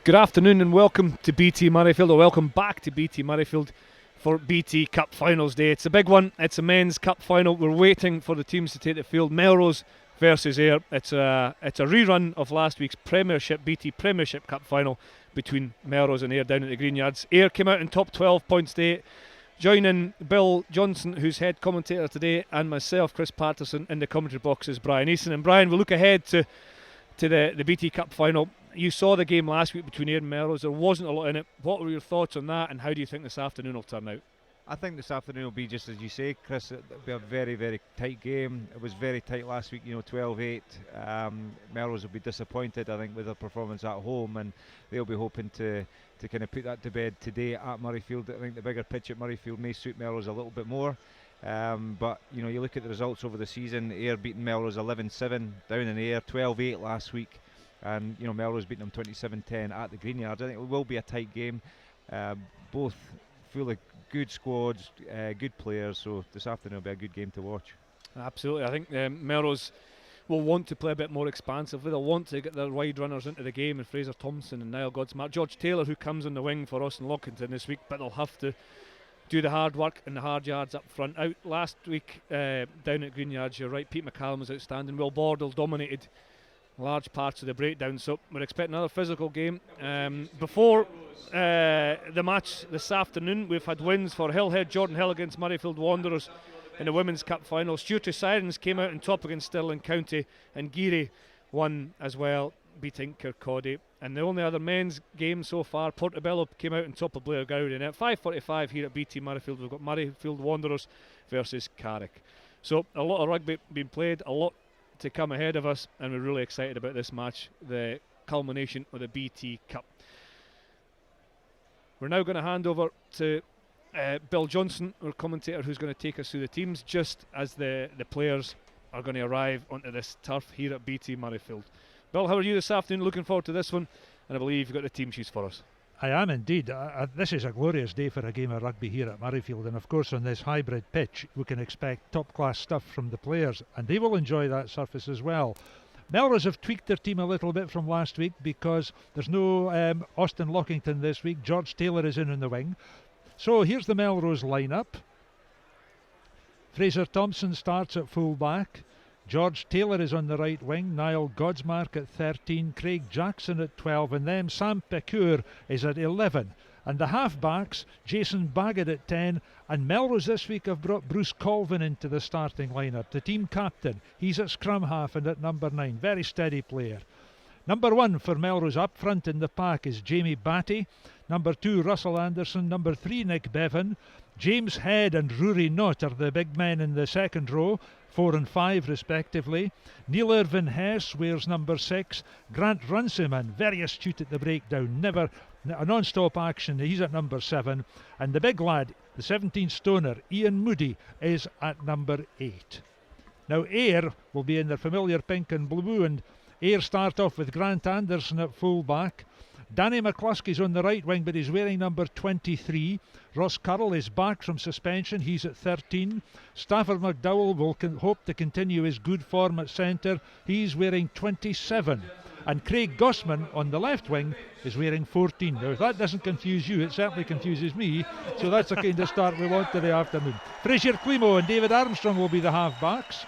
Good afternoon and welcome to BT Murrayfield, or welcome back to BT Murrayfield for BT Cup Finals Day. It's a big one, it's a men's cup final. We're waiting for the teams to take the field. Melrose versus Ayr. It's a rerun of last week's BT Premiership Cup final between Melrose and Ayr down at the Green Yards. Ayr came out in top 12 points day, joining Bill Johnson, who's head commentator today, and myself, Chris Patterson, in the commentary box is Brian Easton. And Brian, we'll look ahead to the BT Cup final. You saw the game last week between Ayr and Melrose. There wasn't a lot in it. What were your thoughts on that, and how do you think this afternoon will turn out? I think this afternoon will be just as you say, Chris. It'll be a very, very tight game. It was very tight last week, 12-8. Melrose will be disappointed, I think, with their performance at home, and they'll be hoping to kind of put that to bed today at Murrayfield. I think the bigger pitch at Murrayfield may suit Melrose a little bit more. But you look at the results over the season. Ayr beating Melrose 11-7 down in Ayr, 12-8 last week. And Melrose beating them 27-10 at the Green Yards. I think it will be a tight game. Both full of good squads, good players. So this afternoon will be a good game to watch. Absolutely. I think Melrose will want to play a bit more expansively. They'll want to get their wide runners into the game, and Fraser Thompson and Niall Godsmark. George Taylor, who comes on the wing for Austin Lockington this week, but they'll have to do the hard work and the hard yards up front. Out last week down at Green Yards, you're right, Pete McCallum was outstanding. Will Bordle dominated large parts of the breakdown, so we're expecting another physical game. Before the match this afternoon, we've had wins for Hillhead, Jordan Hill against Murrayfield Wanderers in the Women's Cup final. Stewartry Sirens came out on top against Stirling County, and Geary won as well, beating Kirkcaldy. And the only other men's game so far, Portobello came out on top of Blair Gowrie. And at 5:45 here at BT Murrayfield, we've got Murrayfield Wanderers versus Carrick. So a lot of rugby being played, a lot to come ahead of us, and we're really excited about this match, the culmination of the BT Cup. We're now going to hand over to Bill Johnson, our commentator, who's going to take us through the teams just as the players are going to arrive onto this turf here at BT Murrayfield. Bill, how are you this afternoon? Looking forward to this one, and I believe you've got the team sheets for us. I am indeed. This is a glorious day for a game of rugby here at Murrayfield, and of course on this hybrid pitch we can expect top class stuff from the players, and they will enjoy that surface as well. Melrose have tweaked their team a little bit from last week because there's no Austin Lockington this week. George Taylor is in the wing. So here's the Melrose lineup. Fraser Thompson starts at full back. George Taylor is on the right wing, Niall Godsmark at 13, Craig Jackson at 12, and then Sam Pecure is at 11. And the half-backs, Jason Baggett at 10, and Melrose this week have brought Bruce Colvin into the starting lineup, the team captain. He's at scrum half and at number 9, very steady player. Number 1 for Melrose up front in the pack is Jamie Batty. Number 2, Russell Anderson. Number 3, Nick Bevan. James Head and Rory Knott are the big men in the second row, 4 and 5 respectively. Neil Irvin Hess wears number 6. Grant Runciman, very astute at the breakdown, never a non-stop action, he's at number 7. And the big lad, the 17-stoner, Ian Moody, is at number 8. Now Ayr will be in their familiar pink and blue, and Ayr start off with Grant Anderson at full back. Danny McCluskey's on the right wing, but he's wearing number 23. Ross Currell is back from suspension, he's at 13. Stafford McDowell will hope to continue his good form at centre, he's wearing 27. And Craig Gossman on the left wing is wearing 14. Now if that doesn't confuse you, it certainly confuses me, so that's the kind of start we want to the afternoon. Fraser Climo and David Armstrong will be the half-backs.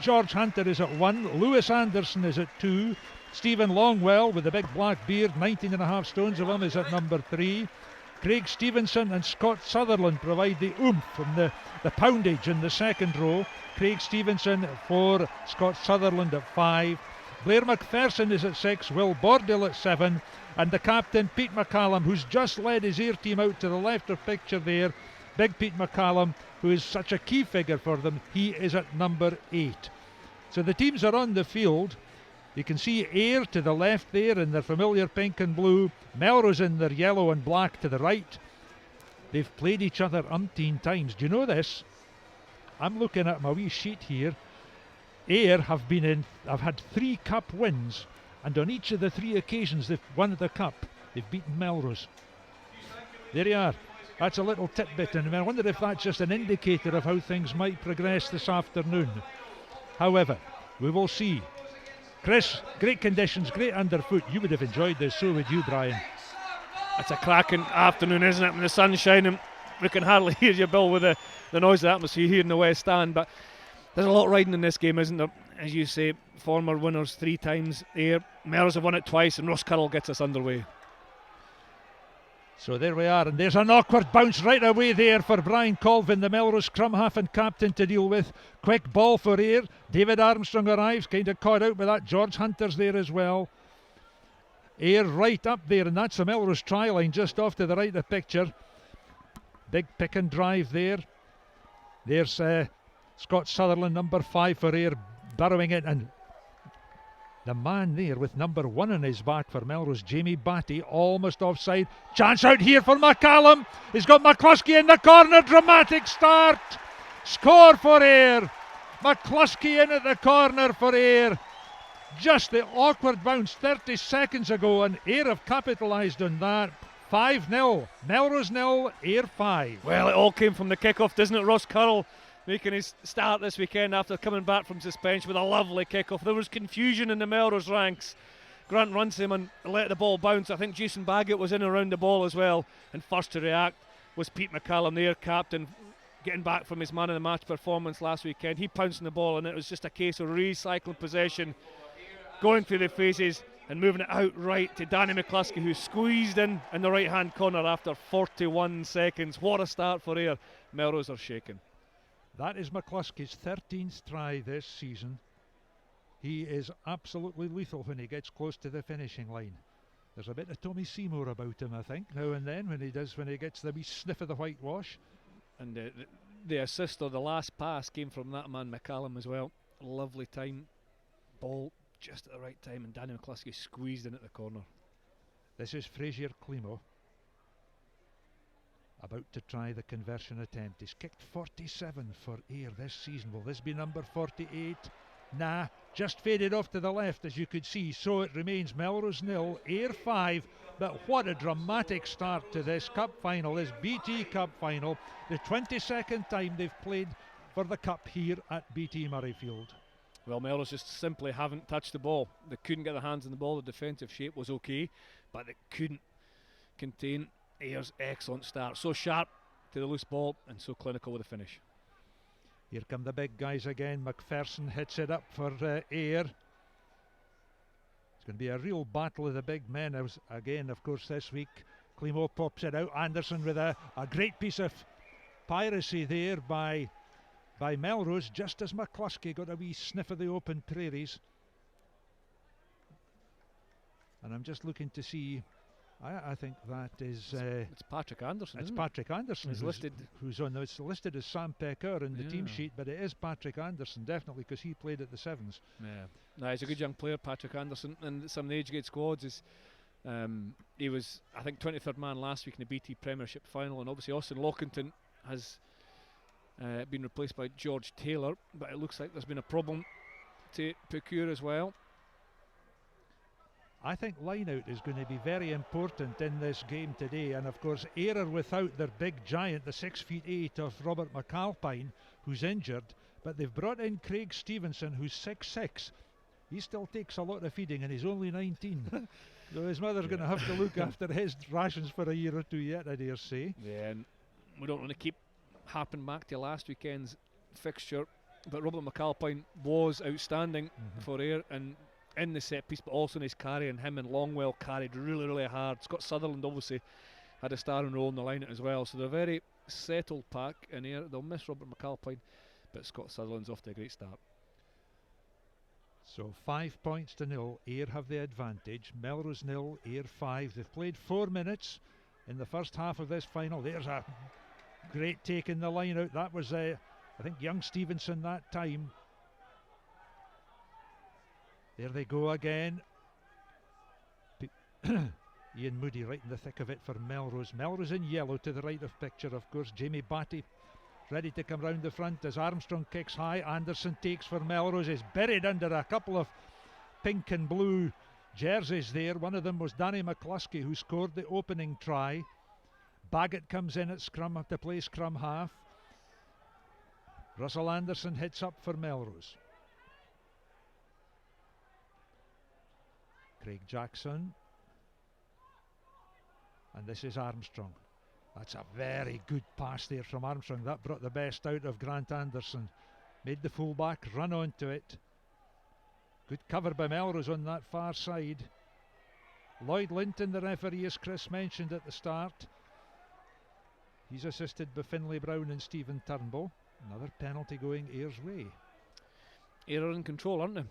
George Hunter is at 1, Lewis Anderson is at 2, Stephen Longwell with the big black beard, 19.5 stones of him, is at number 3. Craig Stevenson and Scott Sutherland provide the oomph from the poundage in the second row. Craig Stevenson at 4, Scott Sutherland at 5. Blair McPherson is at 6, Will Bordale at 7, and the captain Pete McCallum, who's just led his Ayr team out to the left of picture there, big Pete McCallum, who is such a key figure for them, he is at number 8. So the teams are on the field. You can see Ayr to the left there in their familiar pink and blue, Melrose in their yellow and black to the right. They've played each other umpteen times. Do you know this? I'm looking at my wee sheet here. Ayr have had 3 cup wins, and on each of the 3 occasions they've won the cup, they've beaten Melrose. There you are. That's a little tidbit, and I wonder if that's just an indicator of how things might progress this afternoon. However, we will see. Chris, great conditions, great underfoot. You would have enjoyed this, so would you, Brian. It's a cracking afternoon, isn't it? When the sun's shining, we can hardly hear you, Bill, with the noise of the atmosphere here in the West Stand. But there's a lot riding in this game, isn't there? As you say, former winners 3 times here. Melrose have won it twice, and Ross Currell gets us underway. So there we are, and there's an awkward bounce right away there for Brian Colvin, the Melrose scrum half and captain, to deal with. Quick ball for Ayr. David Armstrong arrives, kind of caught out with that. George Hunter's there as well. Ayr right up there, and that's the Melrose try line just off to the right of the picture. Big pick and drive there. There's Scott Sutherland, number 5 for Ayr, burrowing it, and the man there with number 1 on his back for Melrose, Jamie Batty, almost offside. Chance out here for McCallum. He's got McCluskey in the corner. Dramatic start. Score for Ayr. McCluskey in at the corner for Ayr. Just the awkward bounce 30 seconds ago, and Ayr have capitalised on that. 5-0. Melrose 0, Ayr 5. Well, it all came from the kick-off, doesn't it? Ross Currell making his start this weekend after coming back from suspension with a lovely kick-off. There was confusion in the Melrose ranks. Grant Runciman let the ball bounce. I think Jason Baggett was in around the ball as well. And first to react was Pete McCallum, their captain, getting back from his man of the match performance last weekend. He pounced on the ball, and it was just a case of recycling possession, going through the phases and moving it out right to Danny McCluskey, who squeezed in the right-hand corner after 41 seconds. What a start for Ayr. Melrose are shaken. That is McCluskey's 13th try this season. He is absolutely lethal when he gets close to the finishing line. There's a bit of Tommy Seymour about him, I think, now and then when he gets the wee sniff of the whitewash. And the assist or the last pass came from that man McCallum as well. Lovely time, ball just at the right time, and Danny McCluskey squeezed in at the corner. This is Frazier Climo, about to try the conversion attempt. He's kicked 47 for Ayr this season. Will this be number 48? Nah, just faded off to the left, as you could see. So it remains Melrose 0, Ayr 5. But what a dramatic start to this cup final, this BT Cup final. The 22nd time they've played for the cup here at BT Murrayfield. Well, Melrose just simply haven't touched the ball. They couldn't get their hands on the ball. The defensive shape was okay, but they couldn't contain Ayer's excellent start. So sharp to the loose ball and so clinical with the finish. Here come the big guys again. McPherson hits it up for Ayr. It's going to be a real battle of the big men. Again, of course, this week, Climo pops it out. Anderson with a great piece of piracy there by Melrose, just as McCluskey got a wee sniff of the open prairies. And I'm just looking to see, I think that is... it's Patrick Anderson, It's Patrick Anderson who's it's listed as Sam Pecker in the team sheet, but it is Patrick Anderson, definitely, because he played at the Sevens. Yeah, no, he's a good young player, Patrick Anderson, and some of the age grade squads. He was, I think, 23rd man last week in the BT Premiership final, and obviously Austin Lockington has been replaced by George Taylor, but it looks like there's been a problem to procure as well. I think line-out is going to be very important in this game today, and of course Ayr are without their big giant, the 6'8" of Robert McAlpine, who's injured, but they've brought in Craig Stevenson, who's 6'6". He still takes a lot of feeding, and he's only 19. So his mother's going to have to look after his rations for a year or two yet, I dare say. Yeah, and we don't want to keep harping back to last weekend's fixture, but Robert McAlpine was outstanding for Ayr, and in the set piece, but also in his carry, and him and Longwell carried really hard. Scott Sutherland obviously had a starring role in the line as well, so they're a very settled pack in Ayr. They'll miss Robert McAlpine, but Scott Sutherland's off to a great start. So 5 points to 0. Ayr have the advantage. Melrose 0, Ayr 5. They've played 4 minutes in the first half of this final. There's a great take in the line out. That was I think young Stevenson that time. There they go again. Ian Moody right in the thick of it for Melrose. Melrose in yellow to the right of picture, of course. Jamie Batty ready to come round the front as Armstrong kicks high. Anderson takes for Melrose. Is buried under a couple of pink and blue jerseys there. One of them was Danny McCluskey, who scored the opening try. Baggett comes in at scrum to play scrum half. Russell Anderson hits up for Melrose. Craig Jackson. And this is Armstrong. That's a very good pass there from Armstrong. That brought the best out of Grant Anderson. Made the fullback run onto it. Good cover by Melrose on that far side. Lloyd Linton, the referee, as Chris mentioned at the start. He's assisted by Finlay Brown and Stephen Turnbull. Another penalty going Ayre's way. Ayre are in control, aren't they?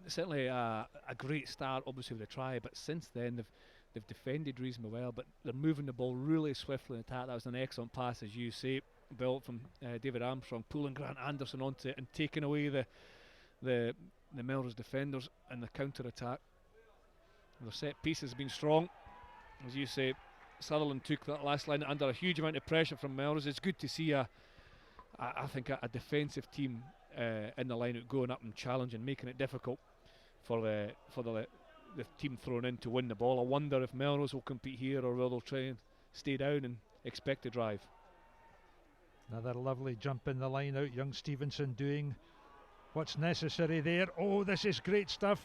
Certainly a great start, obviously, with a try, but since then they've defended reasonably well, but they're moving the ball really swiftly in attack. That was an excellent pass, as you say, built from David Armstrong, pulling Grant Anderson onto it and taking away the Melrose defenders in the counter-attack. Their set piece has been strong. As you say, Sutherland took that last line under a huge amount of pressure from Melrose. It's good to see I think a defensive team in the line out going up and challenging, making it difficult for the team thrown in to win the ball. I wonder if Melrose will compete here or will they try and stay down and expect to drive. Another lovely jump in the line out. Young Stevenson doing what's necessary there. Oh, this is great stuff.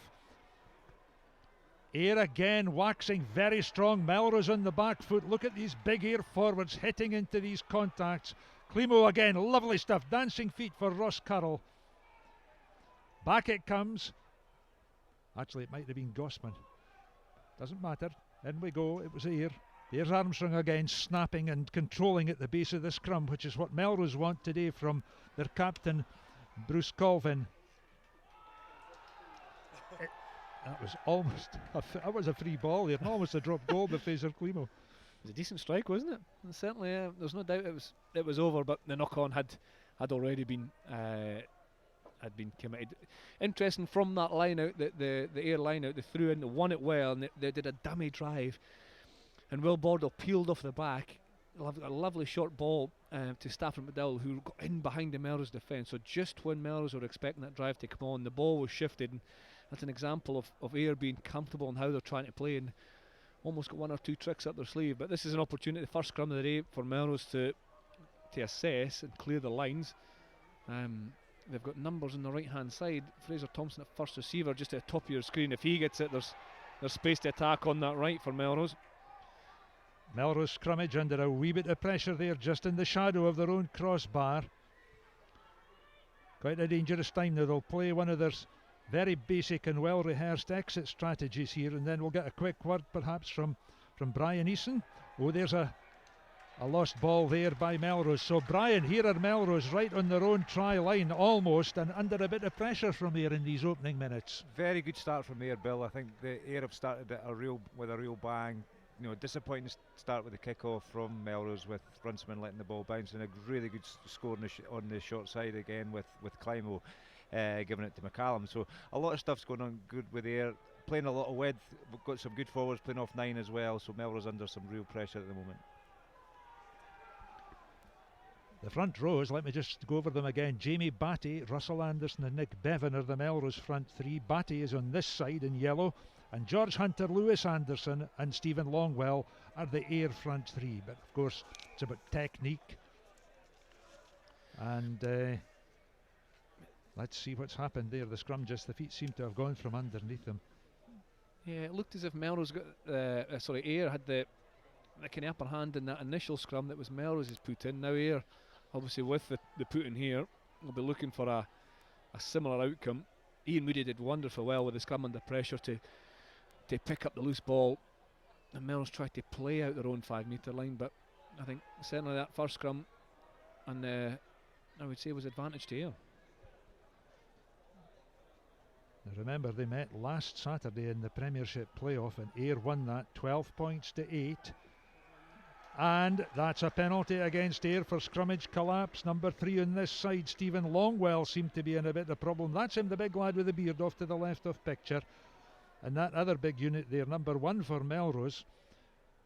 Ayre again waxing very strong. Melrose on the back foot. Look at these big Ayre forwards hitting into these contacts. Climo again, lovely stuff. Dancing feet for Ross Currell. Back it comes. Actually, it might have been Gossman. Doesn't matter. In we go. It was Ayre. There's Armstrong again, snapping and controlling at the base of the scrum, which is what Melrose want today from their captain, Bruce Colvin. That was almost that was a free ball there, and almost a drop goal by Fraser Climo. It was a decent strike, wasn't it? And certainly, there's no doubt it was over, but the knock-on had already been committed. Interesting, from that line out, the Ayre line out, they threw in, they won it well, and they did a dummy drive, and Will Bordle peeled off the back. A lovely short ball to Stafford McDowell, who got in behind the Melrose defence. So just when Melrose were expecting that drive to come on, the ball was shifted, and that's an example of Ayre being comfortable in how they're trying to play, and almost got one or two tricks up their sleeve. But this is an opportunity, the first scrum of the day, for Melrose to assess and clear the lines. They've got numbers on the right hand side. Fraser Thompson at first receiver, just at the top of your screen. If he gets it, there's space to attack on that right for Melrose. Melrose scrummage under a wee bit of pressure there, just in the shadow of their own crossbar. Quite a dangerous time now. They'll play one of their very basic and well rehearsed exit strategies here, and then we'll get a quick word perhaps from Brian Eason. Oh, there's a lost ball there by Melrose. So Brian, here are Melrose right on their own try line almost, and under a bit of pressure from Ayre in these opening minutes. Very good start from Ayre, Bill. I think the Ayre have started with a real bang. You know, disappointing start with the kick-off from Melrose, with Runciman letting the ball bounce, and a really good score on the short side again with Climo giving it to McCallum. So a lot of stuff's going on good with Ayre, playing a lot of width. We've got some good forwards playing off 9 as well, so Melrose under some real pressure at the moment. The front rows, let me just go over them again. Jamie Batty, Russell Anderson and Nick Bevan are the Melrose front three. Batty is on this side in yellow, and George Hunter, Lewis Anderson and Stephen Longwell are the Ayre front three. But of course it's about technique, and let's see what's happened there. The scrum, just the feet seem to have gone from underneath them. Yeah, it looked as if Melrose got Ayre had the kind of upper hand in that initial scrum that was Melrose's put in. Now Ayre, obviously with the put in here, will be looking for a similar outcome. Ian Moody did wonderfully well with the scrum under pressure to pick up the loose ball, and Melrose tried to play out their own 5 metre line, but I think certainly that first scrum, and I would say was advantage to Ayre. Now remember, they met last Saturday in the Premiership playoff, and Ayre won that 12 points to 8. And that's a penalty against Ayre for scrummage collapse. Number 3 on this side, Stephen Longwell, seemed to be in a bit of problem. That's him, the big lad with the beard off to the left of picture. And that other big unit there, number 1 for Melrose,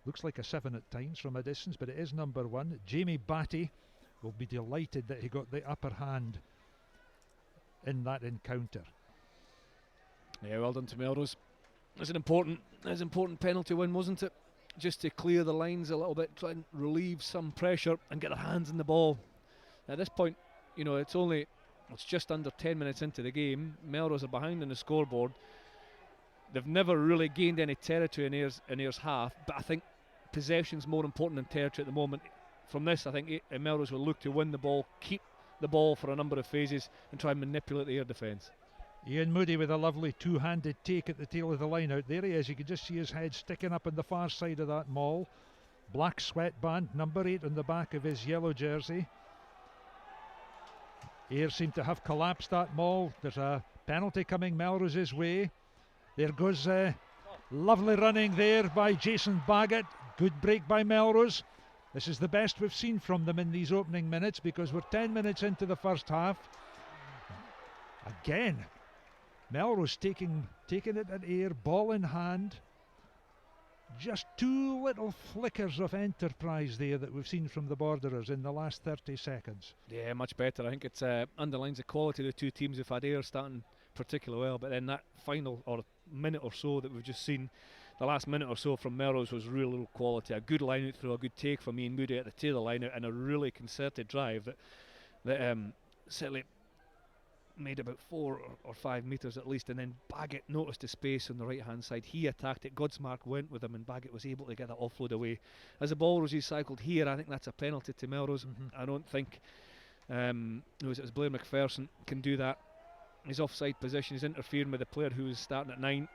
looks like a 7 at times from a distance, but it is number 1. Jamie Batty will be delighted that he got the upper hand in that encounter. Yeah, well done to Melrose. It was an important penalty win, wasn't it? Just to clear the lines a little bit, try and relieve some pressure and get their hands in the ball. At this point, you know, it's just under 10 minutes into the game. Melrose are behind on the scoreboard. they've never really gained any territory in Ayr's half, but I think possession's more important than territory at the moment. From this, I think Melrose will look to win the ball, keep the ball for a number of phases, and try and manipulate the Ayr defence. Ian Moody with a lovely two-handed take at the tail of the line out. There he is. You can just see his head sticking up on the far side of that maul. Black sweatband, number 8 on the back of his yellow jersey. Ayr seem to have collapsed that maul. There's a penalty coming Melrose's way. There goes lovely running there by Jason Baggett. Good break by Melrose. This is the best we've seen from them in these opening minutes, because we're 10 minutes into the first half. Again, Melrose taking it at Ayr, ball in hand. Just two little flickers of enterprise there that we've seen from the Borderers in the last 30 seconds. Yeah, much better. I think it underlines the quality of the two teams. We've had Ayr starting particularly well, but then that final or minute or so that we've just seen, the last minute or so from Melrose, was real quality. A good line out through, a good take from Ian Moody at the tail of the line out, and a really concerted drive that certainly made about 4 or 5 metres at least, and then Baggett noticed the space on the right hand side. He attacked it, Godsmark went with him, and Baggett was able to get that offload away. As the ball was recycled here, I think that's a penalty to Melrose. I don't think it was Blair McPherson can do that. His offside position is interfering with the player who was starting at 9.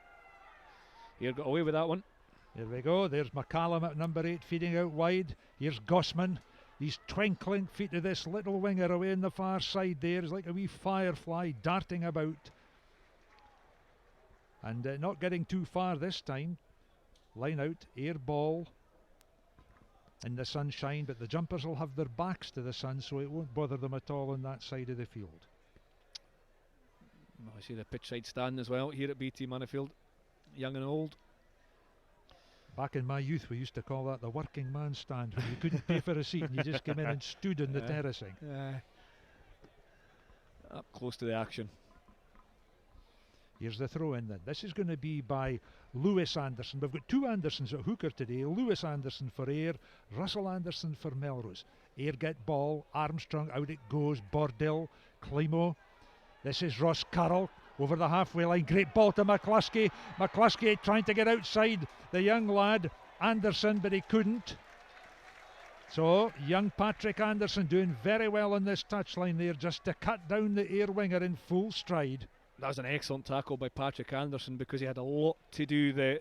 Here got away with that one. There we go. There's McCallum at number 8 feeding out wide. Here's Gossman. These twinkling feet of this little winger away on the far side there is like a wee firefly darting about. And not getting too far this time. Line out, Ayr ball in the sunshine, but the jumpers will have their backs to the sun, so it won't bother them at all on that side of the field. I see the pitch side stand as well here at BT Murrayfield, young and old. Back in my youth, we used to call that the working man stand, when you couldn't pay for a seat and you just came in and stood in the terracing. Up close to the action. Here's the throw in then. This is going to be by Lewis Anderson. We've got two Andersons at hooker today. Lewis Anderson for Ayr, Russell Anderson for Melrose. Ayr get ball, Armstrong out it goes, Bordill, Climo. This is Ross Carroll over the halfway line. Great ball to McCluskey. McCluskey trying to get outside the young lad Anderson, but he couldn't. So young Patrick Anderson doing very well on this touchline there, just to cut down the Ayr winger in full stride. That was an excellent tackle by Patrick Anderson, because he had a lot to do. The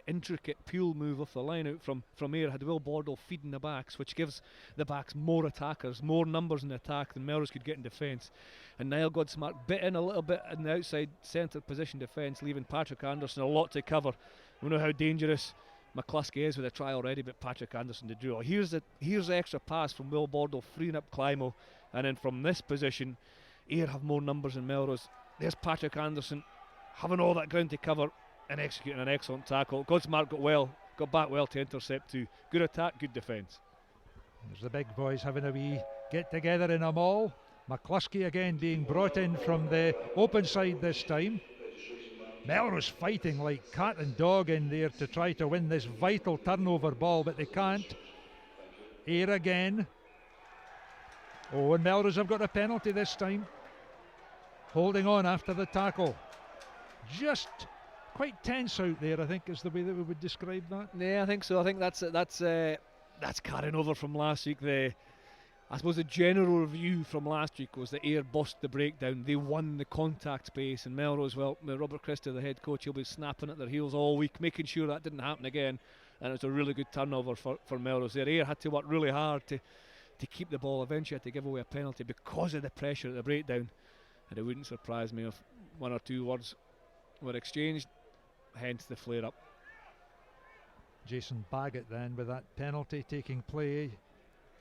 intricate peel move off the line out from Ayr had Will Bordle feeding the backs, which gives the backs more attackers, more numbers in attack than Melrose could get in defence. And Niall Godsmark bit in a little bit in the outside centre position defence, leaving Patrick Anderson a lot to cover. We know how dangerous McCluskey is with a try already, but Patrick Anderson did do it. Here's the extra pass from Will Bordle, freeing up Climo, and then from this position, Ayr have more numbers than Melrose. There's Patrick Anderson having all that ground to cover and executing an excellent tackle. Godsmark got back well to intercept too. Good attack, good defence. There's the big boys having a wee get together in a maul. McCluskey again being brought in from the open side this time. Melrose fighting like cat and dog in there to try to win this vital turnover ball, but they can't. Ayr again. Oh, and Melrose have got a penalty this time. Holding on after the tackle. Just quite tense out there, I think, is the way that we would describe that. Yeah, I think so. I think that's carrying over from last week. I suppose the general review from last week was that Ayr bossed the breakdown. They won the contact space, and Melrose, well, Robert Christie, the head coach, he'll be snapping at their heels all week, making sure that didn't happen again. And it was a really good turnover for Melrose there. Ayr had to work really hard to keep the ball. Eventually had to give away a penalty because of the pressure at the breakdown. And it wouldn't surprise me if 1 or 2 words were exchanged, hence the flare-up. Jason Baggett then with that penalty taking play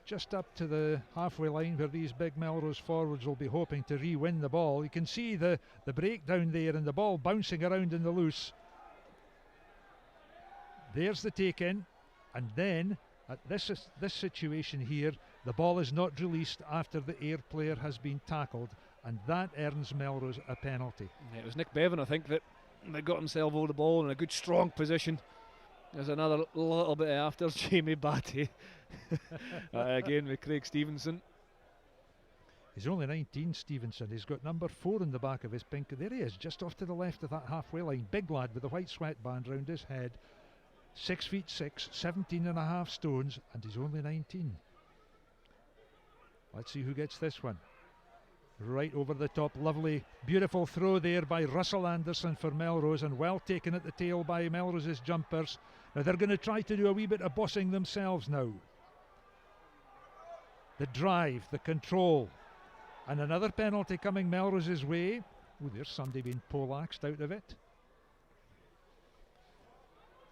just up to the halfway line, where these big Melrose forwards will be hoping to re-win the ball. You can see the breakdown there and the ball bouncing around in the loose. There's the take-in, and then at this situation here, the ball is not released after the Ayr player has been tackled, and that earns Melrose a penalty. Yeah, it was Nick Bevan, I think, that got himself over the ball in a good strong position. There's another little bit after Jamie Batty again with Craig Stevenson. He's only 19, Stevenson. He's got number 4 in the back of his pink. There he is, just off to the left of that halfway line. Big lad with a white sweatband round his head. 6'6", 17.5 stones, and he's only 19. Let's see who gets this one. Right over the top, lovely, beautiful throw there by Russell Anderson for Melrose, and well taken at the tail by Melrose's jumpers. Now they're going to try to do a wee bit of bossing themselves now. The drive, the control, and another penalty coming Melrose's way. Oh, there's somebody being poleaxed out of it.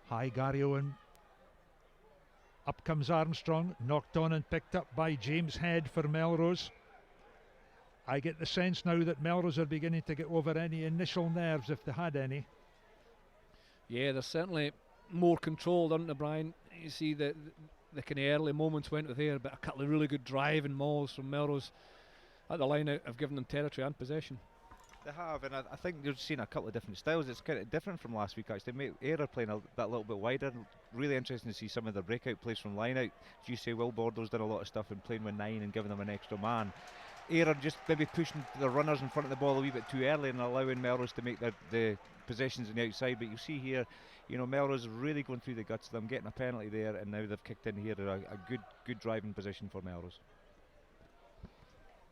High Gary Owen. Up comes Armstrong, knocked on and picked up by James Head for Melrose. I get the sense now that Melrose are beginning to get over any initial nerves, if they had any. Yeah, they're certainly more controlled, aren't they, Brian? You see the kind of early moments went there, but a couple of really good driving mauls from Melrose at the line out have given them territory and possession. They have, and I think you've seen a couple of different styles. It's kind of different from last week, actually. Ayr playing that little bit wider. Really interesting to see some of the breakout plays from line out. As you say, Will Bordeaux's done a lot of stuff in playing with 9 and giving them an extra man. Ayr are just maybe pushing the runners in front of the ball a wee bit too early and allowing Melrose to make the possessions on the outside. But you see here, Melrose is really going through the guts of them, getting a penalty there, and now they've kicked in here a good driving position for Melrose.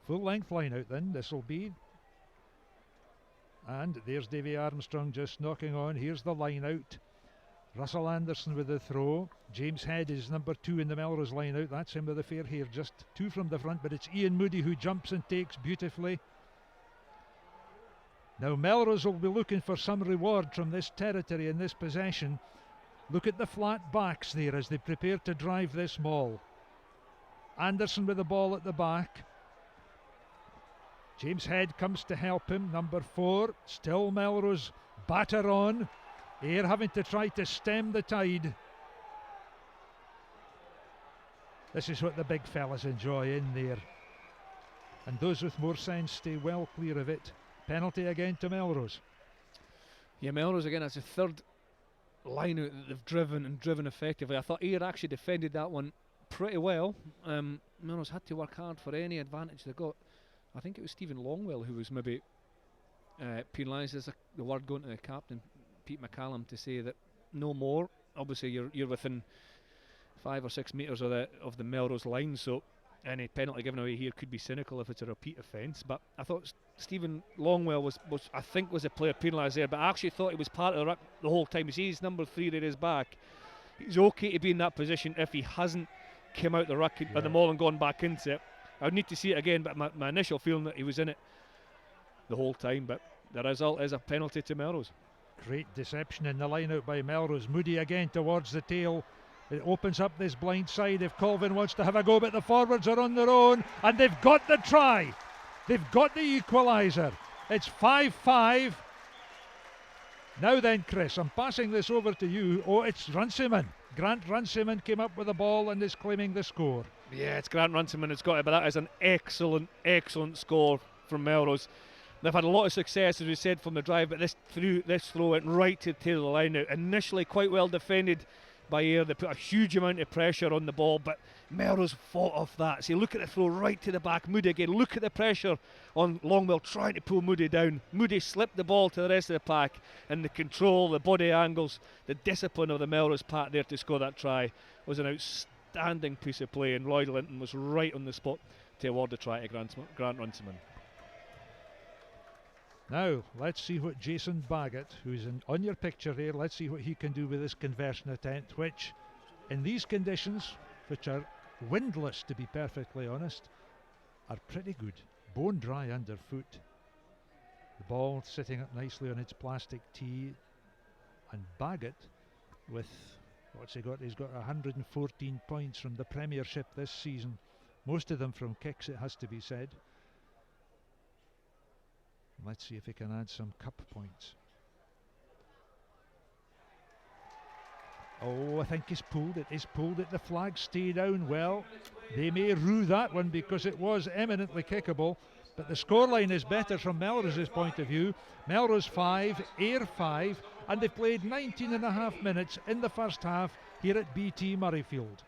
Full length line out then, this will be. And there's Davy Armstrong just knocking on. Here's the line out. Russell Anderson with the throw. James Head is number 2 in the Melrose line out. That's him with the fair hair, just 2 from the front, but it's Ian Moody who jumps and takes beautifully. Now Melrose will be looking for some reward from this territory and this possession. Look at the flat backs there as they prepare to drive this maul. Anderson with the ball at the back. James Head comes to help him, number 4. Still Melrose batter on. Ayr having to try to stem the tide. This is what the big fellas enjoy in there. And those with more sense stay well clear of it. Penalty again to Melrose. Yeah, Melrose again, that's the third line out that they've driven effectively. I thought Ayr actually defended that one pretty well. Melrose had to work hard for any advantage they got. I think it was Stephen Longwell who was maybe penalised. There's the word going to the captain, Pete McCallum, to say that no more. Obviously you're within 5 or 6 metres of the Melrose line, so any penalty given away here could be cynical if it's a repeat offence. But I thought Stephen Longwell was a player penalised there, but I actually thought he was part of the ruck the whole time. You see he's number 3 there, his back. He's okay to be in that position if he hasn't come out the ruck at the maul and gone back into it. I would need to see it again, but my initial feeling that he was in it the whole time. But the result is a penalty to Melrose. Great deception in the line out by Melrose. Moody again towards the tail. It opens up this blind side if Colvin wants to have a go, but the forwards are on their own and they've got the try. They've got the equaliser. It's 5-5. Now then, Chris, I'm passing this over to you. Oh, it's Runciman. Grant Runciman came up with the ball and is claiming the score. Yeah, it's Grant Runciman that's got it, but that is an excellent score from Melrose. They've had a lot of success, as we said, from the drive, but this throw went right to the tail of the line out. Initially quite well defended by Ayr. They put a huge amount of pressure on the ball, but Melrose fought off that. See, look at the throw right to the back. Moody again, look at the pressure on Longwell trying to pull Moody down. Moody slipped the ball to the rest of the pack, and the control, the body angles, the discipline of the Melrose pack there to score that try was an outstanding piece of play, and Lloyd Linton was right on the spot to award the try to Grant Runciman. Now, let's see what Jason Baggett, who's on your picture here, let's see what he can do with this conversion attempt, which, in these conditions, which are windless to be perfectly honest, are pretty good. Bone dry underfoot. The ball sitting up nicely on its plastic tee. And Baggett, with, what's he got? He's got 114 points from the Premiership this season. Most of them from kicks, it has to be said. Let's see if he can add some cup points. Oh, I think he's pulled it. He's pulled it. The flags stay down. Well, they may rue that one because it was eminently kickable. But the scoreline is better from Melrose's point of view. Melrose 5, Ayr 5, and they've played 19.5 minutes in the first half here at BT Murrayfield.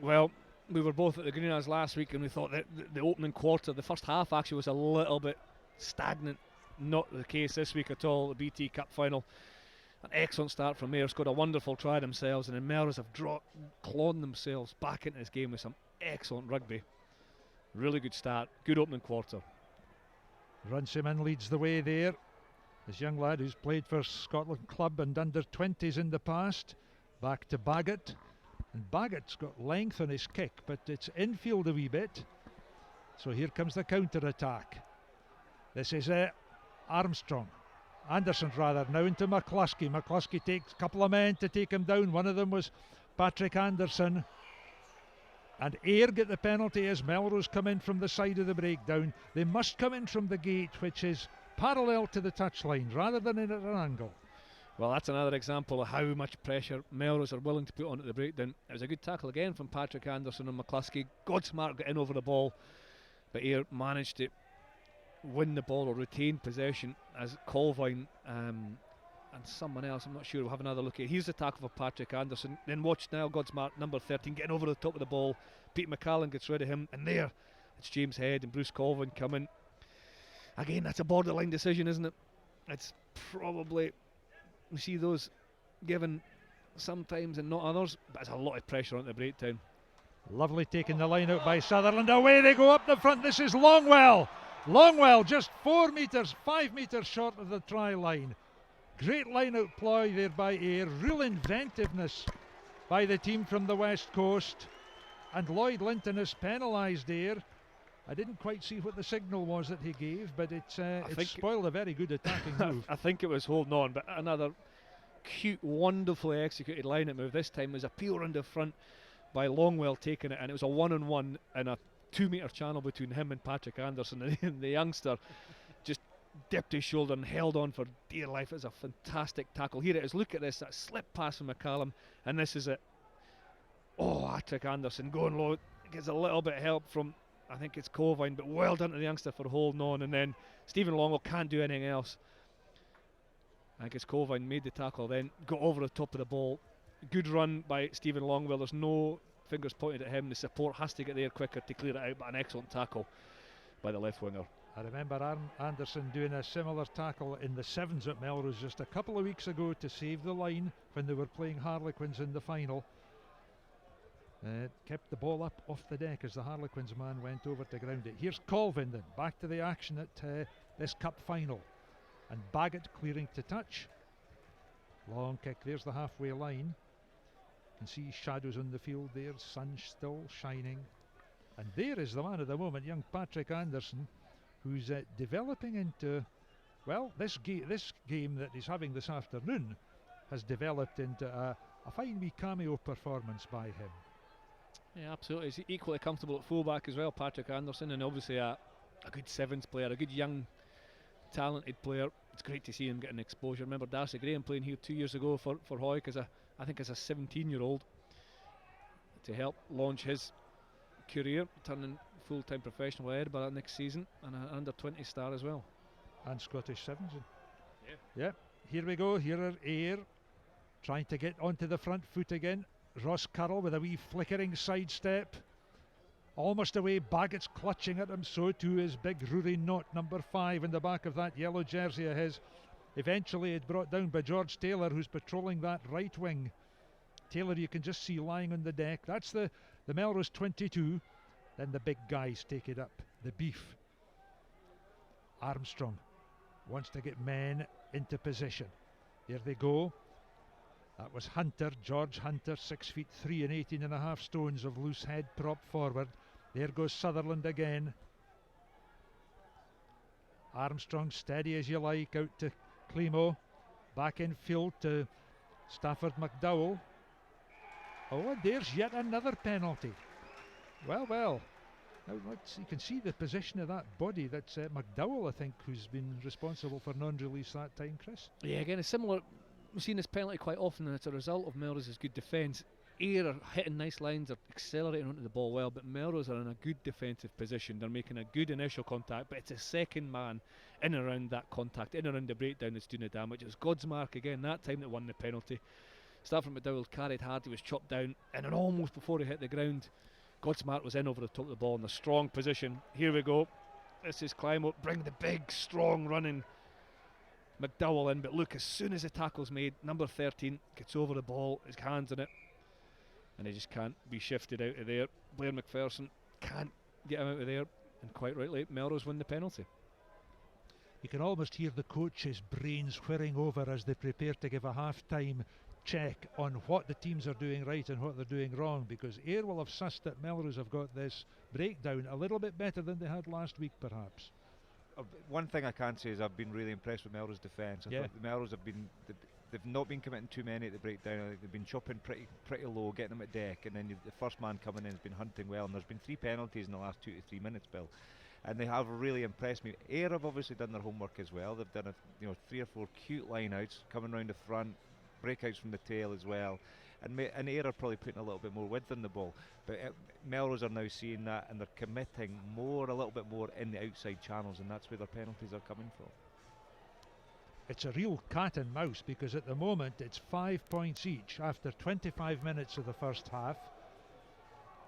Well, we were both at the Greenhouse last week, and we thought that the opening quarter, the first half actually was a little bit stagnant. Not the case this week at all. The BT Cup final, an excellent start from Ayr, scored a wonderful try themselves, and then Melrose have clawed themselves back into this game with some excellent rugby. Really good start, good opening quarter. Runciman leads the way there. This young lad who's played for Scotland Club and under-20s in the past. Back to Baggett. And Baggett's got length on his kick, but it's infield a wee bit. So here comes the counter-attack. This is Armstrong. Anderson rather, now into McCluskey. McCluskey takes a couple of men to take him down. One of them was Patrick Anderson. And Ayr get the penalty as Melrose come in from the side of the breakdown. They must come in from the gate, which is parallel to the touchline rather than in at an angle. Well, that's another example of how much pressure Melrose are willing to put onto the breakdown. It was a good tackle again from Patrick Anderson and McCluskey. Godsmart got in over the ball, but Ayr managed to win the ball or retain possession as Colvine and someone else, I'm not sure, we'll have another look at it. Here's the tackle for Patrick Anderson. Then watch now Godsmart, number 13, getting over the top of the ball. Pete McCallan gets rid of him, and there it's James Head and Bruce Colvin coming. Again, that's a borderline decision, isn't it? It's probably, we see those given sometimes and not others, but it's a lot of pressure on the breakdown. Lovely taking the line out by Sutherland. Away they go up the front. This is Longwell. Longwell just 4 metres, 5 metres short of the try line. Great line out ploy there by Ayr. Real inventiveness by the team from the West Coast. And Lloyd Linton has penalised Ayr. I didn't quite see what the signal was that he gave, but it spoiled a very good attacking move. I think it was holding on, but another cute, wonderfully executed line-out move. This time was a peel round the front by Longwell taking it, and it was a 1-on-1 and a 2 metre channel between him and Patrick Anderson, and the youngster just dipped his shoulder and held on for dear life. It was a fantastic tackle. Here it is, look at this, that slip pass from McCallum, and this is it. Oh, Patrick Anderson going low, gets a little bit of help from, I think it's Colvine, but well done to the youngster for holding on, and then Stephen Longwell can't do anything else. I guess Colvine made the tackle, then got over the top of the ball. Good run by Stephen Longwell. There's no fingers pointed at him. The support has to get there quicker to clear it out, but an excellent tackle by the left winger. I remember Anderson doing a similar tackle in the sevens at Melrose just a couple of weeks ago to save the line when they were playing Harlequins in the final. Kept the ball up off the deck as the Harlequins man went over to ground it. Here's Colvin then, back to the action at this cup final. And Baggett clearing to touch. Long kick, there's the halfway line. You can see shadows on the field there, sun still shining. And there is the man of the moment, young Patrick Anderson, who's developing into, well, this game that he's having this afternoon has developed into a fine wee cameo performance by him. Yeah, absolutely. He's equally comfortable at fullback as well, Patrick Anderson, and obviously a good sevens player, a good young, talented player. It's great to see him getting exposure. Remember Darcy Graham playing here 2 years ago for Hoyk as I think as a 17-year-old to help launch his career, turning full-time professional at Edinburgh next season, and an under-20 star as well. And Scottish sevens. Yeah. Here we go. Here are Ayr trying to get onto the front foot again. Ross Currell with a wee flickering sidestep. Almost away, Baggett's clutching at him, so too is big Rory Knott, number 5 in the back of that yellow jersey of his. Eventually it's brought down by George Taylor, who's patrolling that right wing. Taylor you can just see lying on the deck. That's the Melrose 22. Then the big guys take it up, the beef. Armstrong wants to get men into position. There they go. That was Hunter, George Hunter, 6'3" and 18.5 stones of loose head prop forward. There goes Sutherland again. Armstrong steady as you like, out to Climo. Back in field to Stafford McDowell. Oh, and there's yet another penalty. Well. Now you can see the position of that body. That's McDowell, I think, who's been responsible for non-release that time, Chris. Yeah, again, a similar. We've seen this penalty quite often, and it's a result of Melrose's good defence. Ayr are hitting nice lines, are accelerating onto the ball well, but Melrose are in a good defensive position. They're making a good initial contact, but it's a second man in and around that contact, in and around the breakdown that's doing the damage. It was Godsmark again, that time that won the penalty. Stafford McDowell carried hard, he was chopped down, and then almost before he hit the ground, Godsmart was in over the top of the ball in a strong position. Here we go. This is Climo, bring the big, strong running McDowell in, but look, as soon as the tackle's made, number 13 gets over the ball, his hands in it, and he just can't be shifted out of there. Blair McPherson can't get him out of there, and quite rightly, Melrose win the penalty. You can almost hear the coach's brains whirring over as they prepare to give a half-time check on what the teams are doing right and what they're doing wrong, because Ayr will have sussed that Melrose have got this breakdown a little bit better than they had last week, perhaps. One thing I can say is I've been really impressed with Melrose defence. I thought the Melrose have been, they've not been committing too many at the breakdown. I think they've been chopping pretty low, getting them at deck, and then the first man coming in has been hunting well, and there's been 3 penalties in the last 2 to 3 minutes, Bill. And they have really impressed me. Ayr have obviously done their homework as well. They've done 3 or 4 cute line-outs coming round the front, breakouts from the tail as well, and Ayr are probably putting a little bit more width on the ball, but Melrose are now seeing that, and they're committing more, a little bit more in the outside channels, and that's where their penalties are coming from. It's a real cat and mouse, because at the moment it's 5 points each after 25 minutes of the first half,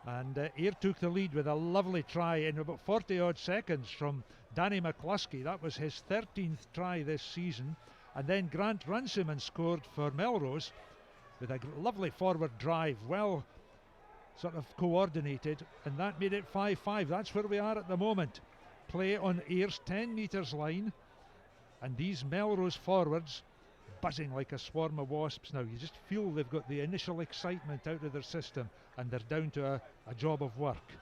and Ayr took the lead with a lovely try in about 40 odd seconds from Danny McCluskey. That was his 13th try this season. And then Grant Runciman scored for Melrose with a lovely forward drive, well sort of coordinated, and that made it 5-5. That's where we are at the moment. Play on Ayr's 10 metres line, and these Melrose forwards buzzing like a swarm of wasps now. You just feel they've got the initial excitement out of their system, and they're down to a job of work.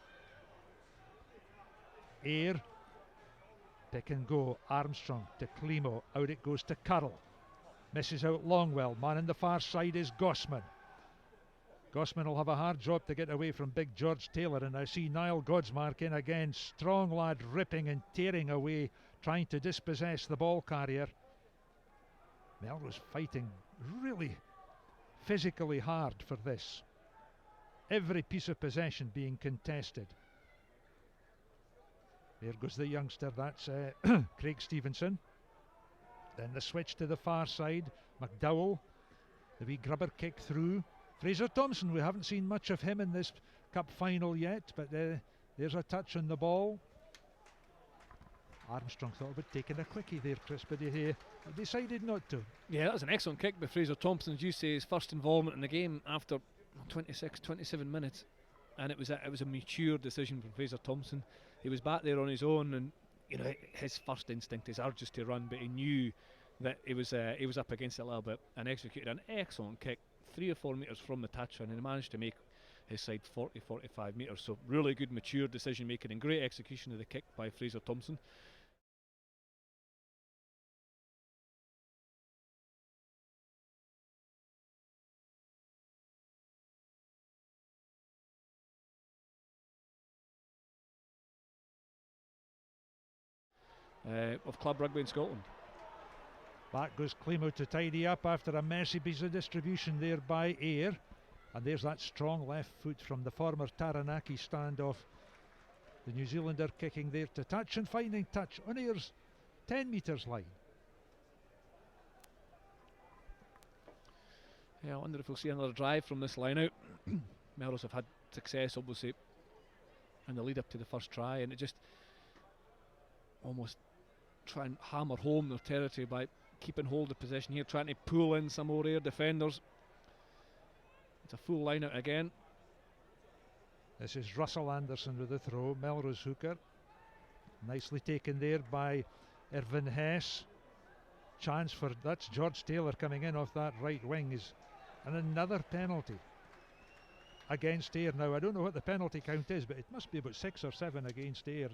Ayr, pick and go. Armstrong to Climo, out it goes to Currell, misses out Longwell. Man on the far side is Gossman. Gossman will have a hard job to get away from big George Taylor, and I see Niall Godsmark in again. Strong lad, ripping and tearing away, trying to dispossess the ball carrier. Melrose fighting really physically hard for this. Every piece of possession being contested. There goes the youngster, that's Craig Stevenson. Then the switch to the far side, McDowell, the wee grubber kick through. Fraser Thompson, we haven't seen much of him in this cup final yet, but there's a touch on the ball. Armstrong thought about taking a quickie there, Chris, but he decided not to. Yeah, that was an excellent kick by Fraser Thompson, as you say, his first involvement in the game after 27 minutes. And it was a mature decision from Fraser Thompson. He was back there on his own, and his first instinct, his urge is to run, but he knew that he was up against it a little bit, and executed an excellent kick 3 or 4 metres from the touchline, and he managed to make his side 40-45 metres. So really good mature decision making and great execution of the kick by Fraser Thompson. Of club rugby in Scotland. Back goes Climo to tidy up after a messy piece of distribution there by Ayr, and there's that strong left foot from the former Taranaki standoff. The New Zealander kicking there to touch and finding touch on Ayr's 10 metres line. Yeah, I wonder if we'll see another drive from this line out. Melrose have had success obviously in the lead up to the first try, and it just almost try and hammer home their territory by keeping hold of possession here, trying to pull in some more Ayr defenders. It's a full line out again. This is Russell Anderson with the throw, Melrose hooker. Nicely taken there by Irvin Hess. Chance for, that's George Taylor coming in off that right wing, and another penalty against Ayr. Now I don't know what the penalty count is, but it must be about 6 or 7 against Ayr.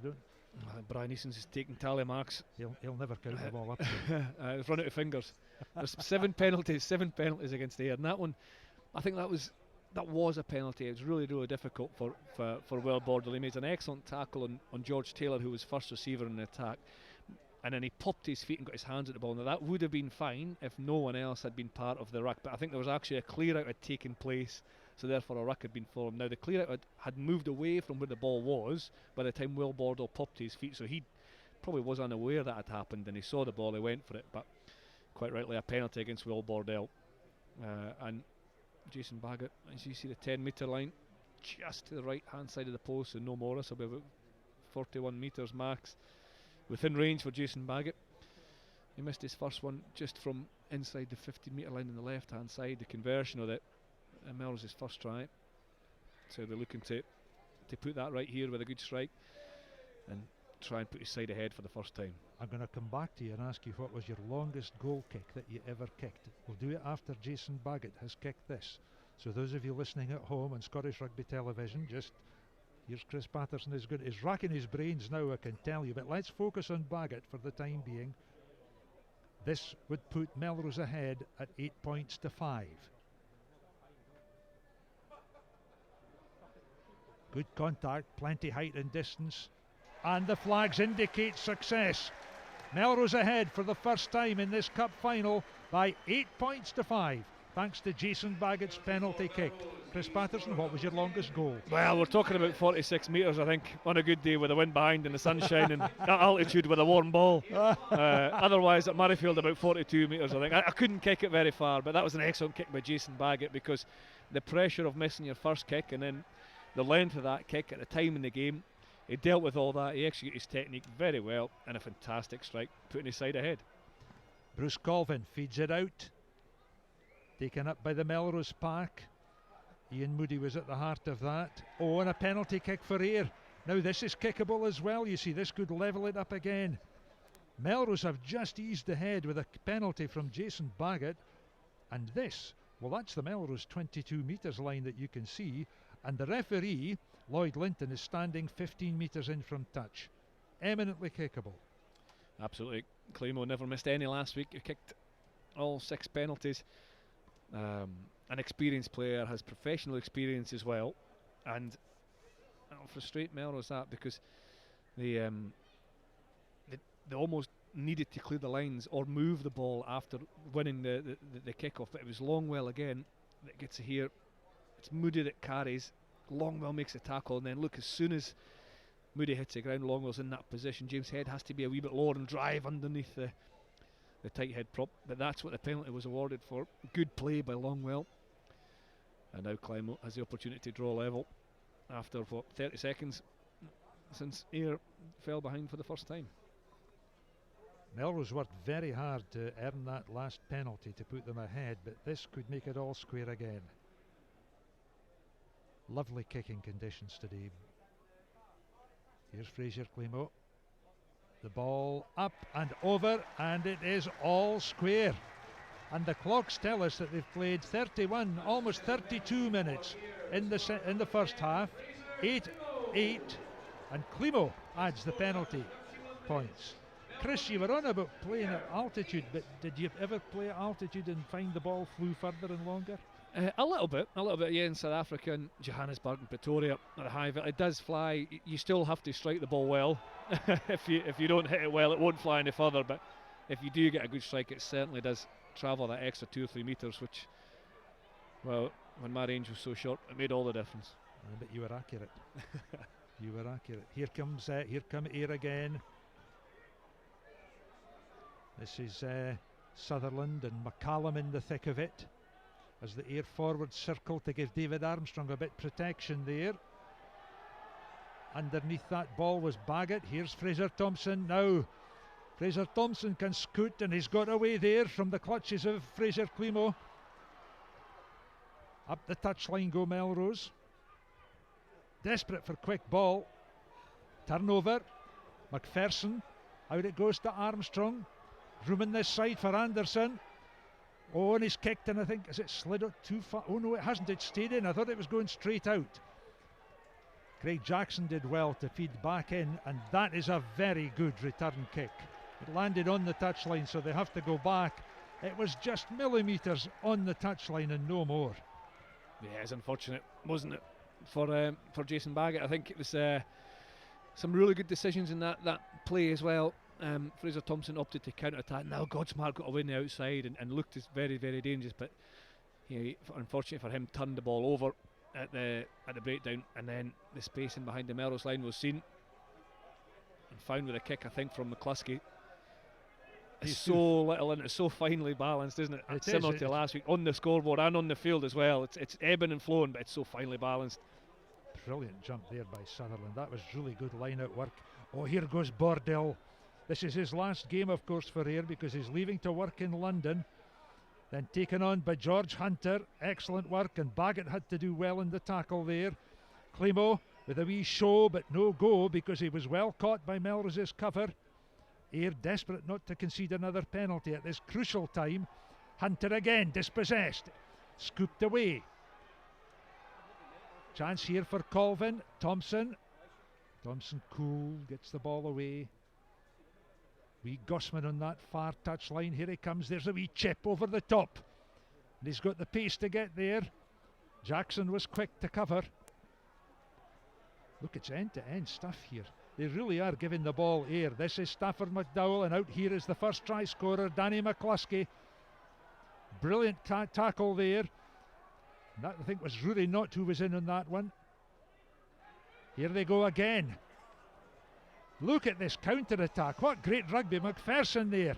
Brian Easons is taking tally marks. He'll never count the ball up. It's run out of fingers. There's 7 penalties against Ayr, and that one, I think that was a penalty. It was really, really difficult for Will Bordle. He made an excellent tackle on George Taylor, who was first receiver in the attack, and then he popped his feet and got his hands at the ball. Now that would have been fine if no one else had been part of the ruck, but I think there was actually a clear out had taken place, so therefore a ruck had been formed. Now the clear out had moved away from where the ball was by the time Will Bordle popped his feet, so he probably was unaware that had happened, and he saw the ball, he went for it, but quite rightly a penalty against Will Bordell. And Jason Baggett, as you see the 10 metre line, just to the right hand side of the post, and no more. This will be about 41 metres max, within range for Jason Baggett. He missed his first one just from inside the 50-metre line on the left hand side, the conversion of it. Melrose's first try, so they're looking to put that right here with a good strike and try and put his side ahead for the first time. I'm going to come back to you and ask you what was your longest goal kick that you ever kicked. We'll do it after Jason Baggett has kicked this. So those of you listening at home on Scottish Rugby Television, just here's Chris Patterson is good. He's racking his brains now, I can tell you, but let's focus on Baggett for the time being. This would put Melrose ahead at 8 points to 5. Good contact, plenty height and distance, and the flags indicate success. Melrose ahead for the first time in this cup final by 8 points to 5, thanks to Jason Baggett's penalty kick. Chris Patterson, what was your longest goal? Well, we're talking about 46 metres, I think, on a good day with the wind behind and the sunshine and at altitude with a warm ball. Otherwise, at Murrayfield, about 42 metres, I think. I couldn't kick it very far, but that was an excellent kick by Jason Baggett, because the pressure of missing your first kick and then the length of that kick at the time in the game, he dealt with all that. He executed his technique very well, and a fantastic strike, putting his side ahead. Bruce Colvin feeds it out, taken up by the Melrose pack. Ian Moody was at the heart of that. Oh, and a penalty kick for Ayr. Now this is kickable as well, you see. This could level it up again. Melrose have just eased ahead with a penalty from Jason Baggett, and this, well, that's the Melrose 22 metres line that you can see, and the referee, Lloyd Linton, is standing 15 metres in from touch. Eminently kickable. Absolutely. Climo never missed any last week. He kicked all 6 penalties. An experienced player, has professional experience as well, and that'll frustrate Melrose that, because they almost needed to clear the lines or move the ball after winning the kick-off, but it was Longwell again that gets here. It's Moody that carries. Longwell makes a tackle, and then look, as soon as Moody hits the ground, Longwell's in that position. James Head has to be a wee bit lower and drive underneath the tight head prop, but that's what the penalty was awarded for. Good play by Longwell, and now Climo has the opportunity to draw level after 30 seconds since Ayr fell behind for the first time. Melrose worked very hard to earn that last penalty to put them ahead, but this could make it all square again. Lovely kicking conditions today. Here's Fraser Climo. The ball up and over, and it is all square. And the clocks tell us that they've played 31, almost 32 minutes in the first half. 8-8, and Climo adds the penalty points. Chris, you were on about playing at altitude, but did you ever play at altitude and find the ball flew further and longer? A little bit, yeah, in South Africa and Johannesburg and Pretoria at the high. It does fly. You still have to strike the ball well. If you don't hit it well, it won't fly any further. But if you do get a good strike, it certainly does travel that extra 2 or 3 metres, which, well, when my range was so short, it made all the difference. But you were accurate. You were accurate. Here come Ayr again. This is Sutherland and McCallum in the thick of it, as the Ayr forward circle to give David Armstrong a bit protection there. Underneath that ball was Baggett. Here's Fraser Thompson now. Fraser Thompson can scoot, and he's got away there from the clutches of Fraser Climo. Up the touchline go Melrose. Desperate for quick ball. Turnover. McPherson. Out it goes to Armstrong. Room in this side for Anderson. Oh, and he's kicked, and I think, has it slid out too far? Oh no, it hasn't. It stayed in. I thought it was going straight out. Craig Jackson did well to feed back in, and that is a very good return kick. It landed on the touchline, so they have to go back. It was just millimetres on the touchline and no more. Yeah, it's unfortunate, wasn't it, for Jason Baggett? I think it was some really good decisions in that play as well. Fraser Thompson opted to counter-attack. Now Godsmart got away on the outside and looked as very, very dangerous, but unfortunately for him, turned the ball over at the breakdown, and then the spacing behind the Melrose line was seen and found with a kick, I think, from McCluskey. It's so little and it's so finely balanced, isn't it? It's similar to last week on the scoreboard and on the field as well. It's ebbing and flowing, but it's so finely balanced. Brilliant jump there by Sutherland. That was really good line-out work. Oh, here goes Bordell. This is his last game, of course, for Ayr because he's leaving to work in London. Then taken on by George Hunter. Excellent work, and Baggett had to do well in the tackle there. Climo with a wee show, but no go because he was well caught by Melrose's cover. Ayr desperate not to concede another penalty at this crucial time. Hunter again, dispossessed. Scooped away. Chance here for Colvin. Thompson cool, gets the ball away. Wee Gossman on that far touchline. Here he comes. There's a wee chip over the top. And he's got the pace to get there. Jackson was quick to cover. Look, it's end-to-end stuff here. They really are giving the ball Ayr. This is Stafford McDowell, and out here is the first try scorer, Danny McCluskey. Brilliant tackle there. That, I think, was Rory Knott who was in on that one. Here they go again. Look at this counter-attack. What great rugby. McPherson there.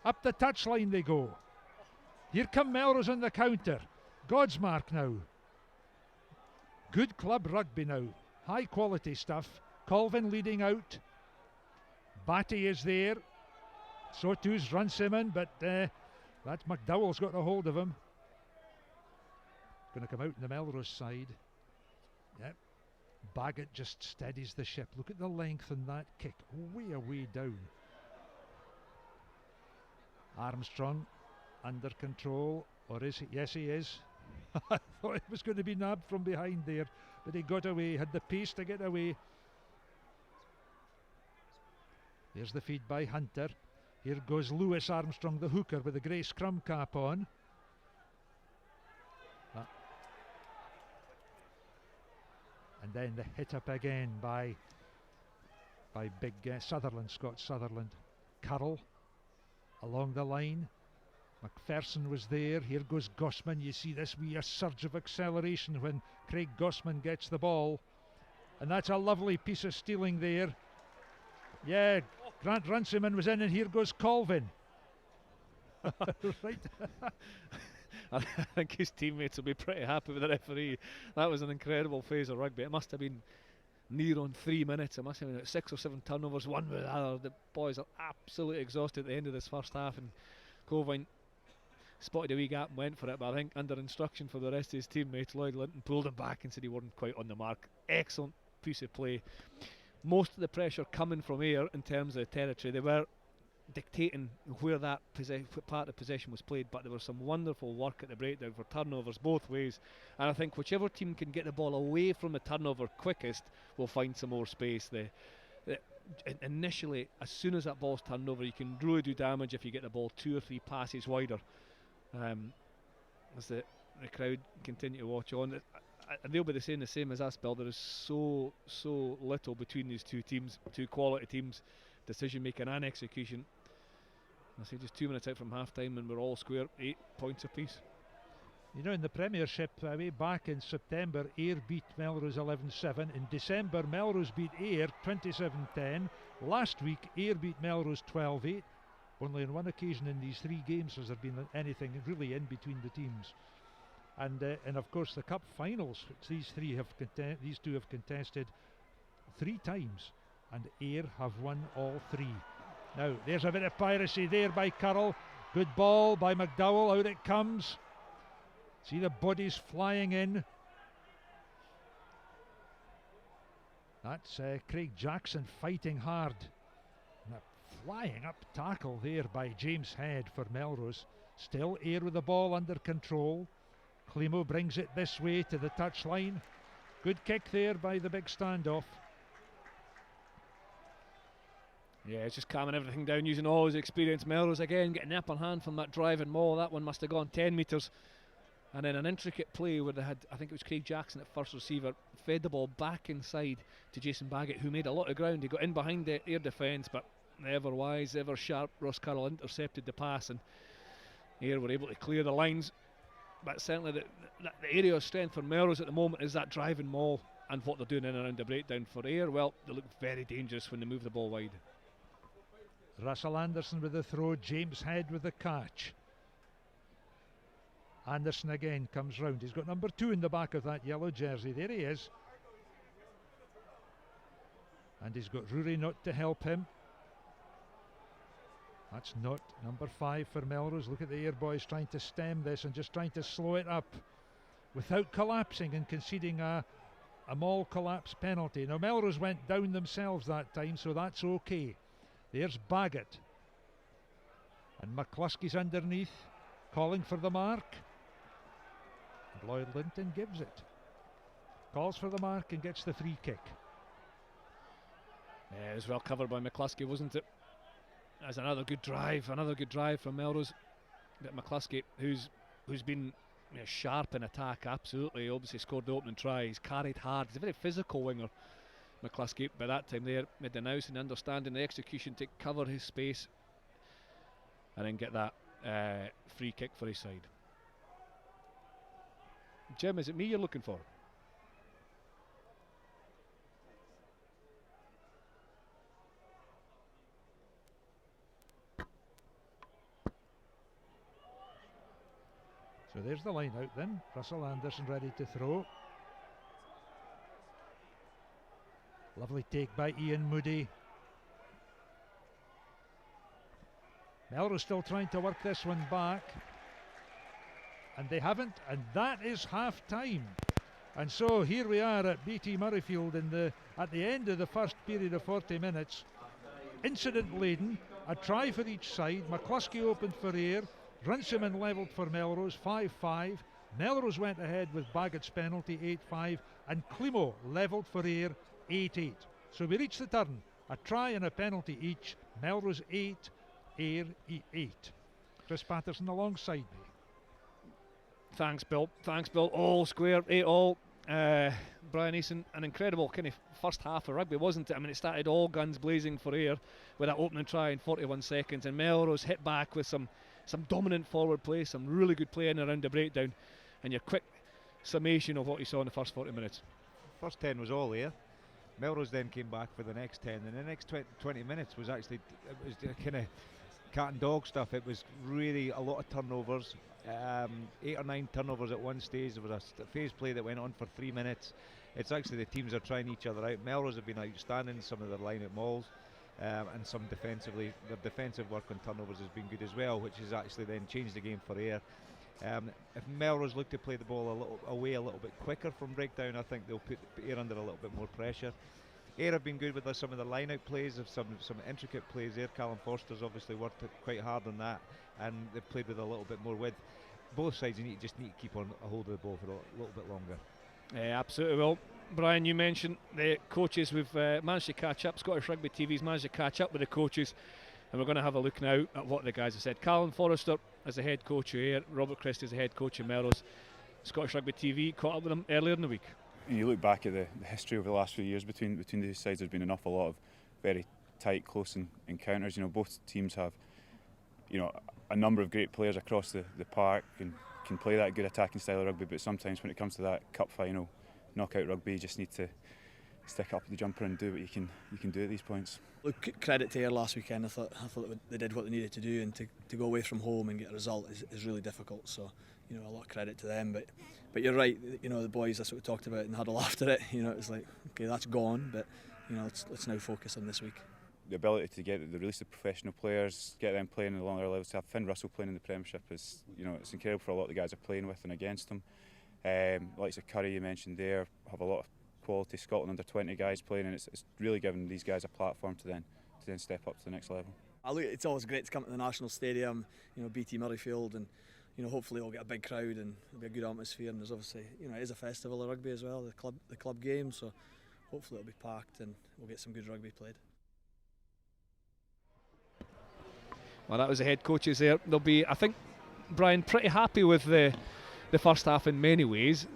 Up the touchline they go. Here come Melrose on the counter. Godsmark now. Good club rugby now. High quality stuff. Colvin leading out. Batty is there. So too's Runciman, but that's McDowell's got a hold of him. Going to come out in the Melrose side. Yep. Baggett just steadies the ship. Look at the length on that kick. Way down. Armstrong under control. Or is he? Yes, he is. I thought it was going to be nabbed from behind there, but he got away, had the pace to get away. There's the feed by Hunter. Here goes Lewis Armstrong, the hooker, with the grey scrum cap on. And then the hit up again by big Sutherland, Scott Sutherland. Carroll along the line. McPherson was there. Here goes Gossman. You see this wee surge of acceleration when Craig Gossman gets the ball. And that's a lovely piece of stealing there. Yeah, Grant Runciman was in, and here goes Colvin. Right. I think his teammates will be pretty happy with the referee. That was an incredible phase of rugby. It must have been near on 3 minutes. It must have been 6 or 7 turnovers, one with the other. The boys are absolutely exhausted at the end of this first half, and Colvin spotted a wee gap and went for it, but I think under instruction for the rest of his teammates, Lloyd Linton pulled him back and said he wasn't quite on the mark. Excellent piece of play. Most of the pressure coming from Ayr in terms of territory. They were dictating where that part of possession was played, but there was some wonderful work at the breakdown for turnovers both ways, and I think whichever team can get the ball away from the turnover quickest will find some more space. Initially, as soon as that ball's turned over, you can really do damage if you get the ball 2 or 3 passes wider. As the crowd continue to watch on, and they'll be the same as us, Bill. There is so little between these two teams, two quality teams, decision making and execution. I say just 2 minutes out from half time and we're all square, 8 points apiece. You know, in the Premiership, way back in September, Ayr beat Melrose 11-7. In December, Melrose beat Ayr 27-10. Last week, Ayr beat Melrose 12-8. Only on one occasion in these 3 games has there been anything really in between the teams. And of course the cup finals, which these two have contested 3 times, and Ayr have won all 3. Now there's a bit of piracy there by Carroll. Good ball by McDowell. Out it comes. See the bodies flying in. That's Craig Jackson fighting hard. And a flying up tackle there by James Head for Melrose. Still Ayr with the ball under control. Climo brings it this way to the touchline. Good kick there by the big standoff. Yeah, it's just calming everything down, using all his experience. Melrose again getting the upper hand from that driving maul. That one must have gone 10 metres. And then an intricate play where they had, I think it was Craig Jackson at first receiver, fed the ball back inside to Jason Baggett, who made a lot of ground. He got in behind the Ayr defence, but ever wise, ever sharp Ross Carroll intercepted the pass, and Ayr were able to clear the lines. But certainly the area of strength for Melrose at the moment is that driving maul, and what they're doing in and around the breakdown. For Ayr, well, they look very dangerous when they move the ball wide. Russell Anderson with the throw, James Head with the catch. Anderson again comes round. He's got number 2 in the back of that yellow jersey. There he is. And he's got Rory Nutt to help him. That's Nutt, number 5 for Melrose. Look at the Ayr boys trying to stem this and just trying to slow it up without collapsing and conceding a maul collapse penalty. Now Melrose went down themselves that time, so that's okay. There's Baggett. And McCluskey's underneath, calling for the mark. And Lloyd Linton gives it. Calls for the mark and gets the free kick. Yeah, it was well covered by McCluskey, wasn't it? That's another good drive from Melrose. But McCluskey, who's been sharp in attack, absolutely. Obviously scored the opening try. He's carried hard. He's a very physical winger, McCluskey. By that time there, made the nous and understanding the execution to cover his space and then get that free kick for his side. Jim, is it me you're looking for? So there's the line out then. Russell Anderson ready to throw. Lovely take by Ian Moody. Melrose still trying to work this one back. And they haven't, and that is half time. And so here we are at BT Murrayfield at the end of the first period of 40 minutes. Incident laden, a try for each side. McCluskey opened for Ayr. Runciman levelled for Melrose, 5-5. Melrose went ahead with Baggett's penalty, 8-5. And Climo levelled for Ayr, 8-8. So we reach the turn. A try and a penalty each. Melrose 8, Ayr 8. Chris Patterson alongside me. Thanks, Bill. All square, 8 all. Brian Eason, an incredible kind of first half of rugby, wasn't it? I mean, it started all guns blazing for Ayr with that opening try in 41 seconds, and Melrose hit back with some dominant forward play, some really good play in and around the breakdown, and your quick summation of what you saw in the first 40 minutes. First 10 was all Ayr. Melrose then came back for the next 10, and the next 20 minutes was actually, it was kind of cat and dog stuff. It was really a lot of turnovers, 8 or 9 turnovers at one stage. There was a phase play that went on for 3 minutes. It's actually the teams are trying each other out. Melrose have been outstanding, some of their line-out mauls, and some defensively. Their defensive work on turnovers has been good as well, which has actually then changed the game for Ayr. If Melrose look to play the ball a little bit quicker from breakdown, I think they'll put Ayr under a little bit more pressure. Ayr have been good with some of the line-out plays, of some intricate plays there. Callum Forster's obviously worked quite hard on that, and they've played with a little bit more width. Both sides just need to keep on a hold of the ball for a little bit longer. Yeah, absolutely. Well, Brian, you mentioned the coaches. We've managed to catch up. Scottish Rugby TV's managed to catch up with the coaches, and we're going to have a look now at what the guys have said. Callum Forster as the head coach of Ayr, Robert Christie as the head coach of Melrose. Scottish Rugby TV caught up with them earlier in the week. You look back at the history over the last few years between these sides. There's been an awful lot of very tight, close encounters. Both teams have, a number of great players across the park and can play that good attacking style of rugby. But sometimes when it comes to that cup final, knockout rugby, you just need to stick up the jumper and do what you can do at these points. Look, credit to Ayr last weekend. I thought they did what they needed to do, and to go away from home and get a result is really difficult. So a lot of credit to them. But you're right. The boys, that's what we talked about in the huddle after it. It's like, okay, that's gone, but let's now focus on this week. The ability to get the release of professional players, get them playing at the longer levels, to have Finn Russell playing in the Premiership is, it's incredible for a lot of the guys are playing with and against them. Like Curry you mentioned there, have a lot of quality Scotland under 20 guys playing, and it's really given these guys a platform to then step up to the next level. It's always great to come to the National Stadium, BT Murrayfield, and hopefully we'll get a big crowd and it'll be a good atmosphere. And there's obviously, it is a festival of rugby as well, the club game, so hopefully it'll be packed and we'll get some good rugby played. Well, that was the head coaches there. They'll be, I think, Brian, pretty happy with the first half in many ways.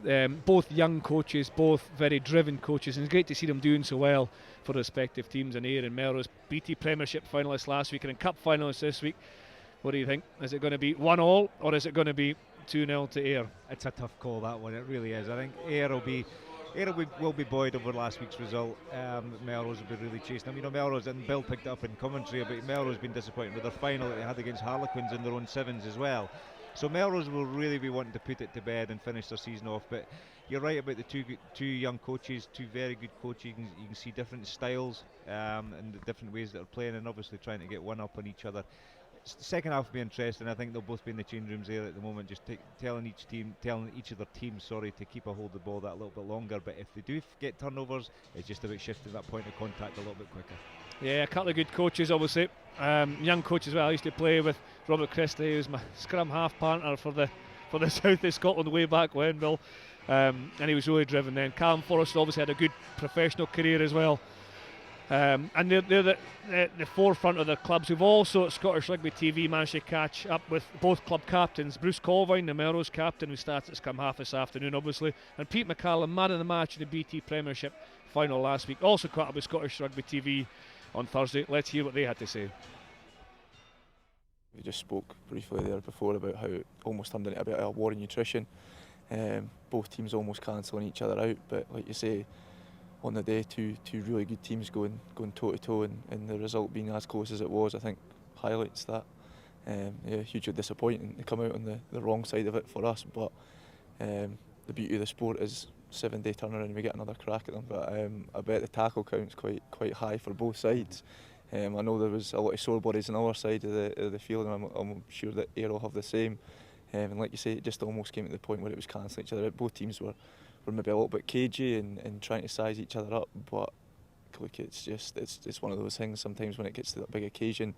Both young coaches, both very driven coaches, and it's great to see them doing so well for respective teams in Ayr and Melrose. BT Premiership finalists last week and in Cup finalists this week. What do you think? Is it going to be 1-1 or is it going to be 2-0 to Ayr? It's a tough call, that one. It really is. I think Ayr will be buoyed over last week's result. Melrose will be really chasing them. Melrose, and Bill picked it up in commentary, but Melrose been disappointed with their final that they had against Harlequins in their own sevens as well. So Melrose will really be wanting to put it to bed and finish their season off. But you're right about the two young coaches, two very good coaches. You can see different styles and the different ways that they're playing, and obviously trying to get one up on each other. Second half will be interesting. I think they'll both be in the change rooms there at the moment, just telling each of their teams, to keep a hold of the ball that little bit longer. But if they do get turnovers, it's just about shifting that point of contact a little bit quicker. Yeah, a couple of good coaches, obviously. Young coach as well. I used to play with Robert Christie, who's my scrum half partner for the South of Scotland way back when, Bill. And he was really driven then. Callum Forrest obviously had a good professional career as well. And they're the forefront of their clubs. We've also at Scottish Rugby TV managed to catch up with both club captains. Bruce Colvine, the Melrose captain, who starts at scrum half this afternoon, obviously, and Pete McCallum, man of the match in the BT Premiership final last week. Also caught up with Scottish Rugby TV on Thursday. Let's hear what they had to say. We just spoke briefly there before about how it almost turned into a bit of a war in nutrition. Both teams almost cancelling each other out, but like you say, on the day, two really good teams going toe to toe, and the result being as close as it was, I think highlights that. Hugely disappointing to come out on the wrong side of it for us, but the beauty of the sport is 7-day turnaround and we get another crack at them. But I bet the tackle count's quite high for both sides. I know there was a lot of sore bodies on our side of the field, and I'm sure that Ayr will have the same. And like you say, it just almost came to the point where it was cancelling each other out. Both teams were maybe a little bit cagey and trying to size each other up, but look, it's one of those things. Sometimes when it gets to that big occasion,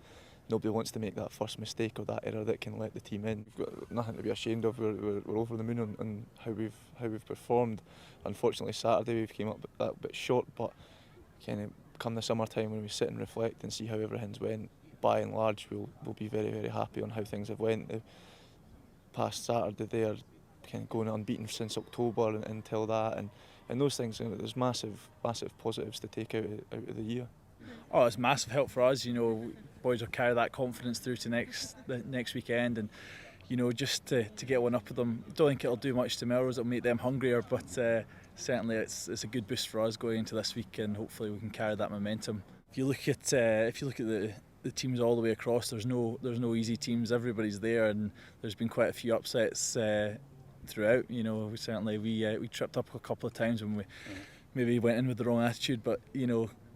nobody wants to make that first mistake or that error that can let the team in. We've got nothing to be ashamed of. We're over the moon on how we've performed. Unfortunately, Saturday we've came up that bit short, but kind of come the summertime when we sit and reflect and see how everything's went, by and large we'll be very, very happy on how things have went. The past Saturday there, kind of going unbeaten since October until that, and those things, there's massive positives to take out of the year. Oh, it's massive help for us. Boys will carry that confidence through to the next weekend, and just to get one up with them. Don't think it'll do much to Melrose. It'll make them hungrier, but certainly it's a good boost for us going into this week, and hopefully we can carry that momentum. If you look at the teams all the way across, there's no easy teams. Everybody's there, and there's been quite a few upsets throughout. We tripped up a couple of times when we maybe went in with the wrong attitude, but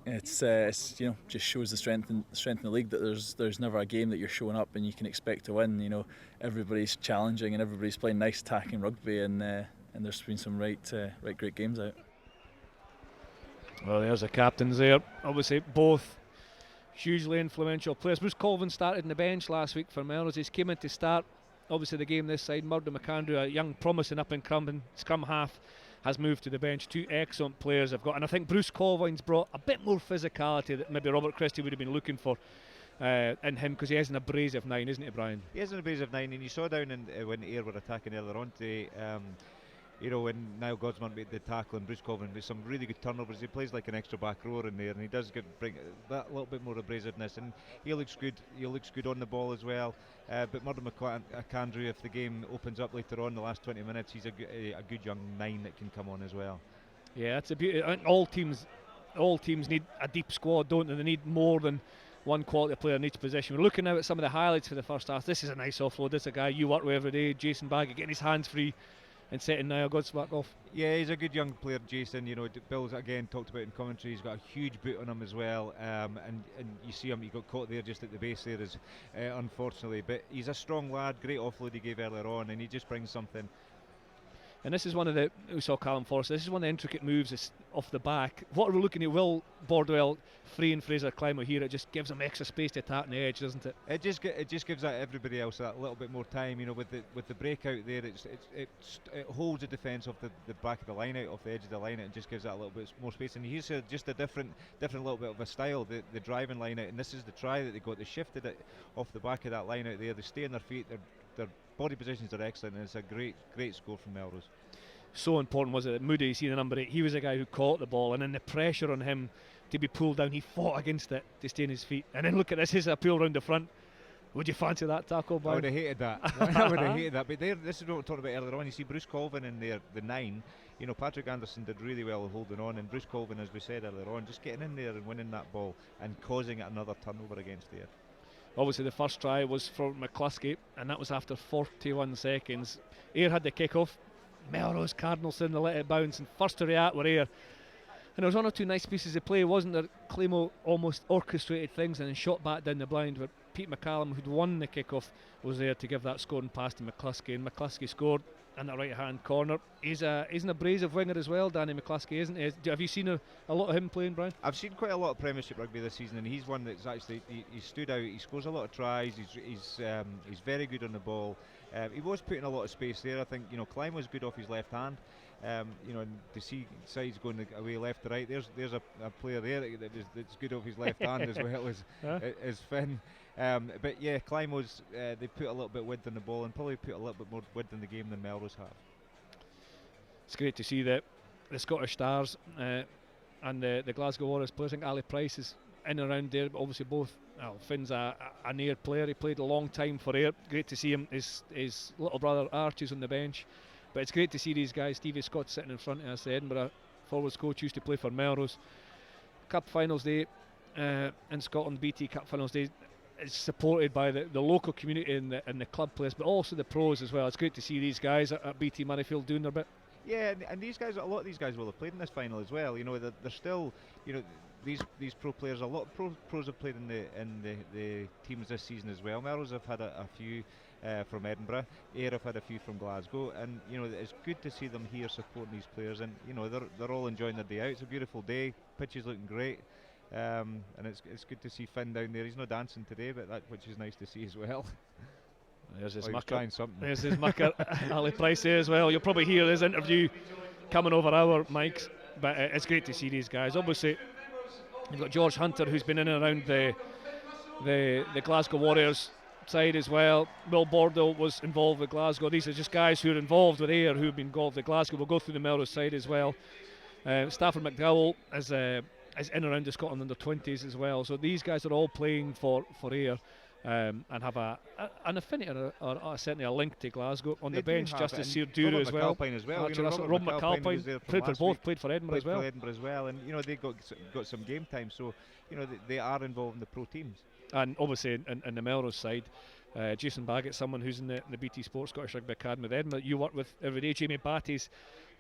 it's just shows the strength in the league, that there's never a game that you're showing up and you can expect to win. Everybody's challenging and everybody's playing nice attacking rugby, and there's been some right great games out. Well, there's the captains there. Obviously, both hugely influential players. Bruce Colvin started in the bench last week for Melrose. He came in to start, obviously, the game this side. Murdo McAndrew, a young promising up and coming scrum half, has moved to the bench. Two excellent players have got, and I think Bruce Colvine's brought a bit more physicality that maybe Robert Christie would have been looking for in him, because he is an abrasive 9, isn't he, Brian? He is an abrasive 9, and you saw down when Ayr were attacking earlier on today, when Niall Godsman made the tackle and Bruce Colvin with some really good turnovers. He plays like an extra back rower in there, and he does bring that little bit more abrasiveness, and he looks good. He looks good on the ball as well. But Murdo McAndrew, if the game opens up later on, the last 20 minutes, he's a good young 9 that can come on as well. Yeah, it's a beauty. All teams need a deep squad, don't they? They need more than one quality player in each position. We're looking now at some of the highlights for the first half. This is a nice offload. This is a guy you work with every day, Jason Baggett, getting his hands free and setting Niall Godsmack off. Yeah, he's a good young player, Jason. Bill's again talked about in commentary. He's got a huge boot on him as well, and you see him. He got caught there just at the base there, unfortunately. But he's a strong lad. Great offload he gave earlier on, and he just brings something. And this is we saw Callum Forrest, this is one of the intricate moves off the back. What are we looking at? Will Bordwell free and Fraser Clymo here? It just gives them extra space to attack on the edge, doesn't it? It just gives everybody else that little bit more time. With the breakout there, it holds the defence off the back of the line out, off the edge of the line out, and just gives that a little bit more space. And here's just a different little bit of a style, the driving line out, and this is the try that they got. They shifted it off the back of that line out there. They stay on their feet. Their body positions are excellent, and it's a great score from Melrose. So important was it that Moody, the number 8, he was a guy who caught the ball, and then the pressure on him to be pulled down, he fought against it to stay on his feet. And then look at this, here's a pull round the front. Would you fancy that tackle, Brian? I would have hated that. I would have hated that. But this is what we talked about earlier on. You see Bruce Colvin in there, the 9. Patrick Anderson did really well holding on, and Bruce Colvin, as we said earlier on, just getting in there and winning that ball and causing another turnover against Ayr. Obviously the first try was for McCluskey, and that was after 41 seconds. Ayr had the kick-off. Melrose Cardinalson, they let it bounce, and first to react were Ayr. And there was one or two nice pieces of play, wasn't there? Claymore almost orchestrated things and then shot back down the blind, where Pete McCallum, who'd won the kick-off, was there to give that scoring pass to McCluskey, and McCluskey scored in the right-hand corner. He's an abrasive winger as well, Danny McCluskey, isn't he? Have you seen a lot of him playing, Brian? I've seen quite a lot of Premiership rugby this season, and he's one that's actually he stood out. He scores a lot of tries. He's very good on the ball. He was putting a lot of space there. I think Klein was good off his left hand. And to see sides going away left to right, there's a player there that's good off his left hand as well as Finn. But yeah, Klein was. They put a little bit width on the ball and probably put a little bit more width in the game than Melrose have. It's great to see that the Scottish Stars and the Glasgow Warriors players. I think Ali Price is in and around there, but obviously both. Finn's an Ayr player. He played a long time for Ayr. Great to see him. His little brother Archie's on the bench. But it's great to see these guys. Stevie Scott sitting in front of us. The Edinburgh forwards coach used to play for Melrose. Cup Finals Day in Scotland, BT Cup Finals Day, is supported by the local community and the club players, but also the pros as well. It's great to see these guys at BT Murrayfield doing their bit. Yeah, and these guys, a lot of these guys will have played in this final as well. They're still, these pro players. A lot of pros have played in the teams this season as well. Melrose have had a few from Edinburgh. Ayr have had a few from Glasgow, and it's good to see them here supporting these players. And they're all enjoying their day out. It's a beautiful day. Pitch is looking great, and it's good to see Finn down there. He's not dancing today, but which is nice to see as well. There's his mucker. There's his mucker, Ali Price there as well. You'll probably hear his interview coming over our mics, but it's great to see these guys. Obviously, you've got George Hunter, who's been in and around the Glasgow Warriors side as well. Will Bordeaux was involved with Glasgow. These are just guys who are involved with Ayr, who've been involved with Glasgow. We'll go through the Melrose side as well. Stafford McDowell is in and around the Scotland under-20s as well. So these guys are all playing for Ayr. And have an affinity or certainly a link to Glasgow. On the bench, Justice Seardura as well. Rob McAlpine played for both, played for Edinburgh as well. And they got some game time, so they are involved in the pro teams. And obviously in the Melrose side, Jason Baggett, someone who's in the BT Sports Scottish Rugby Academy with Edinburgh, you work with every day. Jamie Batty's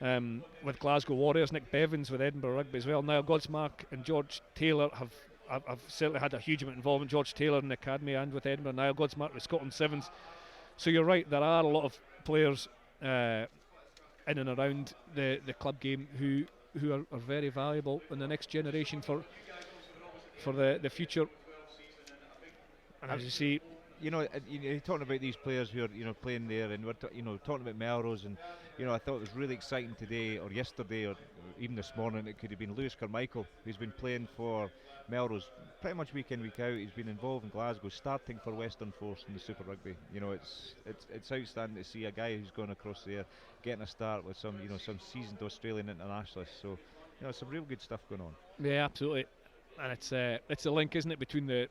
with Glasgow Warriors, Nick Bevins with Edinburgh Rugby as well. Niall Godsmark and George Taylor I've certainly had a huge amount of involvement. George Taylor in the academy and with Edinburgh. Niall Godsmark with Scotland Sevens. So you're right, there are a lot of players in and around the club game who are very valuable in the next generation for the future. And as you see, you're talking about these players who are playing there, and we're talking about Melrose, and I thought it was really exciting today or yesterday or even this morning. It could have been Lewis Carmichael, who's been playing for Melrose pretty much week in, week out. He's been involved in Glasgow, starting for Western Force in the Super Rugby. It's outstanding to see a guy who's gone across there getting a start with some seasoned Australian internationalists. So some real good stuff going on. Yeah, absolutely. And it's a link, isn't it, between the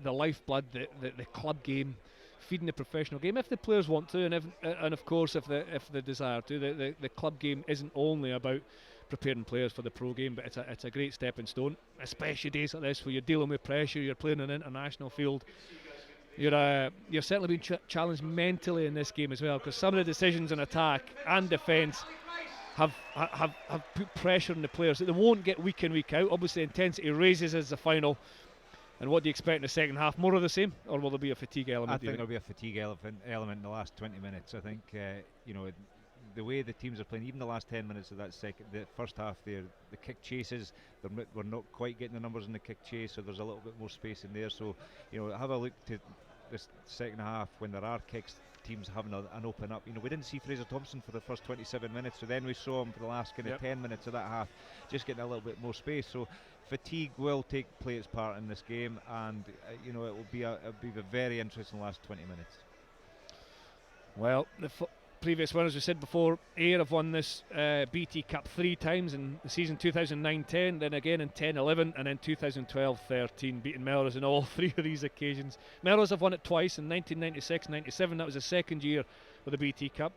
lifeblood, the club game, feeding the professional game if the players want to, and of course if they desire to. The club game isn't only about preparing players for the pro game, but it's a great stepping stone, especially days like this where you're dealing with pressure, you're playing an international field. You're certainly being challenged mentally in this game as well, because some of the decisions in attack and defence have put pressure on the players that they won't get week in, week out. Obviously intensity raises as the final. And what do you expect in the second half? More of the same, or will there be a fatigue element? I think there'll be a fatigue element in the last 20 minutes. I think the way the teams are playing, even the last 10 minutes of the first half there, the kick chases, we're not quite getting the numbers in the kick chase, so there's a little bit more space in there. So have a look to this second half when there are kicks, teams having an open up. We didn't see Fraser Thompson for the first 27 minutes, so then we saw him for the last kind of 10 minutes of that half, just getting a little bit more space. So fatigue will play its part in this game, and it will be a very interesting last 20 minutes. Well, the previous winners, we said before, Ayr have won this BT Cup 3 times in the season 2009-10, then again in 10-11, and then 2012-13, beating Melrose in all 3 of these occasions. Melrose have won it twice, in 1996-97, that was the second year of the BT Cup.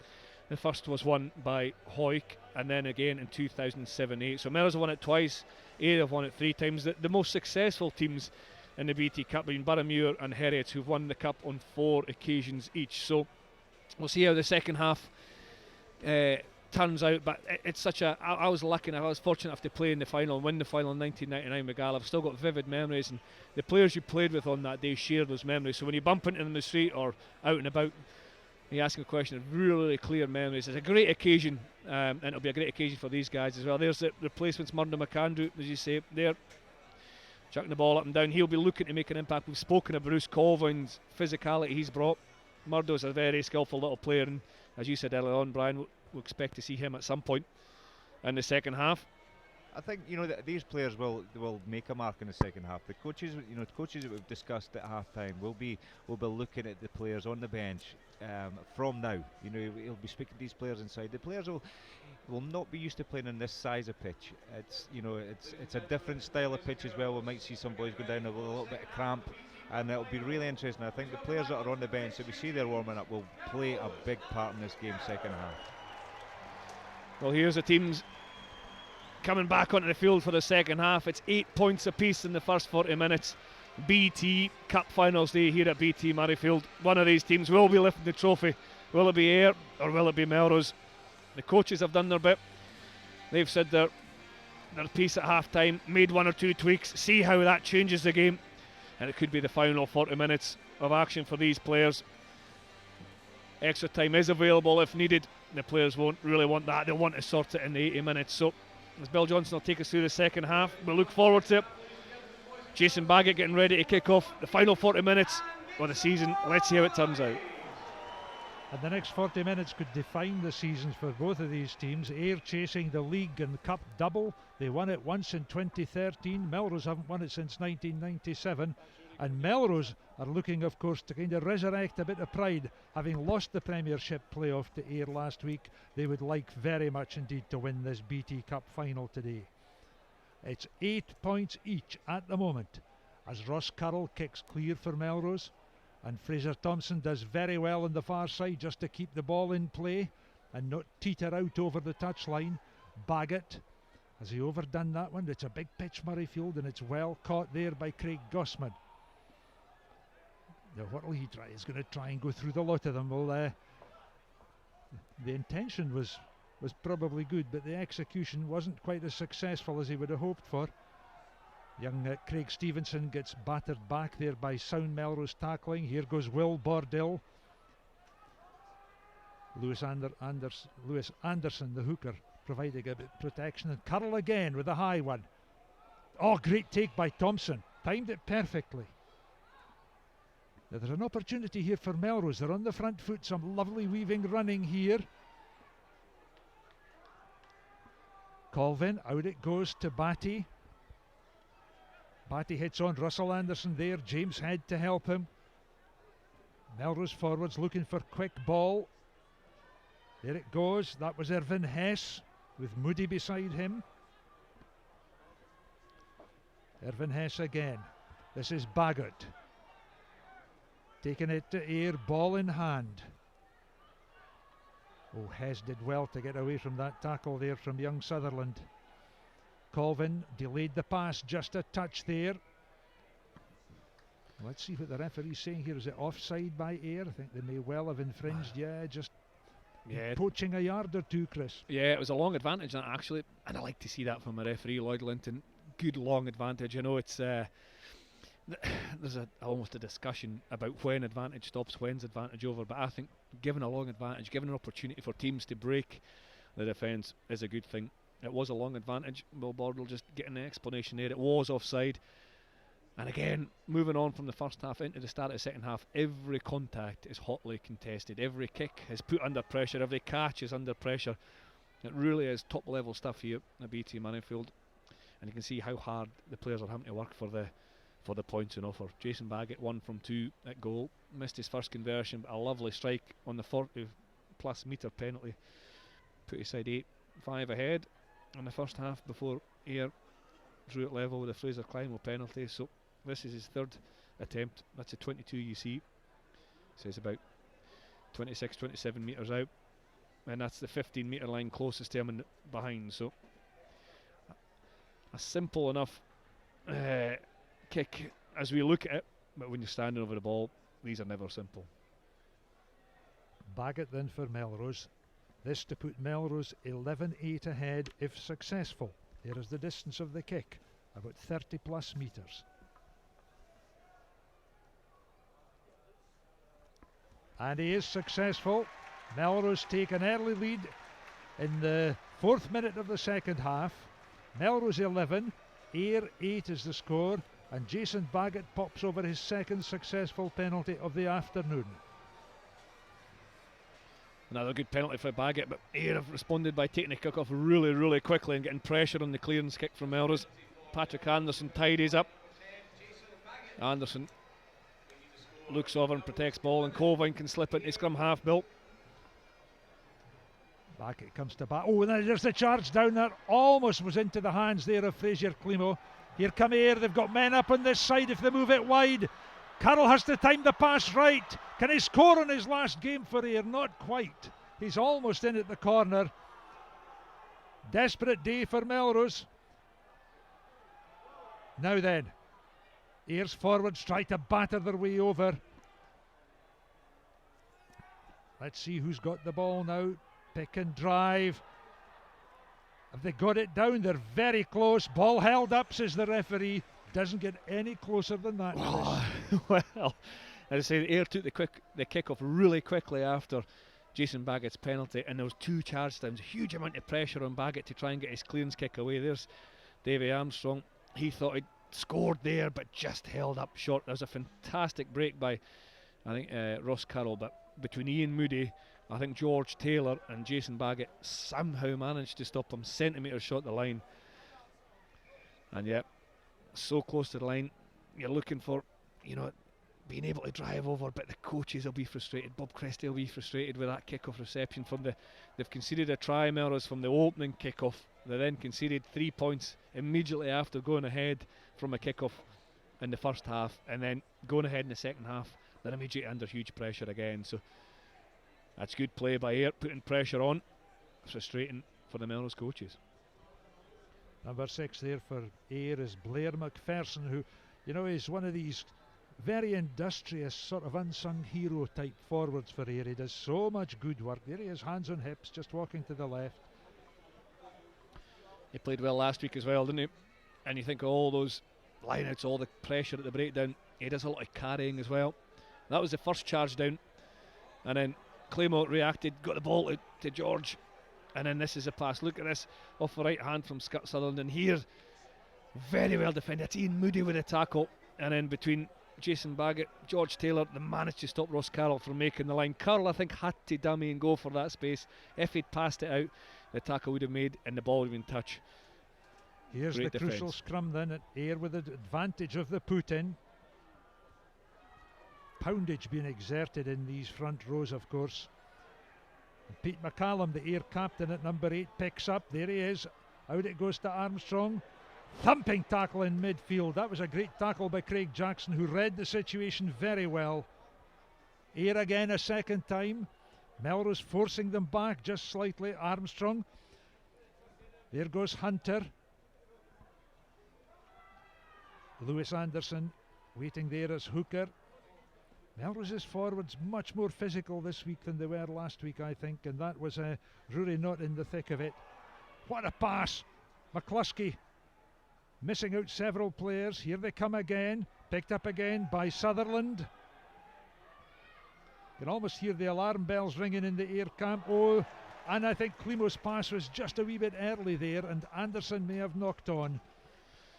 The first was won by Hoyk, and then again in 2007-8. So Melrose have won it twice, Ayr have won it 3 times. The most successful teams in the BT Cup between Boroughmuir and Heriots, who've won the Cup on 4 occasions each. So we'll see how the second half turns out, but it's such a I was lucky enough, I was fortunate enough to play in the final and win the final in 1999 with Gal. I've still got vivid memories, and the players you played with on that day share those memories. So when you bump into them in the street or out and about, you ask them a question, really clear memories. It's a great occasion, and it'll be a great occasion for these guys as well. There's the replacements, Murdo McAndrew, as you say, there chucking the ball up and down. He'll be looking to make an impact. We've spoken of Bruce Colvin's physicality he's brought. Murdo's a very skillful little player, and as you said earlier on, Brian, we'll expect to see him at some point in the second half. I think these players will make a mark in the second half. The coaches, the coaches that we've discussed at half time will be looking at the players on the bench from now. He'll be speaking to these players inside. The players will not be used to playing on this size of pitch. It's a different style of pitch as well. We might see some boys go down with a little bit of cramp, and it'll be really interesting. I think the players that are on the bench that we see they're warming up will play a big part in this game second half. Well, here's the teams coming back onto the field for the second half. It's 8 points apiece in the first 40 minutes. BT Cup Finals Day here at BT Murrayfield. One of these teams will be lifting the trophy. Will it be Ayr or will it be Melrose? The coaches have done their bit. They've said their piece at half time, made 1 or 2 tweaks, see how that changes the game, and it could be the final 40 minutes of action for these players. Extra time is available if needed. The players won't really want that. They'll want to sort it in the 80 minutes. So as Bill Johnson will take us through the second half, we'll look forward to it. Jason Baggett getting ready to kick off the final 40 minutes of the season. Let's see how it turns out. And the next 40 minutes could define the seasons for both of these teams. Ayr chasing the league and cup double. They won it once in 2013. Melrose haven't won it since 1997. And Melrose are looking, of course, to kind of resurrect a bit of pride. Having lost the Premiership playoff to Ayr last week, they would like very much indeed to win this BT Cup final today. It's 8 points each at the moment, as Ross Currell kicks clear for Melrose, and Fraser Thompson does very well on the far side just to keep the ball in play and not teeter out over the touchline. Baggett, has he overdone that one? It's a big pitch, Murrayfield, and it's well caught there by Craig Gossman. Now what will he try? He's going to try and go through the lot of them. Well, the intention was probably good, but the execution wasn't quite as successful as he would have hoped for. Young Craig Stevenson gets battered back there by sound Melrose tackling. Here goes Will Bordill. Lewis Anderson, the hooker, providing a bit of protection. And Currell again with a high one. Oh, great take by Thompson. Timed it perfectly. Now there's an opportunity here for Melrose. They're on the front foot. Some lovely weaving running here. Colvin, out it goes to Batty. Batty hits on Russell Anderson there. James Head to help him. Melrose forwards looking for quick ball. There it goes. That was Irvin Hess with Moody beside him. Irvin Hess again. This is Baggett. Taking it to Ayr, ball in hand. Oh, Hess did well to get away from that tackle there from young Sutherland. Colvin delayed the pass just a touch there. Let's see what the referee's saying here. Is it offside by Ayr? I think they may well have infringed. Just poaching a yard or two, Chris. Yeah, it was a long advantage actually, and I like to see that from a referee, Lloyd Linton. Good long advantage. I know it's there's almost a discussion about when advantage stops, when's advantage over, but I think given a long advantage, given an opportunity for teams to break the defence is a good thing. It was a long advantage. Will Bordle just getting an explanation there. It was offside. And again, moving on from the first half into the start of the second half, every contact is hotly contested. Every kick is put under pressure. Every catch is under pressure. It really is top level stuff here at BT Murrayfield. And you can see how hard the players are having to work for the points on offer. Jason Baggett 1 from 2 at goal. Missed his first conversion, but a lovely strike on the 40+ metre penalty. Put his side 8-5 ahead in the first half before Ayr drew it level with a Fraser Kleinwell penalty. So this is his third attempt. That's a 22 you see. So it's about 26-27 metres out, and that's the 15 metre line closest to him and behind. So a simple enough kick as we look at it, but when you're standing over the ball, these are never simple. Baggett then for Melrose. This to put Melrose 11-8 ahead if successful. There is the distance of the kick, about 30 plus metres. And he is successful. Melrose take an early lead in the 4th minute of the second half. Melrose 11, Ayr 8 is the score, and Jason Baggett pops over his second successful penalty of the afternoon. Another good penalty for Baggett, but Ayr have responded by taking the kick off really, really quickly and getting pressure on the clearance kick from Melrose. Patrick Anderson tidies up. Anderson looks over and protects ball, and Colvin can slip into scrum half built. Back it comes to back. Oh, and there's the charge down there. Almost was into the hands there of Fraser Climo. Here come Ayr. They've got men up on this side if they move it wide. Carroll has to time the pass right. Can he score on his last game for Ayr? Not quite. He's almost in at the corner. Desperate day for Melrose. Now then, Ayer's forwards try to batter their way over. Let's see who's got the ball now. Pick and drive. Have they got it down? They're very close. Ball held up, says the referee. Doesn't get any closer than that. Well, as I say, Ayr took the kick off really quickly after Jason Baggett's penalty, and there was 2 charge times. A huge amount of pressure on Baggett to try and get his clearance kick away. There's Davy Armstrong. He thought he'd scored there, but just held up short. There's a fantastic break by, I think, Ross Carroll, but between Ian Moody, I think George Taylor and Jason Baggett somehow managed to stop him centimetres short the line. And yet, so close to the line, you're looking for, being able to drive over, but the coaches will be frustrated. Bob Cresty will be frustrated with that kick-off reception they've conceded a try, Melrose, from the opening kick-off. They then conceded 3 points immediately after going ahead from a kick-off in the first half, and then going ahead in the second half, they're immediately under huge pressure again. So that's good play by Ayr, putting pressure on. Frustrating for the Melrose coaches. Number 6 there for Ayr is Blair McPherson, who, is one of these very industrious, sort of unsung hero type forwards for Ayr. He does so much good work. There he is, hands on hips, just walking to the left. He played well last week as well, didn't he? And you think of all those lineouts, all the pressure at the breakdown. He does a lot of carrying as well. That was the first charge down, and then Claymore reacted, got the ball to George, and then this is a pass. Look at this, off the right hand from Scott Sutherland, and here, very well defended. It's Ian Moody with a tackle, and then between Jason Baggett, George Taylor, they managed to stop Ross Carroll from making the line. Carroll, I think, had to dummy and go for that space. If he'd passed it out, the tackle would have made and the ball would have been touch. Here's Great the crucial scrum then at Ayr with the advantage of the put-in. Poundage being exerted in these front rows, of course. And Pete McCallum, the Ayr captain at number 8, picks up. There he is. Out it goes to Armstrong. Thumping tackle in midfield. That was a great tackle by Craig Jackson, who read the situation very well. Ayr again a second time. Melrose forcing them back just slightly. Armstrong. There goes Hunter. Lewis Anderson waiting there as hooker. Melrose's forwards much more physical this week than they were last week, I think, and that was Rory not in the thick of it. What a pass! McCluskey missing out several players. Here they come again, picked up again by Sutherland. You can almost hear the alarm bells ringing in the Ayr camp. Oh, and I think Climo's pass was just a wee bit early there, and Anderson may have knocked on.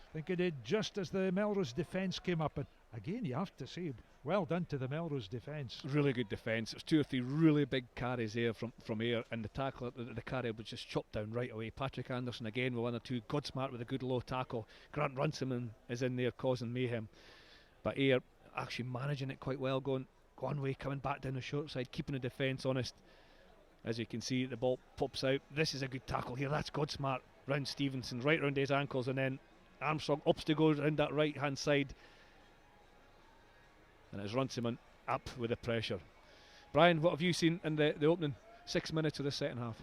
I think he did just as the Melrose defence came up. And again, you have to say, well done to the Melrose defence. Really good defence. It was 2 or 3 really big carries there from Ayr, and the tackle, the carry was just chopped down right away. Patrick Anderson again with 1 or 2. Godsmart with a good low tackle. Grant Runciman is in there causing mayhem. But Ayr actually managing it quite well, going one way, coming back down the short side, keeping the defence honest. As you can see, the ball pops out. This is a good tackle here. That's Godsmart round Stevenson, right round his ankles, and then Armstrong ups to go around that right hand side. And it's Runciman up with the pressure. Brian, what have you seen in the opening 6 minutes of the second half?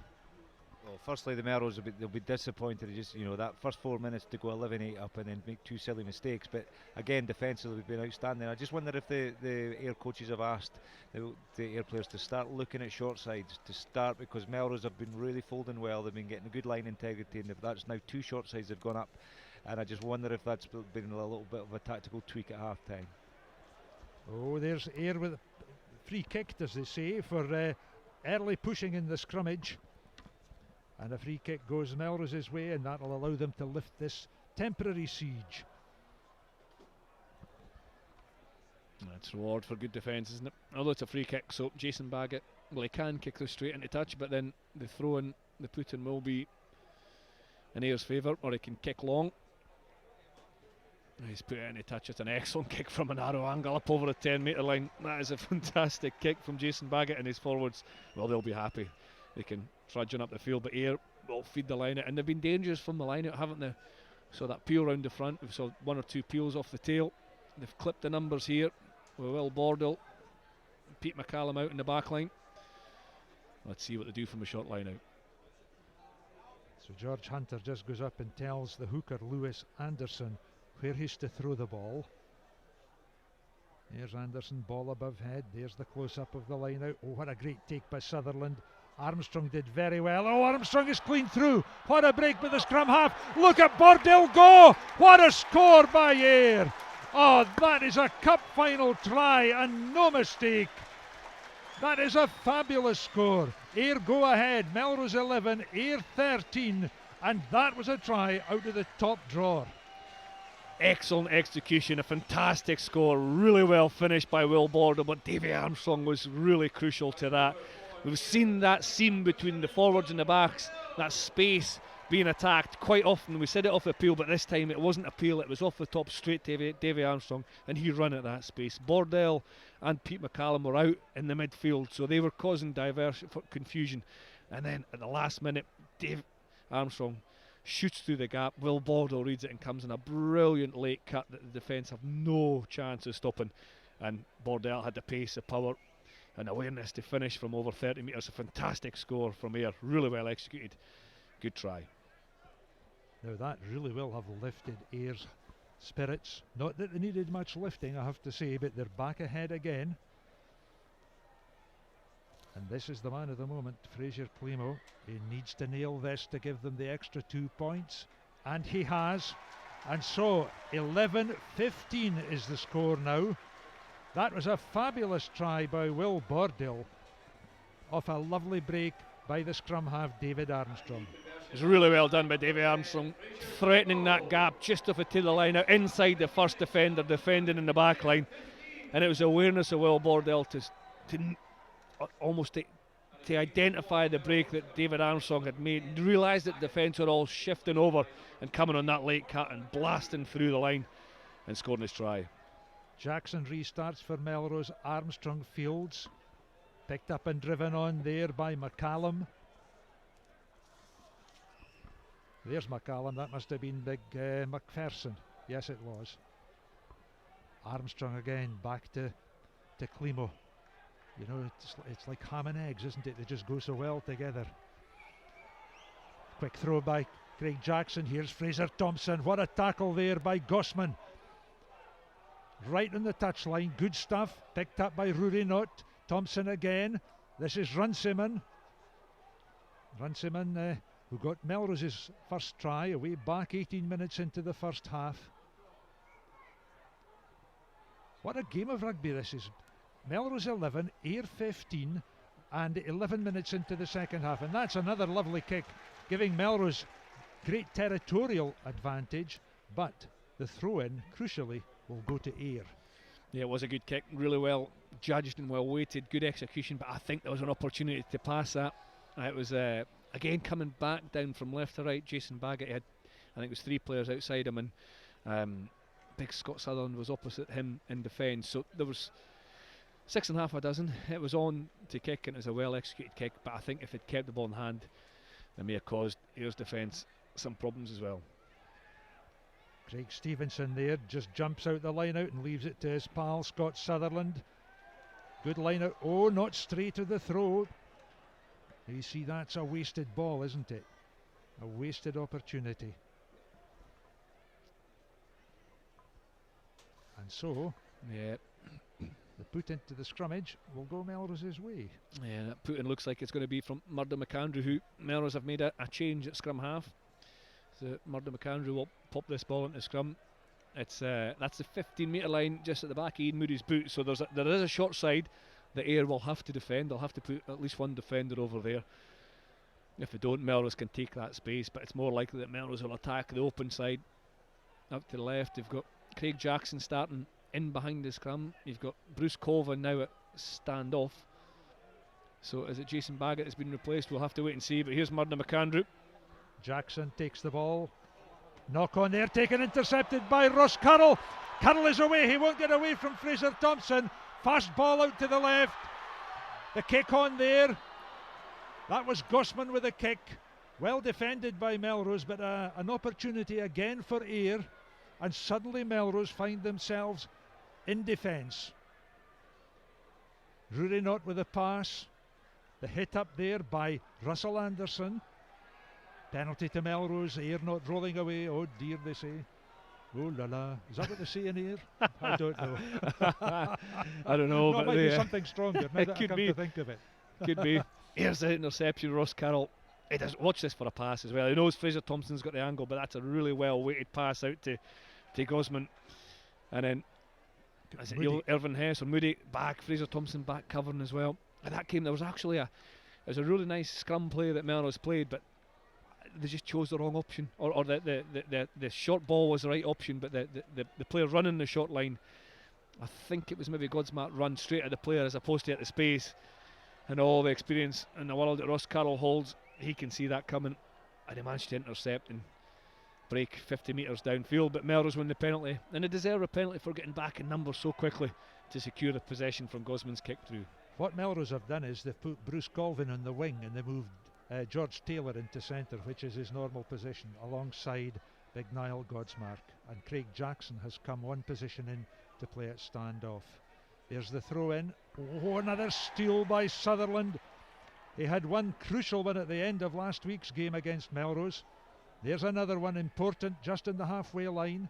Well, Well, firstly, the Melrose they'll be disappointed. Just that first 4 minutes to go 11-8 up and then make 2 silly mistakes. But again, defensively we've been outstanding. I just wonder if the Ayr coaches have asked the Ayr players to start looking at short sides because Melrose have been really folding well. They've been getting a good line integrity, and that's now 2 short sides have gone up. And I just wonder if that's been a little bit of a tactical tweak at half time. Oh, there's Ayr with a free kick, as they say, for early pushing in the scrummage. And a free kick goes Melrose's way, and that'll allow them to lift this temporary siege. That's reward for good defence, isn't it? Although it's a free kick, so Jason Baggett, well, he can kick this straight into touch, but then the throw in, the put in will be in Ayer's favour, or he can kick long. He's put it into touch. It's an excellent kick from a narrow angle up over the 10-metre line. That is a fantastic kick from Jason Baggett, and his forwards, well, they'll be happy. They can trudge on up the field, but Ayr will feed the line out, and they've been dangerous from the line out, haven't they? So that peel round the front, we saw 1 or 2 peels off the tail. They've clipped the numbers here with Will Bordell, Pete McCallum out in the back line. Let's see what they do from a short line out. So George Hunter just goes up and tells the hooker Lewis Anderson where he's to throw the ball. There's Anderson, ball above head. There's the close-up of the line out. Oh, what a great take by Sutherland. Armstrong did very well. Oh, Armstrong is clean through. What a break by the scrum half. Look at Bordell go. What a score by Ayr. Oh, that is a cup final try and no mistake. That is a fabulous score. Ayr go ahead. Melrose 11, Ayr 13. And that was a try out of the top drawer. Excellent execution, a fantastic score, really well finished by Will Bordell, but Davy Armstrong was really crucial to that. We've seen that seam between the forwards and the backs, that space being attacked quite often. We said it off appeal, but this time it wasn't appeal, it was off the top straight to Davy Armstrong, and he ran at that space. Bordell and Pete McCallum were out in the midfield, so they were causing confusion. And then at the last minute, Dave Armstrong shoots through the gap. Will Bordell reads it and comes in a brilliant late cut that the defence have no chance of stopping. And Bordell had the pace, the power and awareness to finish from over 30 metres. A fantastic score from Ayr, really well executed. Good try. Now that really will have lifted Ayr's spirits. Not that they needed much lifting, I have to say, but they're back ahead again. And this is the man of the moment, Fraser Climo. He needs to nail this to give them the extra 2 points. And he has. And so 11-15 is the score now. That was a fabulous try by Will Bordell off a lovely break by the scrum half David Armstrong. It was really well done by David Armstrong, threatening that gap just off it to the line out inside the first defender, defending in the back line. And it was awareness of Will Bordell to almost to identify the break that David Armstrong had made, realised that the defence were all shifting over and coming on that late cut and blasting through the line and scoring his try. Jackson restarts for Melrose. Armstrong fields, picked up and driven on there by McCallum. There's McCallum, that must have been big McPherson. Yes, it was. Armstrong again, back to Climo. You know, it's like ham and eggs, isn't it? They just go so well together. Quick throw by Craig Jackson. Here's Fraser Thompson. What a tackle there by Gossman. Right on the touchline. Good stuff. Picked up by Rory Knott. Thompson again. This is Runciman. Runciman, who got Melrose's first try away back 18 minutes into the first half. What a game of rugby this is. Melrose 11, Ayr 15, and 11 minutes into the second half. And that's another lovely kick, giving Melrose great territorial advantage, but the throw-in, crucially, will go to Ayr. Yeah, it was a good kick, really well judged and well weighted, good execution, but I think there was an opportunity to pass that. It was, again, coming back down from left to right. Jason Baggett had, I think it was 3 players outside him, and big Scott Sutherland was opposite him in defence. So there was 6.5 a dozen. It was on to kick, and it was a well executed kick, but I think if it kept the ball in hand, it may have caused Ayer's defence some problems as well. Craig Stevenson there just jumps out the line out and leaves it to his pal Scott Sutherland. Good line out. Oh, not straight to the throw. You see, that's a wasted ball, isn't it? A wasted opportunity. And so, Yeah. the put into the scrummage will go Melrose's way. Yeah, that put-in looks like it's going to be from Murdo McAndrew, who Melrose have made a change at scrum half. So Murdo McAndrew will pop this ball into scrum. It's that's the 15-metre line just at the back of Ian Moody's boot. So there is a short side that Ayr will have to defend. They'll have to put at least one defender over there. If they don't, Melrose can take that space, but it's more likely that Melrose will attack the open side. Up to the left, they've got Craig Jackson starting in behind the scrum. You've got Bruce Colvin now at standoff. So is it Jason Baggett that's been replaced? We'll have to wait and see. But here's Murdo McAndrew. Jackson takes the ball. Knock on there, taken, intercepted by Ross Carroll. Carroll is away, he won't get away from Fraser Thompson. Fast ball out to the left. The kick on there. That was Gossman with a kick. Well defended by Melrose, but an opportunity again for Ayr. And suddenly Melrose find themselves in defence. Rory Knott with a pass. The hit up there by Russell Anderson. Penalty to Melrose. Ayr not rolling away. Oh dear, they say. Oh la la. Is that what they say in Ayr? I don't know. I don't know, no, but it might be something stronger. Now it that I could come be. to think of it. Could be. Here's the interception, Ross Carroll. He does watch this for a pass as well. He knows Fraser Thompson's got the angle, but that's a really well weighted pass out to Gosman. And then is it Irvin Hess or Moody back, Fraser Thompson back covering as well. And that came, there was actually a really nice scrum play that Melrose played, but they just chose the wrong option, or the short ball was the right option, but the player running the short line, I think it was maybe Godsmart run straight at the player as opposed to at the space. And all the experience in the world that Ross Carroll holds, he can see that coming, and he managed to intercept and break 50 metres downfield. But Melrose win the penalty, and they deserve a penalty for getting back in numbers so quickly to secure the possession from Gosman's kick through. What Melrose have done is they've put Bruce Colvin on the wing and they moved George Taylor into centre, which is his normal position, alongside Big Niall Godsmark. And Craig Jackson has come one position in to play at standoff. There's the throw in. Oh, another steal by Sutherland. He had one crucial one at the end of last week's game against Melrose. There's another one important just in the halfway line.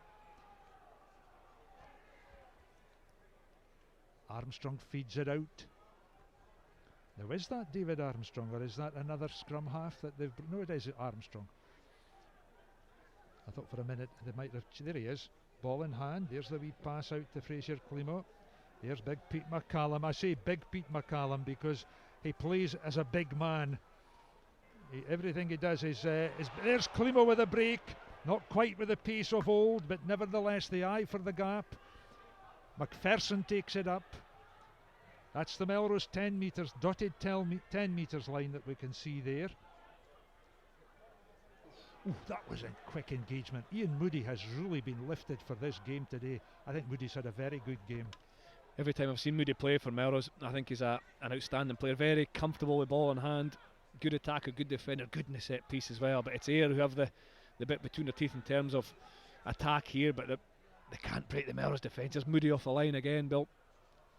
Armstrong feeds it out. Now, is that David Armstrong, or is that another scrum half that they've... No, it is Armstrong. I thought for a minute they might have... There he is. Ball in hand. There's the wee pass out to Fraser Climo. There's Big Pete McCallum. I say Big Pete McCallum because he plays as a big man. Everything he does is... there's Climo with a break. Not quite with the pace of old, but nevertheless the eye for the gap. McPherson takes it up. That's the Melrose 10 metres, dotted 10 metres line that we can see there. Ooh, that was a quick engagement. Ian Moody has really been lifted for this game today. I think Moody's had a very good game. Every time I've seen Moody play for Melrose, I think he's an outstanding player. Very comfortable with ball in hand. Good attacker, good defender, good in the set piece as well. But it's Ayr who have the bit between their teeth in terms of attack here, but they can't break the Melrose defence. There's Moody off the line again, Bill.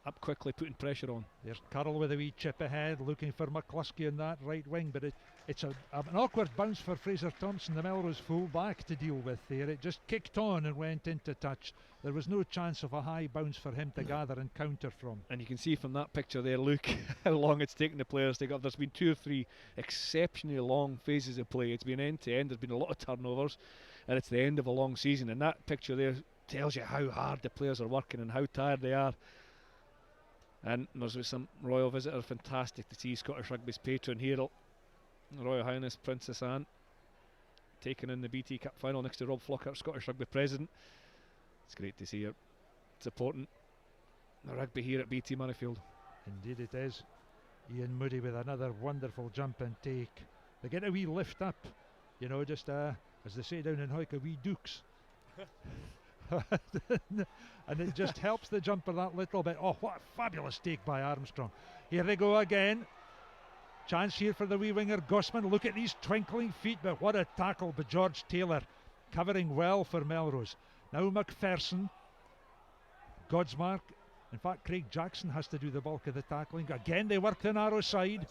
Up quickly, putting pressure on. There's Carroll with a wee chip ahead, looking for McCluskey in that right wing, but it's an awkward bounce for Fraser Thompson, the Melrose full back, to deal with there. It just kicked on and went into touch. There was no chance of a high bounce for him to gather and counter from. And you can see from that picture there, Luke, how long it's taken the players to get up. There's been 2 or 3 exceptionally long phases of play. It's been end to end. There's been a lot of turnovers, and it's the end of a long season. And that picture there tells you how hard the players are working and how tired they are. And there's some royal visitor. Fantastic to see Scottish Rugby's patron here, Royal Highness Princess Anne, taking in the BT Cup final next to Rob Flockart, Scottish Rugby president. It's great to see her supporting the rugby here at BT Murrayfield. Indeed it is. Ian Moody with another wonderful jump and take. They get a wee lift up, you know, just as they say down in Hoyk, a wee dukes. And it just helps the jumper that little bit. Oh, what a fabulous take by Armstrong. Here they go again. Chance here for the wee winger Gossman. Look at these twinkling feet, but what a tackle by George Taylor, covering well for Melrose. Now McPherson, Godsmark. In fact, Craig Jackson has to do the bulk of the tackling. Again, they work the narrow side.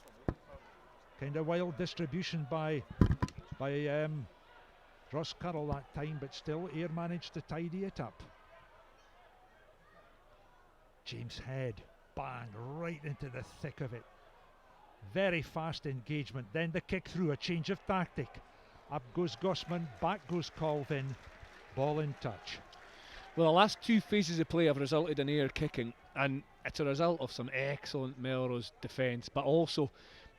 Kind of wild distribution by Ross Currell that time, but still Ayr managed to tidy it up. James Head, bang, right into the thick of it. Very fast engagement. Then the kick through, a change of tactic. Up goes Gossman, back goes Colvin. Ball in touch. Well, the last two phases of play have resulted in Ayr kicking, and it's a result of some excellent Melrose defence, but also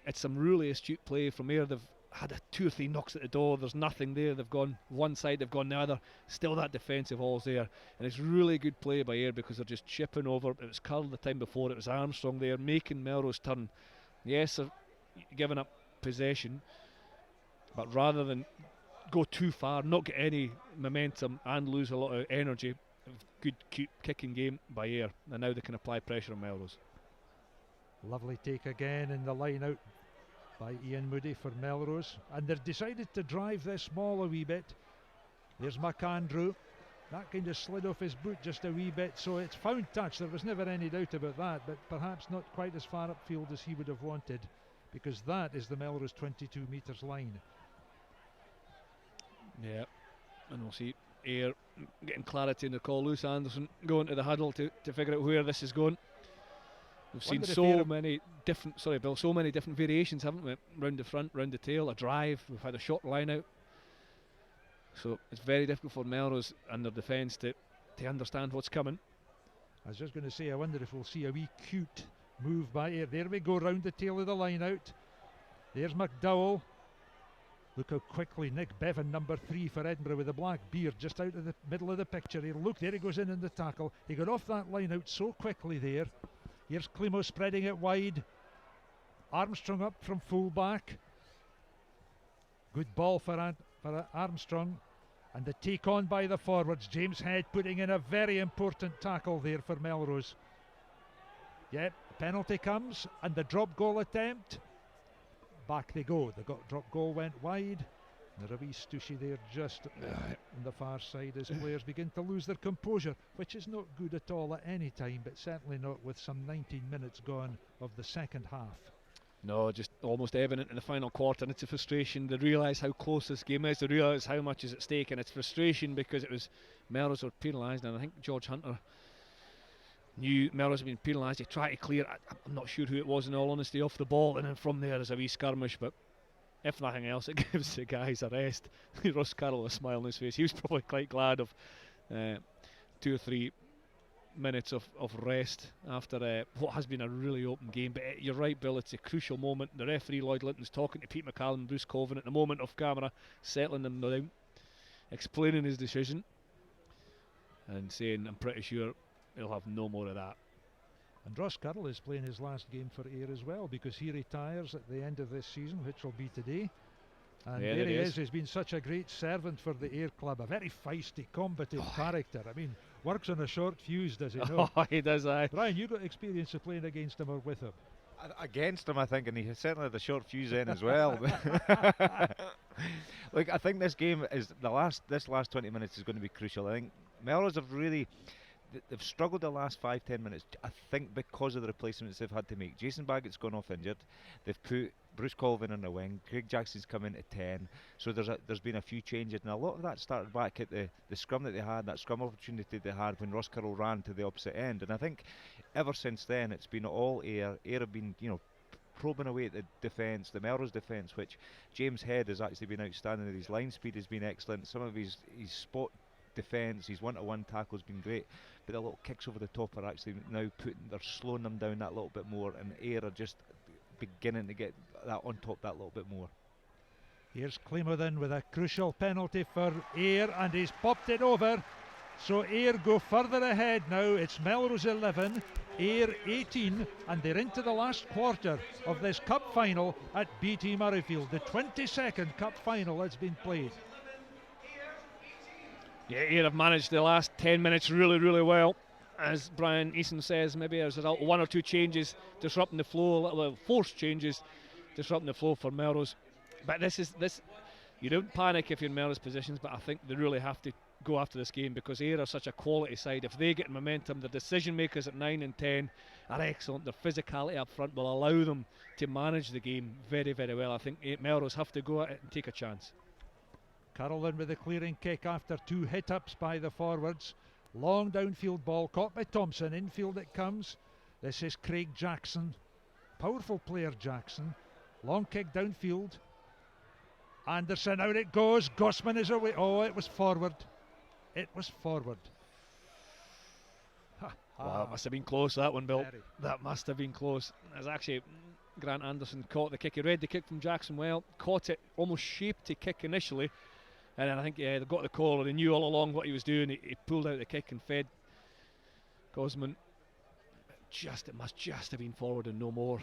it's some really astute play from Ayr. They've had 2 or 3 knocks at the door, there's nothing there, they've gone one side, they've gone the other, still that defensive all's there, and it's really good play by Ayr because they're just chipping over. It was Curl the time before, it was Armstrong there, making Melrose turn. Yes, they're giving up possession, but rather than go too far, not get any momentum and lose a lot of energy, good kicking game by Ayr, and now they can apply pressure on Melrose. Lovely take again in the line out by Ian Moody for Melrose, and they've decided to drive this ball a wee bit. There's McAndrew, that kind of slid off his boot just a wee bit, so it's found touch. There was never any doubt about that, but perhaps not quite as far upfield as he would have wanted, because that is the Melrose 22 metres line. Yeah, and we'll see Ayr getting clarity in the call. Lewis Anderson going to the huddle to figure out where this is going. We've seen so many different, Bill, so many different variations, haven't we? Round the front, round the tail, a drive, we've had a short line out. So it's very difficult for Melrose and their defence to understand what's coming. I was just going to say, I wonder if we'll see a wee cute move by Ayr. There we go, round the tail of the line out. There's McDowell. Look how quickly Nick Bevan, number 3 for Edinburgh, with a black beard just out of the middle of the picture here. Look, there he goes in the tackle. He got off that line out so quickly there. Here's Climo spreading it wide. Armstrong up from full back. Good ball for Armstrong. And the take on by the forwards. James Head putting in a very important tackle there for Melrose. Yep, penalty comes, and the drop goal attempt. Back they go. The drop goal went wide. There's a wee stooshy there just on the far side as players begin to lose their composure, which is not good at all at any time, but certainly not with some 19 minutes gone of the second half. No, just almost evident in the final quarter, and it's a frustration. They realise how close this game is, they realise how much is at stake, and it's frustration because it was Melrose were penalised, and I think George Hunter knew Melrose had been penalised. He tried to clear, I'm not sure who it was in all honesty, off the ball, and then from there there's a wee skirmish, but if nothing else, it gives the guys a rest. Ross Carroll a smile on his face. He was probably quite glad of 2 or 3 minutes of rest after what has been a really open game. But you're right, Bill, it's a crucial moment. The referee Lloyd Linton's talking to Pete McCallum and Bruce Colvin at the moment off camera, settling them down, explaining his decision and saying, I'm pretty sure he'll have no more of that. And Ross Currell is playing his last game for Ayr as well, because he retires at the end of this season, which will be today. And yeah, there he is. He's been such a great servant for the Ayr club, a very feisty, combative character. I mean, works on a short fuse, does he know? Oh, he does, aye. Ryan, you got experience of playing against him or with him? Against him, I think, and he certainly had the short fuse in as well. Look, I think this game is this last 20 minutes is going to be crucial. I think Melrose have really, they've struggled the last 5-10 minutes, I think, because of the replacements they've had to make. Jason Baggett's gone off injured. They've put Bruce Colvin on the wing. Craig Jackson's come in at 10. So there's been a few changes, and a lot of that started back at the scrum that they had, that scrum opportunity they had when Ross Currell ran to the opposite end. And I think ever since then it's been all Ayr. Ayr have been, probing away at the defence, the Melrose defence, which James Head has actually been outstanding. His line speed has been excellent. Some of his spot defence, his one-to-one tackle has been great, but the little kicks over the top are actually now they're slowing them down that little bit more, and Ayr are just beginning to get that on top that little bit more. Here's Climo then with a crucial penalty for Ayr, and he's popped it over, so Ayr go further ahead now. It's Melrose 11, Ayr 18, and they're into the last quarter of this cup final at BT Murrayfield, the 22nd cup final that's been played. Yeah, Ayr have managed the last 10 minutes really, really well. As Brian Eason says, maybe as a result, 1 or 2 changes disrupting the flow, a little forced changes disrupting the flow for Melrose. But this, you don't panic if you're in Melrose positions, but I think they really have to go after this game, because Ayr are such a quality side. If they get momentum, the decision makers at 9 and 10 are excellent. Their physicality up front will allow them to manage the game very, very well. I think Melrose have to go at it and take a chance. Carrollin with the clearing kick after 2 hit-ups by the forwards. Long downfield ball caught by Thompson. Infield it comes. This is Craig Jackson. Powerful player, Jackson. Long kick downfield. Anderson, out it goes. Gossman is away. Oh, it was forward. It was forward. Wow, it must have been close, that one, Bill. Very. That must have been close. As actually Grant Anderson caught the kick. He read the kick from Jackson well, caught it, almost shaped the kick initially, and then I think they got the call, and he knew all along what he was doing. He pulled out the kick and fed Gosman. It must just have been forward and no more.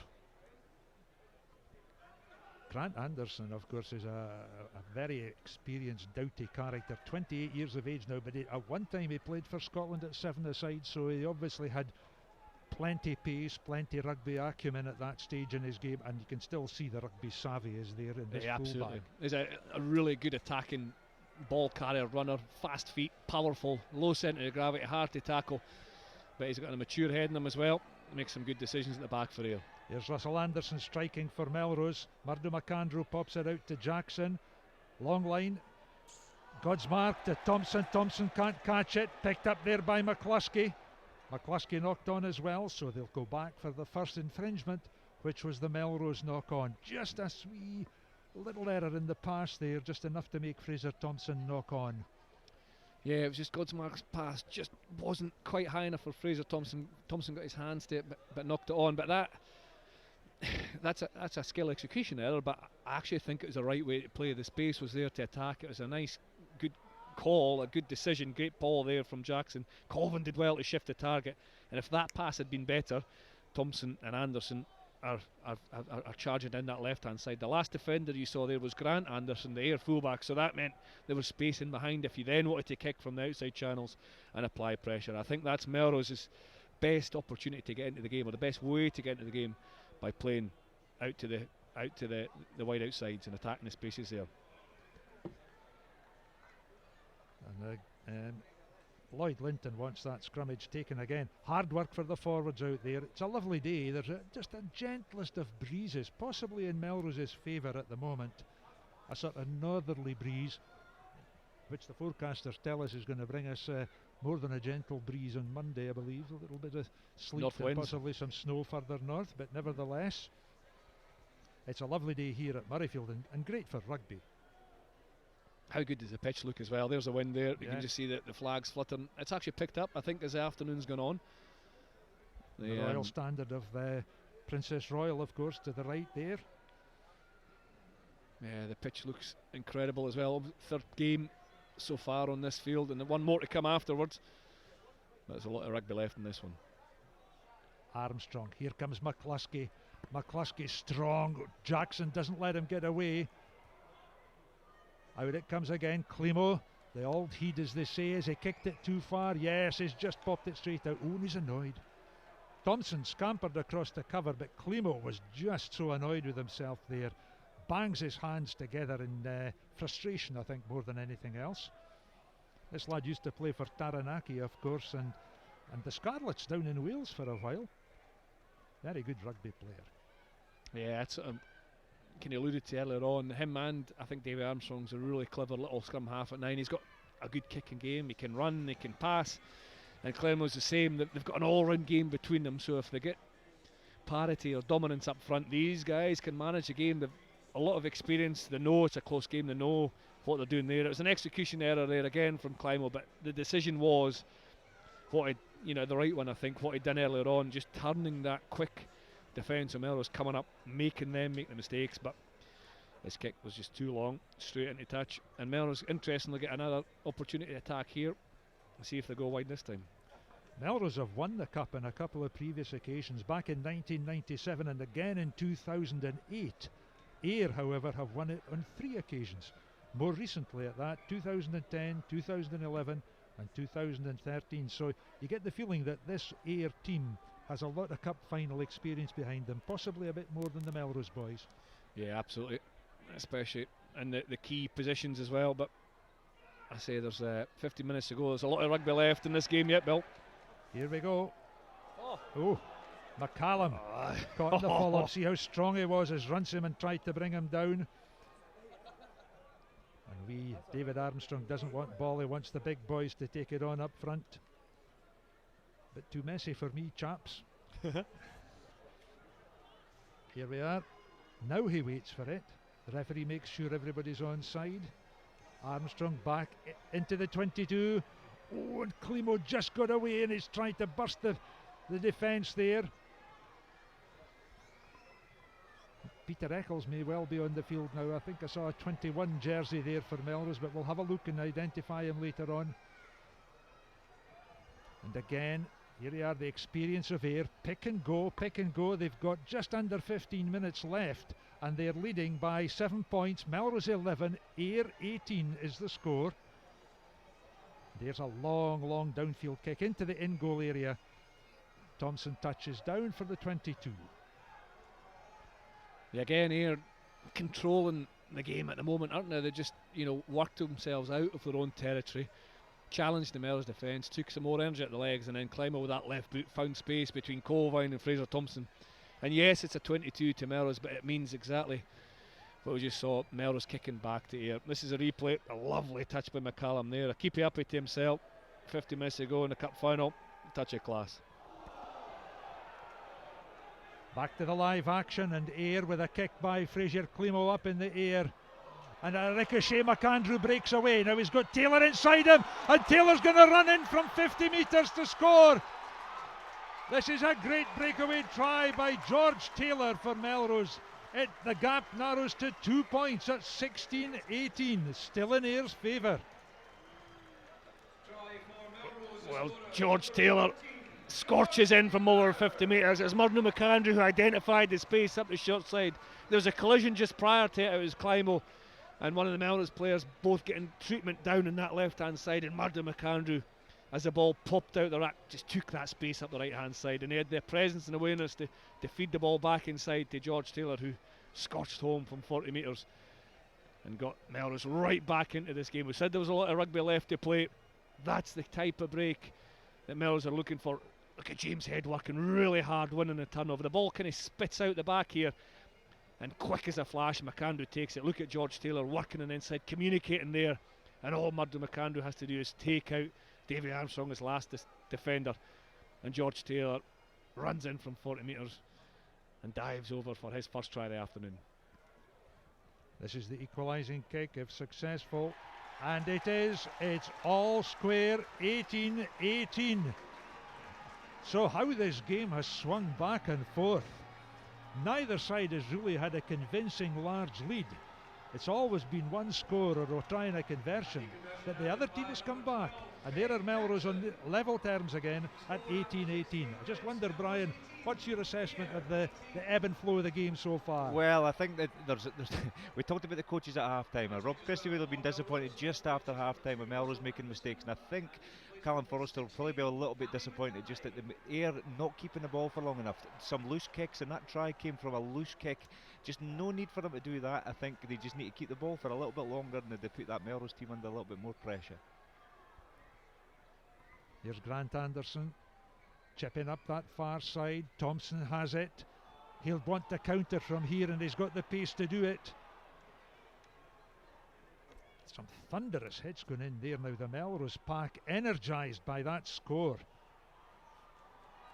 Grant Anderson, of course, is a very experienced, doughty character. 28 years of age now, but at one time he played for Scotland at 7-a-side, so he obviously had plenty pace, plenty rugby acumen at that stage in his game, and you can still see the rugby savvy is there in this Absolutely. fullback. He's a really good attacking ball carrier, runner, fast feet, powerful, low centre of gravity, hard to tackle, but he's got a mature head in him as well. Makes some good decisions at the back for Ayr. Here's Russell Anderson striking for Melrose. Murdo McAndrew pops it out to Jackson. Long line. Godsmark to Thompson. Thompson can't catch it. Picked up there by McCluskey. McCluskey knocked on as well, so they'll go back for the first infringement, which was the Melrose knock on. Just a wee little error in the pass there, just enough to make Fraser Thompson knock on. Yeah, it was just Godsmark's pass just wasn't quite high enough for Fraser Thompson. Thompson got his hands to it, but knocked it on. But that's a skill execution error, but I actually think it was the right way to play. The space was there to attack. It was a nice, good call, a good decision. Great ball there from Jackson. Colvin did well to shift the target, and if that pass had been better, Thompson and Anderson are charging down that left hand side. The last defender you saw there was Grant Anderson, the Ayr fullback, so that meant there was space in behind if you then wanted to kick from the outside channels and apply pressure. I think that's Melrose's best opportunity to get into the game, or the best way to get into the game, by playing out to the wide outsides and attacking the spaces there. And Lloyd Linton wants that scrummage taken again. Hard work for the forwards out there. It's a lovely day. There's just a gentlest of breezes, possibly in Melrose's favour at the moment. A sort of northerly breeze, which the forecasters tell us is going to bring us more than a gentle breeze on Monday, I believe. A little bit of sleet North and winds. possibly some snow further north, but nevertheless, it's a lovely day here at Murrayfield, and great for rugby. How good does the pitch look as well? There's a wind there. You Yeah. can just see the flags fluttering. It's actually picked up, I think, as the afternoon's gone on. The Royal Standard of Princess Royal, of course, to the right there. Yeah, the pitch looks incredible as well. Third game so far on this field, and one more to come afterwards. There's a lot of rugby left in this one. Armstrong, here comes McCluskey. McCluskey strong. Jackson doesn't let him get away. Out it comes again. Climo, the old heed as they say. Has he kicked it too far? Yes, he's just popped it straight out. Oh, and he's annoyed. Thompson scampered across the cover, but Climo was just so annoyed with himself there. Bangs his hands together in frustration, I think, more than anything else. This lad used to play for Taranaki, of course, and the Scarlets down in Wales for a while. Very good rugby player. Yeah, it's kind of alluded to earlier on. Him and I think David Armstrong's a really clever little scrum half at 9. He's got a good kicking game. He can run, he can pass, and Clermont's the same. They've got an all-round game between them. So if they get parity or dominance up front, these guys can manage the game. They've a lot of experience. They know it's a close game. They know what they're doing there. It was an execution error there again from Climo, but the decision was the right one. I think what he'd done earlier on, just turning that quick defence of Melrose coming up, making them make the mistakes, but his kick was just too long, straight into touch. And Melrose, interestingly, get another opportunity to attack here and see if they go wide this time. Melrose have won the Cup on a couple of previous occasions, back in 1997 and again in 2008. Ayr, however, have won it on 3 occasions. More recently at that, 2010, 2011 and 2013. So you get the feeling that this Ayr team has a lot of cup final experience behind them, possibly a bit more than the Melrose boys. Yeah, absolutely, especially in the key positions as well. But I say there's 50 minutes to go. There's a lot of rugby left in this game yet, Bill. Here we go. Oh, McCallum caught in the follow-up. See how strong he was as Runciman tried to bring him down. And David Armstrong doesn't want ball. He wants the big boys to take it on up front. Bit too messy for me, chaps. Here we are. Now he waits for it. The referee makes sure everybody's on side. Armstrong back into the 22. Oh, and Climo just got away and he's trying to burst the defence there. Peter Eccles may well be on the field now. I think I saw a 21 jersey there for Melrose, but we'll have a look and identify him later on. And again, here they are, the experience of Ayr. Pick and go, pick and go. They've got just under 15 minutes left and they're leading by 7 points. Melrose 11, Ayr 18 is the score. There's a long downfield kick into the in-goal area. Thompson touches down for the 22. Yeah, again, Ayr controlling the game at the moment, aren't they? They just, worked themselves out of their own territory, challenged the Melrose defence, took some more energy at the legs, and then Climo with that left boot found space between Colvine and Fraser Thompson. And yes, it's a 22 to Melrose, but it means exactly what we just saw, Melrose kicking back to Ayr. This is a replay, a lovely touch by McCallum there, a keepy uppy to himself 50 minutes ago in the cup final, touch of class. Back to the live action, and Ayr with a kick by Fraser Climo up in the air. And a ricochet, McAndrew breaks away. Now he's got Taylor inside him, and Taylor's going to run in from 50 metres to score. This is a great breakaway try by George Taylor for Melrose. The gap narrows to 2 points at 16-18, still in Ayr's favour. Well, George Taylor scorches in from over 50 metres. It's Murdo McAndrew who identified the space up the short side. There was a collision just prior to it. It was Climo and one of the Melrose players both getting treatment down in that left hand side, and Murdo McAndrew, as the ball popped out the rack, just took that space up the right hand side, and he had the presence and awareness to feed the ball back inside to George Taylor, who scorched home from 40 metres and got Melrose right back into this game. We said there was a lot of rugby left to play. That's the type of break that Melrose are looking for. Look at James Head working really hard, winning the turnover. The ball kind of spits out the back here, and quick as a flash, McAndrew takes it. Look at George Taylor working on the inside, communicating there, and all Murdo McAndrew has to do is take out David Armstrong, his last defender, and George Taylor runs in from 40 metres and dives over for his first try of the afternoon. This is the equalising kick, if successful, and it is. It's all square, 18-18. So how this game has swung back and forth. Neither side has really had a convincing large lead. It's always been one score or trying a conversion, but the other team has come back, and there are Melrose on level terms again at 18-18. I just wonder, Brian, what's your assessment of the ebb and flow of the game so far? Well, I think that there's we talked about the coaches at half-time. Rob Christie would have been disappointed just after half-time with Melrose making mistakes, and I think Callum Forrester will probably be a little bit disappointed just at the Ayr not keeping the ball for long enough. Some loose kicks, and that try came from a loose kick. Just no need for them to do that. I think they just need to keep the ball for a little bit longer, and they put that Melrose team under a little bit more pressure. Here's Grant Anderson chipping up that far side. Thompson has it. He'll want to counter from here, and he's got the pace to do it. Some thunderous hits going in there now. The Melrose pack energised by that score.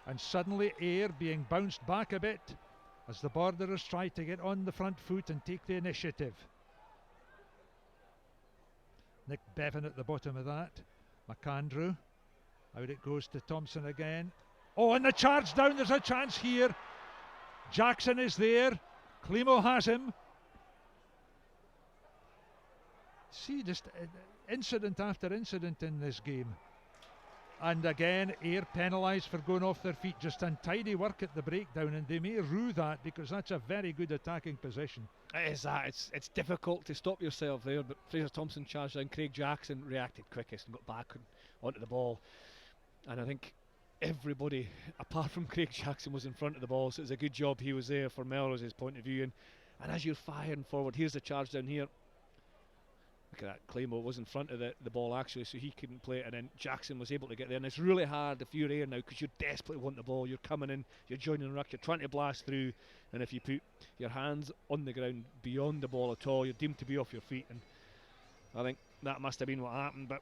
And suddenly Ayr being bounced back a bit as the Borderers try to get on the front foot and take the initiative. Nick Bevan at the bottom of that. McAndrew. Out it goes to Thompson again. Oh, and the charge down. There's a chance here. Jackson is there. Climo has him. See, just incident after incident in this game. And again, Ayr penalised for going off their feet. Just untidy work at the breakdown, and they may rue that because that's a very good attacking position. It is that. It's difficult to stop yourself there, but Fraser Thompson charged down. Craig Jackson reacted quickest and got back onto the ball. And I think everybody, apart from Craig Jackson, was in front of the ball, so it's a good job he was there for Melrose's point of view. And as you're firing forward, here's the charge down here. look at that, Claymore was in front of the ball actually, so he couldn't play it, and then Jackson was able to get there. And it's really hard if you're here now, because you desperately want the ball, you're coming in, you're joining the ruck, you're trying to blast through, and if you put your hands on the ground beyond the ball at all, you're deemed to be off your feet. And I think that must have been what happened. But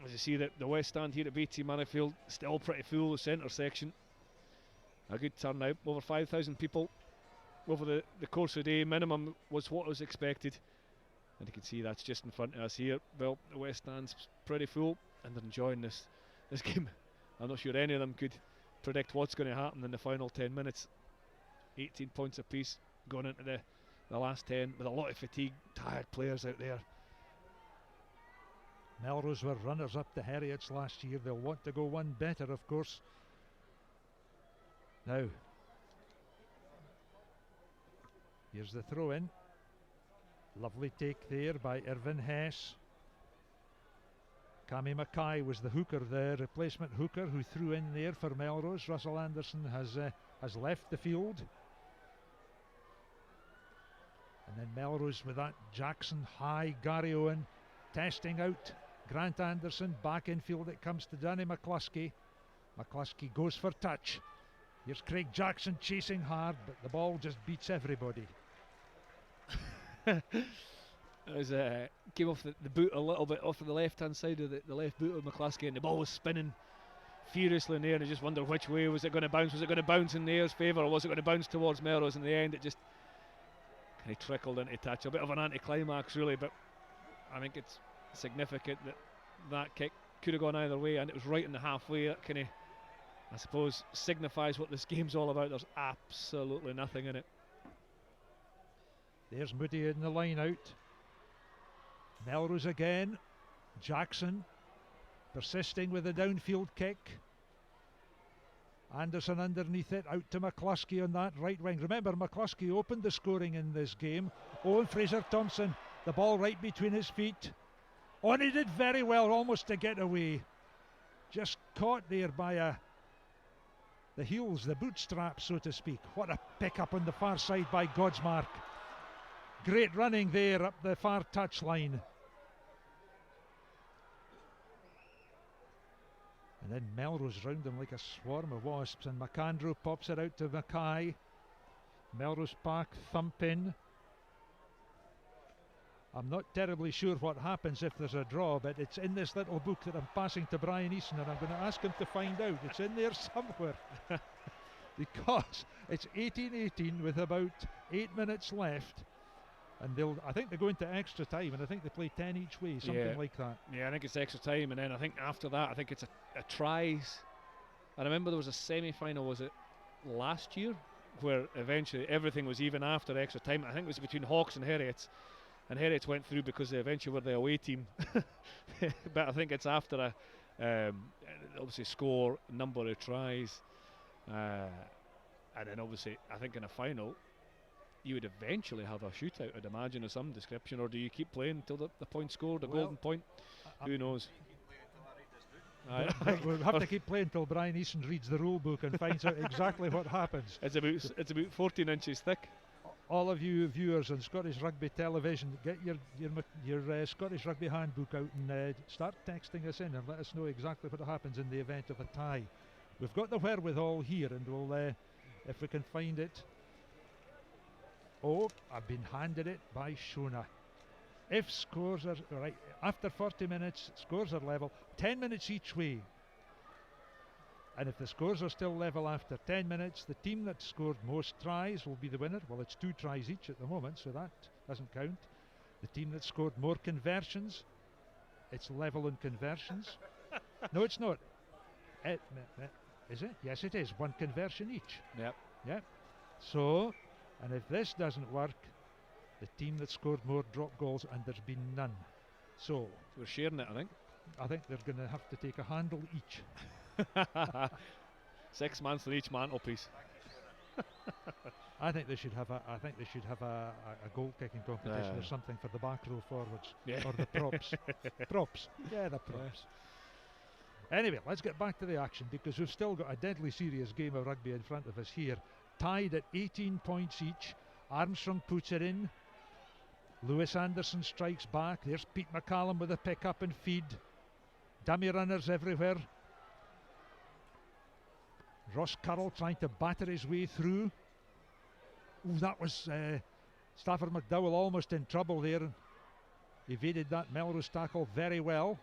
as you see, the West Stand here at BT Murrayfield, still pretty full, the centre section. A good turnout, over 5,000 people over the course of the day. Minimum was what was expected. And you can see that's just in front of us here. Well, the West Stand's pretty full, and they're enjoying this game. I'm not sure any of them could predict what's going to happen in the final 10 minutes. 18 points apiece going into the last 10, with a lot of fatigue, tired players out there. Melrose were runners-up to Heriots last year. They'll want to go one better, of course. Now, here's the throw-in. Lovely take there by Irvin Hess. Cammy Mackay was the hooker, the replacement hooker who threw in there for Melrose. Russell Anderson has left the field. And then Melrose with that Jackson high, Gary Owen testing out Grant Anderson. Back infield it comes to Danny McCluskey. McCluskey goes for touch. Here's Craig Jackson chasing hard, but the ball just beats everybody. It was came off the boot a little bit, off of the left hand side of the left boot of McCluskey, and the ball was spinning furiously in the air, and I just wondered which way was it going to bounce. Was it going to bounce in the Air's favour, or was it going to bounce towards Melrose? In the end it just kind of trickled into touch. A bit of an anticlimax really, but I think it's significant that kick could have gone either way, and it was right in the halfway. That kind of, I suppose, signifies what this game's all about. There's absolutely nothing in it. There's Moody in the line out. Melrose again. Jackson persisting with the downfield kick. Anderson underneath it, out to McCluskey on that right wing. Remember, McCluskey opened the scoring in this game. Owen Fraser-Thompson, the ball right between his feet. Oh, and he did very well, almost to get away. Just caught there by the heels, the bootstraps, so to speak. What a pick up on the far side by Godsmark. Great running there up the far touchline. And then Melrose round them like a swarm of wasps, and McAndrew pops it out to Mackay. Melrose Park thump in. I'm not terribly sure what happens if there's a draw, but it's in this little book that I'm passing to Brian Easton, and I'm going to ask him to find out. It's in there somewhere. Because it's 18-18 with about 8 minutes left. And I think they're going to extra time, and I think they play 10 each way, something like that. Yeah, I think it's extra time, and then I think after that, I think it's a tries. I remember there was a semi-final, was it last year, where eventually everything was even after extra time. I think it was between Hawks and Heriots, and Heriots went through because they eventually were the away team. But I think it's after obviously score, number of tries, and then obviously I think in a final you would eventually have a shootout, I'd imagine, of some description, or do you keep playing until the point scored, the golden point? Who knows? We'll have to keep playing until Brian Easton reads the rule book and finds out exactly what happens. It's about 14 inches thick. All of you viewers on Scottish Rugby Television, get your Scottish Rugby handbook out and start texting us in and let us know exactly what happens in the event of a tie. We've got the wherewithal here, and we'll, if we can find it. Oh, I've been handed it by Shona. If scores are right after 40 minutes, scores are level, 10 minutes each way. And if the scores are still level after 10 minutes, the team that scored most tries will be the winner. Well, it's 2 tries each at the moment, so that doesn't count. The team that scored more conversions, it's level in conversions. No, it's not. Is it? Yes, it is. 1 conversion each. Yep. So, and if this doesn't work, the team that scored more drop goals, and there's been none. So we're sharing it, I think. I think they're going to have to take a handle each. 6 months on each mantelpiece. I think they should have a goal kicking competition or something for the back row forwards, or the props. Yeah, the props. Anyway, let's get back to the action, because we've still got a deadly serious game of rugby in front of us here. Tied at 18 points each. Armstrong puts it in. Lewis Anderson strikes back. There's Pete McCallum with a pick up and feed. Dummy runners everywhere. Ross Currell trying to batter his way through. Ooh, that was Stafford McDowell almost in trouble there. Evaded that Melrose tackle very well.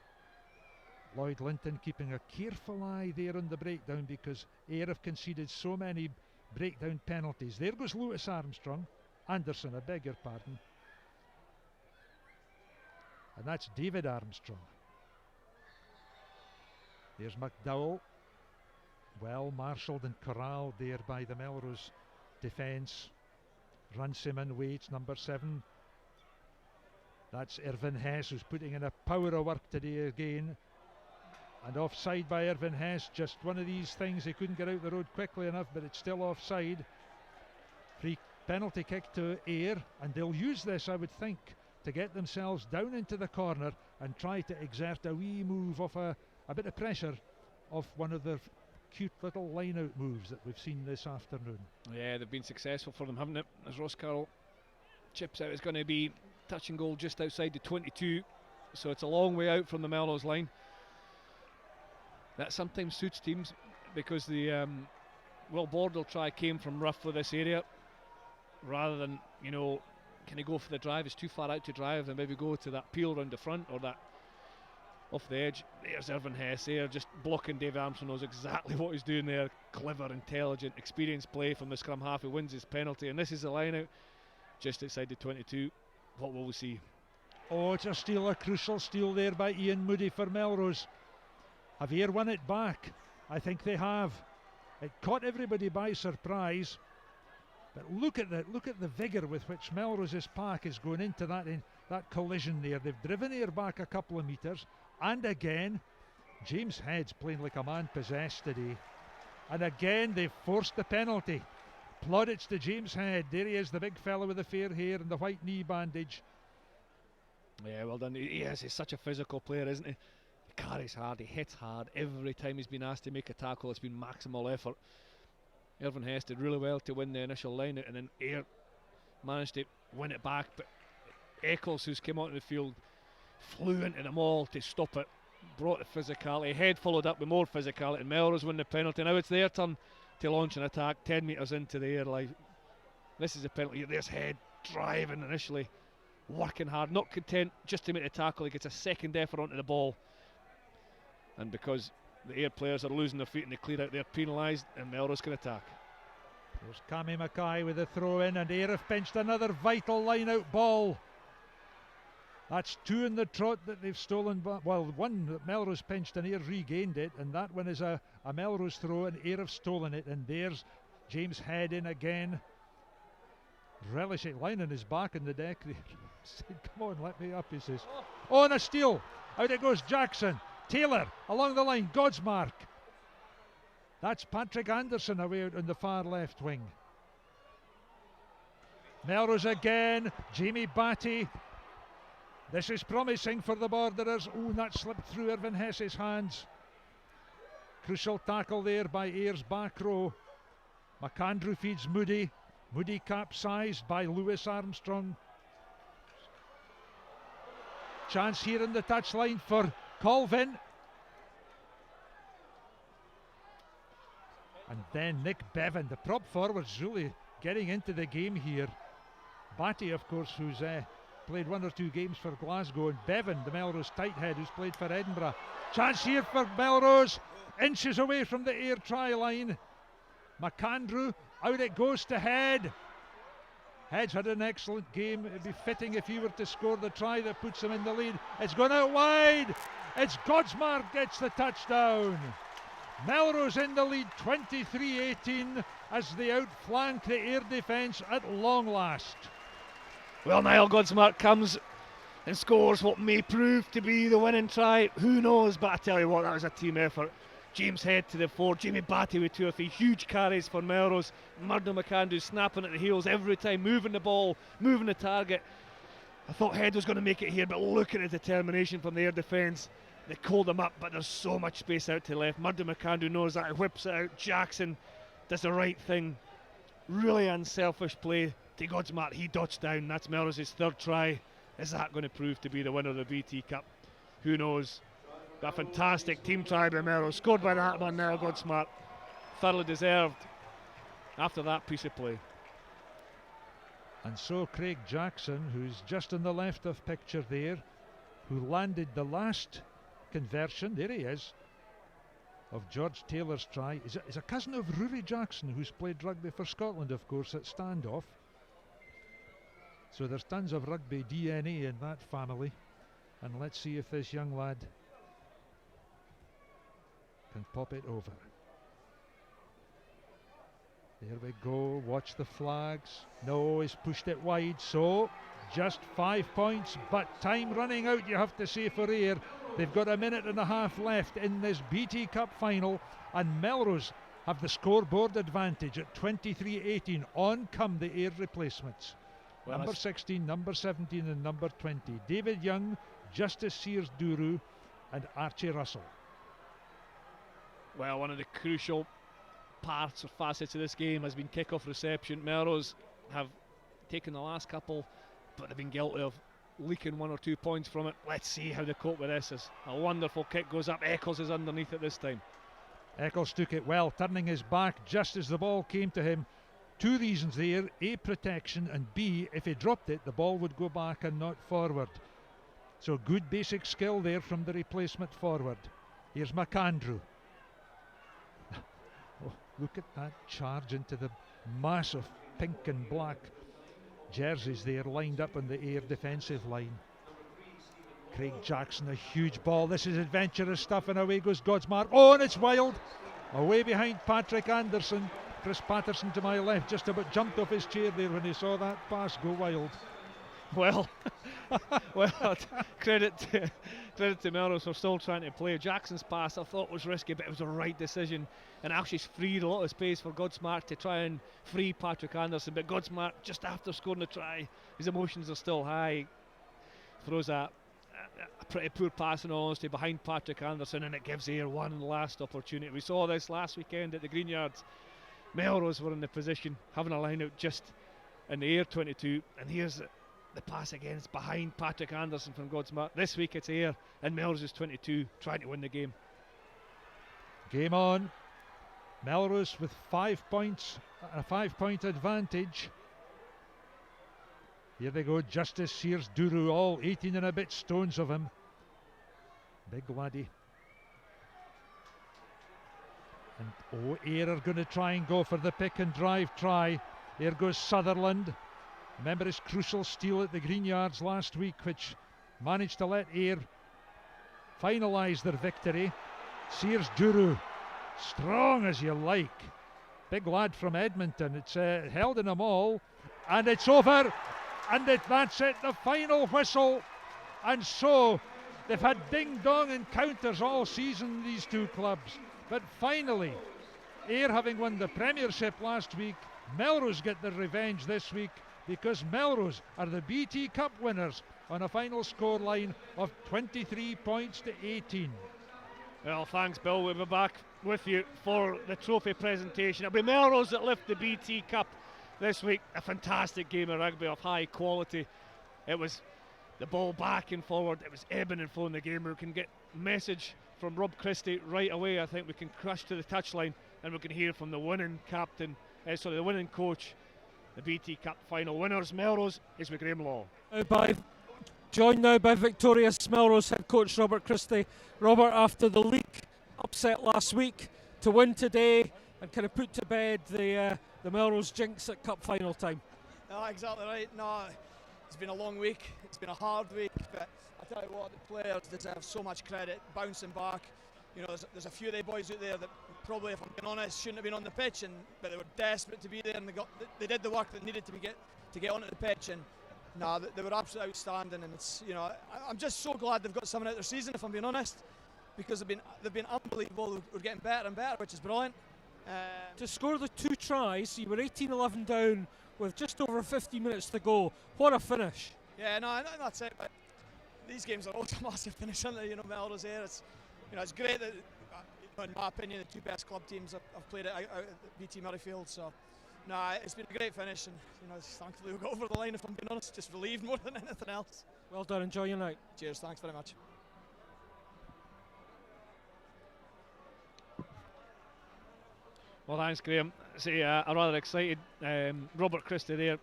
Lloyd Linton keeping a careful eye there on the breakdown because Ayr have conceded so many breakdown penalties. There goes Lewis Anderson, I beg your pardon. And that's David Armstrong. There's McDowell. Well marshalled and corralled there by the Melrose defence. Runciman waits, number 7. That's Irvin Hess, who's putting in a power of work today again. And offside by Irvin Hess, just one of these things. He couldn't get out the road quickly enough, but it's still offside. Free penalty kick to Ayr, and they'll use this, I would think, to get themselves down into the corner and try to exert a wee move off a bit of pressure off one of their cute little line-out moves that we've seen this afternoon. Yeah, they've been successful for them, haven't it? As Ross Currell chips out, it's going to be touch and goal just outside the 22, so it's a long way out from the Melrose line. That sometimes suits teams because the Will Bordle try came from roughly this area rather than, you know, can he go for the drive? It's too far out to drive, and maybe go to that peel round the front or that off the edge. There's Irvin Hess there, just blocking. Dave Armstrong knows exactly what he's doing there. Clever, intelligent, experienced play from the scrum half. He wins his penalty, and this is the line out just outside the 22. What will we see? Oh, it's a steal, a crucial steal there by Ian Moody for Melrose. Have Ayr won it back? I think they have. It caught everybody by surprise. But look at the vigour with which Melrose's pack is going into that collision there. They've driven Ayr back a couple of metres, and again James Head's playing like a man possessed today. And again they've forced the penalty. Plaudits to James Head. There he is, the big fella with the fair hair and the white knee bandage. Yeah, well done. He's such a physical player, isn't he? He carries hard, he hits hard. Every time he's been asked to make a tackle, it's been maximal effort. Irvin Hess did really well to win the initial line out, and then Ayr managed to win it back, but Eccles, who's came onto the field, flew into them all to stop it, brought the physicality. Head followed up with more physicality, and Melrose win the penalty. Now it's their turn to launch an attack 10 metres into the Ayr line. This is a penalty. There's Head driving initially, working hard, not content just to make the tackle. He gets a second effort onto the ball, and because the Ayr players are losing their feet and they clear out, they're penalised, and Melrose can attack. There's Cammy Mackay with a throw in, and Ayr have pinched another vital line out ball. That's 2 in the trot that they've stolen. Well, one that Melrose pinched and Ayr regained it, and that one is a Melrose throw, and Ayr have stolen it. And there's James Head in again, relishing, lining his back in the deck there. Said, come on, let me up, he says. Oh, and a steal. Out it goes Jackson. Taylor along the line, Godsmark. That's Patrick Anderson away out on the far left wing. Melrose again, Jamie Batty. This is promising for the Borderers. Oh, that slipped through Irvin Hess's hands. Crucial tackle there by Ayer's back row. McAndrew feeds Moody. Moody capsized by Lewis Armstrong. Chance here in the touchline for Colvin. And then Nick Bevan, the prop forward's really getting into the game here. Batty, of course, who's played 1 or 2 games for Glasgow, and Bevan, the Melrose tight head, who's played for Edinburgh. Chance here for Melrose, inches away from the Ayr try line. McAndrew, out it goes to Head. Head's had an excellent game. It'd be fitting if he were to score the try that puts him in the lead. It's gone out wide. It's Godsmark gets the touchdown. Melrose in the lead 23-18 as they outflank the Ayr defence at long last. Well, Niall Godsmark comes and scores what may prove to be the winning try. Who knows, but I tell you what, that was a team effort. James Head to the fore, Jamie Batty with 2 or 3 huge carries for Melrose. Murdo McAndrew snapping at the heels every time, moving the ball, moving the target. I thought Head was going to make it here, but look at the determination from the Ayr defence. They called him up, but there's so much space out to the left. Murdo McAndrew knows that, he whips it out. Jackson does the right thing. Really unselfish play to Godsmart. He dodged down. That's Melrose's third try. Is that going to prove to be the winner of the BT Cup? Who knows? That fantastic team try by Melrose, scored by that man Niall Godsmart. Thoroughly deserved after that piece of play. And so Craig Jackson, who's just on the left of picture there, who landed the last conversion, there he is, of George Taylor's try, is a cousin of Rory Jackson, who's played rugby for Scotland, of course, at standoff. So there's tons of rugby DNA in that family. And let's see if this young lad can pop it over. There we go, watch the flags. No, he's pushed it wide, so just 5 points, but time running out, you have to say, for Ayr. They've got a minute and a half left in this BT Cup final, and Melrose have the scoreboard advantage at 23-18. On come the Ayr replacements. Well, number 16, number 17 and number 20. David Young, Justice Sears-Duru and Archie Russell. Well, one of the crucial parts or facets of this game has been kick-off reception. Melrose have taken the last couple, but they've been guilty of leaking 1 or 2 points from it. Let's see how they cope with this. As a wonderful kick goes up, Eccles is underneath it this time. Eccles took it well, turning his back just as the ball came to him. 2 reasons there: A, protection, and B, if he dropped it, the ball would go back and not forward. So good basic skill there from the replacement forward. Here's McAndrew. Oh, look at that charge into the massive pink and black jerseys there lined up on the Ayr defensive line. Craig Jackson, a huge ball. This is adventurous stuff, and away goes Godsmart. Oh, and it's wild. Away behind Patrick Anderson. Chris Patterson to my left just about jumped off his chair there when he saw that pass go wild. Well, credit to Melrose for still trying to play. Jackson's pass I thought was risky, but it was the right decision, and actually freed a lot of space for Godsmart to try and free Patrick Anderson. But Godsmart, just after scoring the try, his emotions are still high, throws a pretty poor pass in all honesty behind Patrick Anderson, and it gives Ayr one last opportunity. We saw this last weekend at the Greenyards. Melrose were in the position, having a line out just in the Ayr 22, and here's the pass again. It's behind Patrick Anderson from Godsmart. This week it's Ayr and Melrose's 22 trying to win the game. Game on. Melrose with 5 points, a 5-point advantage. Here they go, Justice Sears-Duru, all 18 and a bit stones of him. Big laddie. And Ayr are going to try and go for the pick and drive try. Here goes Sutherland. Remember his crucial steal at the Greenyards last week, which managed to let Ayr finalise their victory. Sears-Duru, strong as you like. Big lad from Edmonton. It's held in a maul, and it's over. And that's it, the final whistle. And so they've had ding-dong encounters all season, these two clubs. But finally, Ayr, having won the Premiership last week, Melrose get their revenge this week, because Melrose are the BT Cup winners on a final scoreline of 23 points to 18. Well, thanks, Bill. We'll be back with you for the trophy presentation. It'll be Melrose that lift the BT Cup this week. A fantastic game of rugby of high quality. It was the ball back and forward. It was ebbing and flowing the game. We can get a message from Rob Christie right away. I think we can crush to the touchline, and we can hear from the winning captain, the winning coach. The BT Cup final winners, Melrose, is with Graham Law. Joined now by victorious Melrose head coach Robert Christie. Robert, after the league upset last week, to win today and kind of put to bed the Melrose jinx at cup final time. No, exactly right. No, it's been a long week. It's been a hard week, but I tell you what, the players deserve so much credit bouncing back. You know, there's a few of the boys out there that probably, if I'm being honest, shouldn't have been on the pitch, but they were desperate to be there, and they did the work that needed to get onto the pitch. And they were absolutely outstanding. And it's, you know, I'm just so glad they've got someone out their season, if I'm being honest, because they've been unbelievable. We're getting better and better, which is brilliant. To score the 2 tries, you were 18-11 down with just over 50 minutes to go. What a finish! Yeah, no, that's it. But these games are always a massive finish, aren't they? You know, Melrose here. It's great that, in my opinion, the 2 best club teams have played it out at BT Murrayfield. So, Nah, it's been a great finish, and thankfully we got over the line. If I'm being honest, just relieved more than anything else. Well done, enjoy your night. Cheers, thanks very much. Well, thanks, Graham. See, I'm rather excited. Robert Christie there,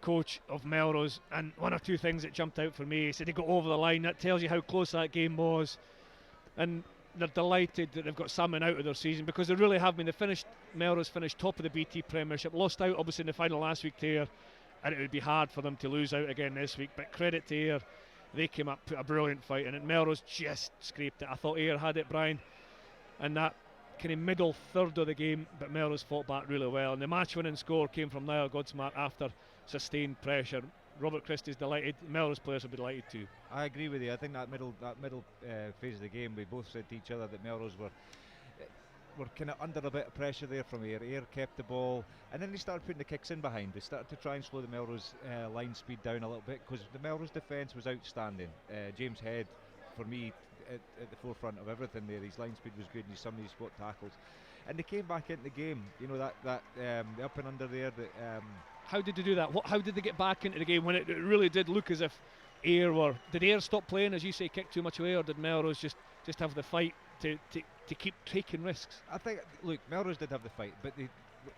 coach of Melrose, and one or two things that jumped out for me. He said he got over the line. That tells you how close that game was. And they're delighted that they've got something out of their season, because they really have been. Melrose finished top of the BT Premiership, lost out obviously in the final last week to Ayr, and it would be hard for them to lose out again this week. But credit to Ayr, they came up, put a brilliant fight in it. Melrose just scraped it. I thought Ayr had it, Brian, and that kind of middle third of the game, but Melrose fought back really well. And the match-winning score came from Niall Godsmart after sustained pressure. Robert Christie's delighted. Melrose players will be delighted too. I agree with you. I think that middle phase of the game, we both said to each other that Melrose were kind of under a bit of pressure there from Ayr. Ayr kept the ball, and then they started putting the kicks in behind. They started to try and slow the Melrose line speed down a little bit, because the Melrose defence was outstanding. James Head, for me, at the forefront of everything there. His line speed was good, and some of his spot tackles. And they came back into the game. The up and under there. How did they do that? How did they get back into the game when it really did look as if Ayr were? Did Ayr stop playing, as you say, kick too much away, or did Melrose just have the fight to keep taking risks? I think, look, Melrose did have the fight, but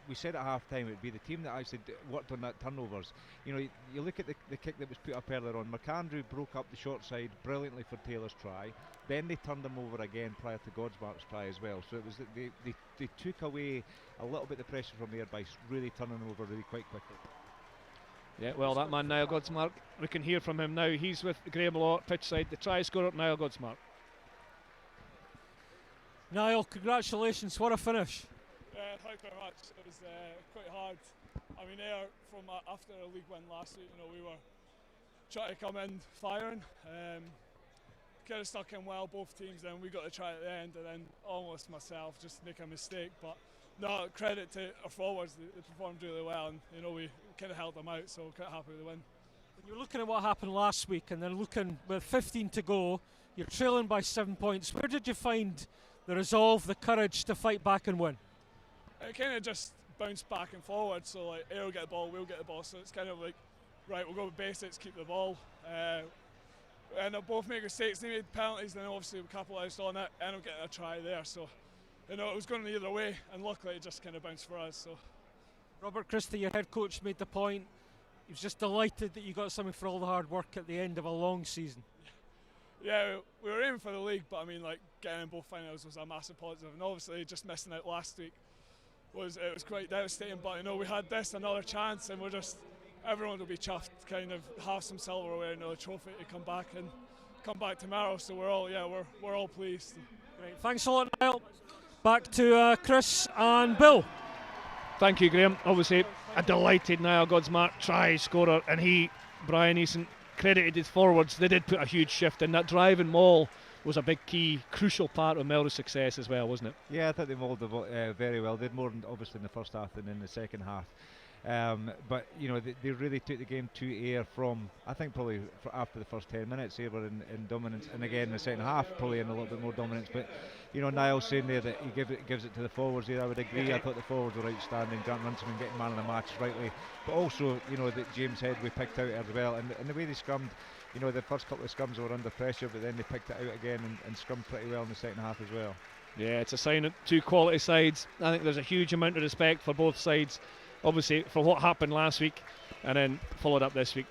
we said at half time it would be the team that actually worked on that turnovers. You look at the kick that was put up earlier on. McAndrew broke up the short side brilliantly for Taylor's try. Then they turned them over again prior to Godsmark's try as well. So it was they took away a little bit of the pressure from Ayr by really turning them over really quite quickly. Yeah, well, that man Niall Godsmark, we can hear from him now. He's with Graham Law pitch side. The try scorer, Niall Godsmark. Niall, congratulations, what a finish. Thanks very much. It was quite hard. I mean, Ayr, from after a league win last week, we were trying to come in firing. Kind of stuck in well, both teams. Then we got to try at the end, and then almost myself just make a mistake. But no, credit to our forwards. They performed really well, and we kind of held them out. So quite happy with the win. When you're looking at what happened last week, and then looking with 15 to go, you're trailing by 7 points. Where did you find the resolve, the courage to fight back and win? It kind of just bounced back and forward, so like Ayr will get the ball, we'll get the ball, so it's kind of like, right, we'll go with basics, keep the ball, and they'll both make mistakes. They made penalties, then obviously we capitalised on it, and we'll get a try there, so it was going either way, and luckily it just kind of bounced for us. So Robert Christie, your head coach, made the point. He was just delighted that you got something for all the hard work at the end of a long season. Yeah, we were aiming for the league, but I mean, like, getting in both finals was a massive positive, and obviously just missing out last week was quite devastating. But we had another chance, and everyone will be chuffed. Kind of have some silverware, another trophy to come back tomorrow. So we're all pleased. Great, thanks a lot, Niall. Back to Chris and Bill. Thank you, Graham. Obviously, a delighted Niall Godsmark try scorer, and Brian Eason, credited his forwards. They did put a huge shift in that drive, and maul was a big key, crucial part of Melrose' success as well, wasn't it? Yeah, I thought they mauled very well. They did more obviously in the first half than in the second half. But they really took the game to Ayr from, I think, probably after the first 10 minutes. Ayr were in dominance, and again in the second half probably in a little bit more dominance. But Niall's saying there that he gives it to the forwards there. I would agree. I thought the forwards were outstanding. Grant Runciman getting man of the match rightly, but also that James Head we picked out as well, and the way they scrummed. The first couple of scrums were under pressure, but then they picked it out again and scrummed pretty well in the second half as well. Yeah, it's a sign of two quality sides. I think there's a huge amount of respect for both sides, obviously, for what happened last week and then followed up this week.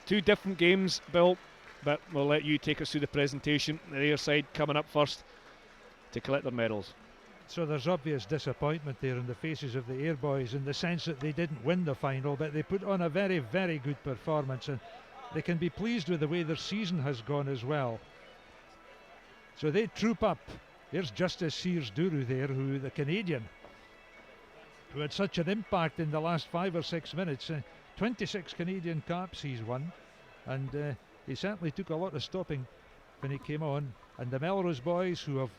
Two different games, Bill, but we'll let you take us through the presentation. The Ayr side coming up first to collect their medals. So there's obvious disappointment there in the faces of the Ayr boys, in the sense that they didn't win the final, but they put on a very, very good performance, and they can be pleased with the way their season has gone as well. So they troop up. There's Justice Sears-Duru there, the Canadian, who had such an impact in the last 5 or 6 minutes. 26 Canadian caps he's won, and he certainly took a lot of stopping when he came on. And the Melrose boys, who have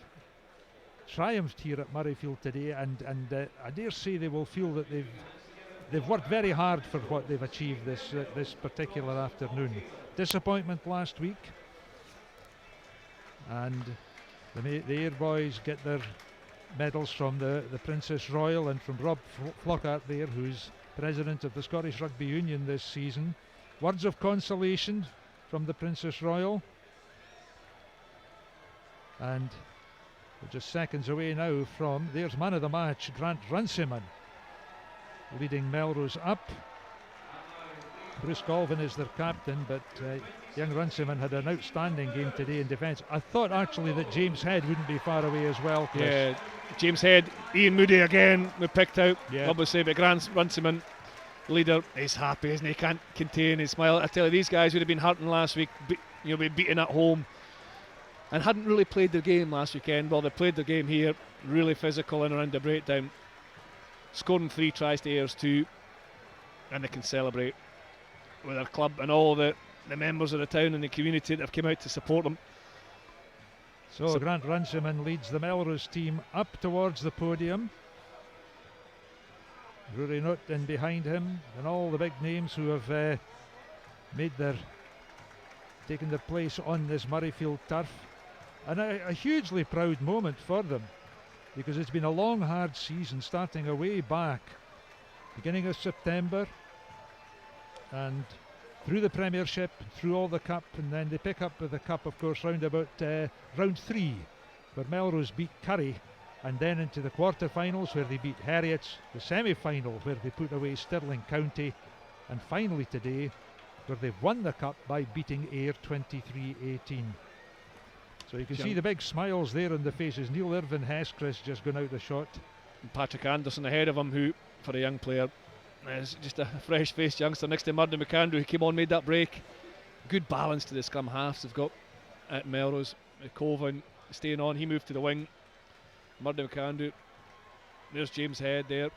triumphed here at Murrayfield today, and I dare say they will feel that they've worked very hard for what they've achieved this particular afternoon. Disappointment last week, and the Ayr boys get their medals from the Princess Royal and from Rob Flockhart there, who's president of the Scottish Rugby Union this season. Words of consolation from the Princess Royal. And we're just seconds away now from, there's man of the match, Grant Runciman, leading Melrose up. Bruce Colvin is their captain, but young Runciman had an outstanding game today in defence. I thought actually that James Head wouldn't be far away as well, Chris. Yeah, James Head, Ian Moody again, we picked out, Yeah. obviously, but Grant Runciman, leader, he's happy, isn't he? Can't contain his smile. I tell you, these guys would have been hurting last week, be beaten at home, and hadn't really played their game last weekend. Well, they played their game here, really physical in around the breakdown, scoring 3 tries to Ayers 2, and they can celebrate with their club and all the members of the town and the community that have come out to support them. So Grant Runciman leads the Melrose team up towards the podium. Rory Nutt in behind him, and all the big names who have taken their place on this Murrayfield turf. And a hugely proud moment for them, because it's been a long, hard season, starting away back, beginning of September, and through the Premiership, through all the Cup, and then they pick up with the Cup, of course, round about round 3, where Melrose beat Curry, and then into the quarter-finals where they beat Heriots, the semi-final where they put away Stirling County, and finally today where they've won the Cup by beating Ayr 23-18. So you can see the big smiles there on the faces. Neil Irvin Heskris just gone out the shot. And Patrick Anderson ahead of him, who, for a young player, is just a fresh-faced youngster next to Murdo McAndrew, who came on, made that break. Good balance to the scrum halves they've got at Melrose. Colvin staying on, he moved to the wing. Murdo McAndrew, there's James Head there,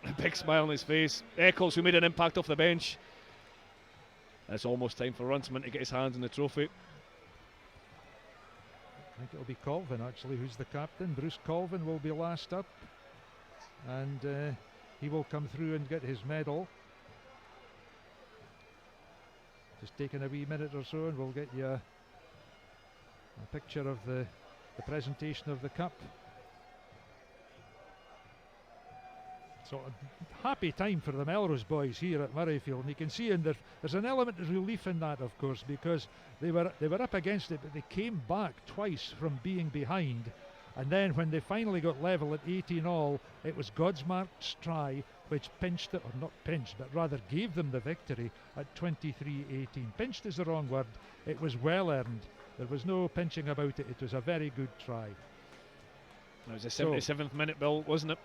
a big smile on his face. Eccles, who made an impact off the bench. And it's almost time for Runciman to get his hands on the trophy. I think it'll be Colvin actually who's the captain. Bruce Colvin will be last up, and he will come through and get his medal. Just taking a wee minute or so and we'll get you a picture of the presentation of the cup. So a happy time for the Melrose boys here at Murrayfield, and you can see there's an element of relief in that, of course, because they were up against it, but they came back twice from being behind, and then when they finally got level at 18 all, it was Godsmark's try which pinched it, or not pinched, but rather gave them the victory at 23-18. Pinched is the wrong word. It was well earned. There was no pinching about it. It was a very good try. It was the 77th minute, Bill, wasn't it?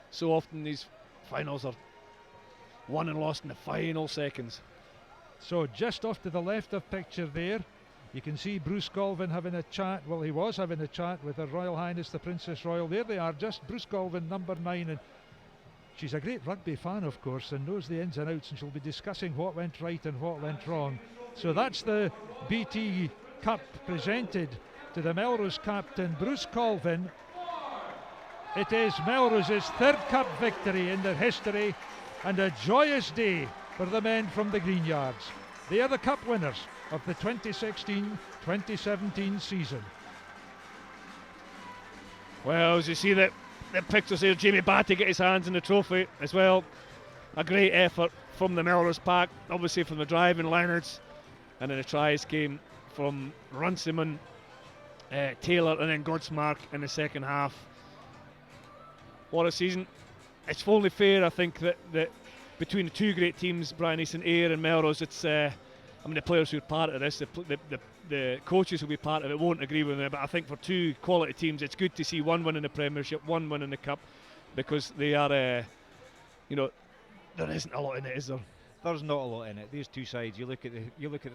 So often these finals are won and lost in the final seconds. So just off to the left of picture there, you can see Bruce Colvin having a chat. Well, he was having a chat with Her Royal Highness the Princess Royal. There they are, just Bruce Colvin, number 9, and she's a great rugby fan, of course, and knows the ins and outs, and she'll be discussing what went right and what went wrong. So that's the BT Cup presented to the Melrose captain, Bruce Colvin. It is Melrose's 3rd cup victory in their history, and a joyous day for the men from the Green Yards. They are the cup winners of the 2016-2017 season. Well, as you see the pictures there, Jamie Batty get his hands on the trophy as well. A great effort from the Melrose pack, obviously from the driving Leonards, and then the tries came from Runciman, Taylor, and then Godsmark in the second half. What a season. It's only fair, I think, that between the two great teams, Brian Easton, Ayr and Melrose, it's the players who are part of this, the coaches who will be part of it won't agree with me, but I think for two quality teams, it's good to see one win in the Premiership, one win in the Cup, because they are, there isn't a lot in it, is there? There's not a lot in it. These two sides, you look at the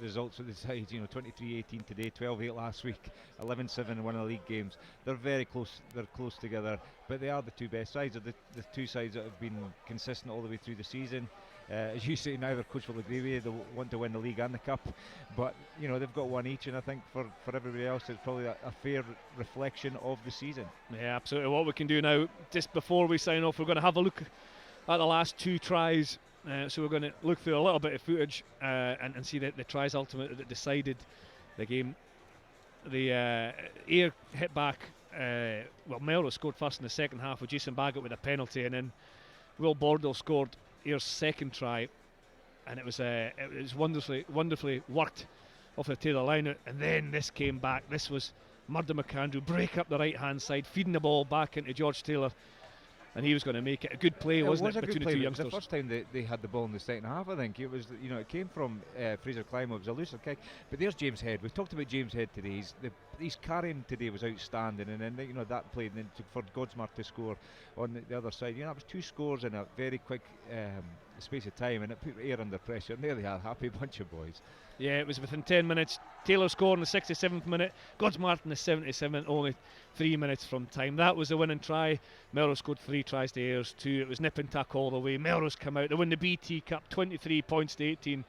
results of the sides. 23-18 today, 12-8 last week, 11-7 in one of the league games. They're very close. They're close together, but they are the two best sides. Of the two sides that have been consistent all the way through the season. As you say, neither coach will agree with you. They want to win the league and the cup, but they've got one each, and I think for everybody else, it's probably a fair reflection of the season. Yeah, absolutely. What we can do now, just before we sign off, we're going to have a look at the last two tries. So we're going to look through a little bit of footage and see the tries ultimately that decided the game. The Ayr hit back Melrose scored first in the second half with Jason Baggett with a penalty, and then Will Bordell scored Ayre's second try, and it was wonderfully worked off the tail of the line out. And then this came back. This was Murdo McAndrew break up the right hand side, feeding the ball back into George Taylor, and he was going to make it a good play, wasn't it, between the two youngsters? The first time they had the ball in the second half, I think it was. It came from Fraser Climo. It was a looser kick, but there's James Head. We've talked about James Head today. His carrying today was outstanding, and then that play, and then for Godsmark to score on the other side. That was 2 scores in a very quick space of time, and it put Ayr under pressure. And there they are, happy bunch of boys. Yeah, it was within 10 minutes. Taylor scored in the 67th minute. Godsmark in the 77th, only 3 minutes from time. That was the winning try. Melrose scored 3 tries to Ayre's 2. It was nip and tuck all the way. Melrose come out. They win the BT Cup, 23 points to 18.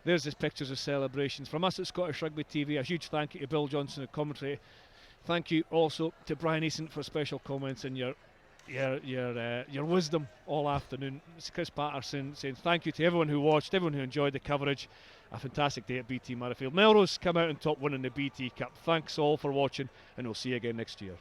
There's his pictures of celebrations. From us at Scottish Rugby TV, a huge thank you to Bill Johnson of commentary. Thank you also to Brian Eason for special comments and your wisdom all afternoon. It's Chris Patterson saying thank you to everyone who watched, everyone who enjoyed the coverage. A fantastic day at BT Murrayfield. Melrose come out on top winning the BT Cup. Thanks all for watching, and we'll see you again next year.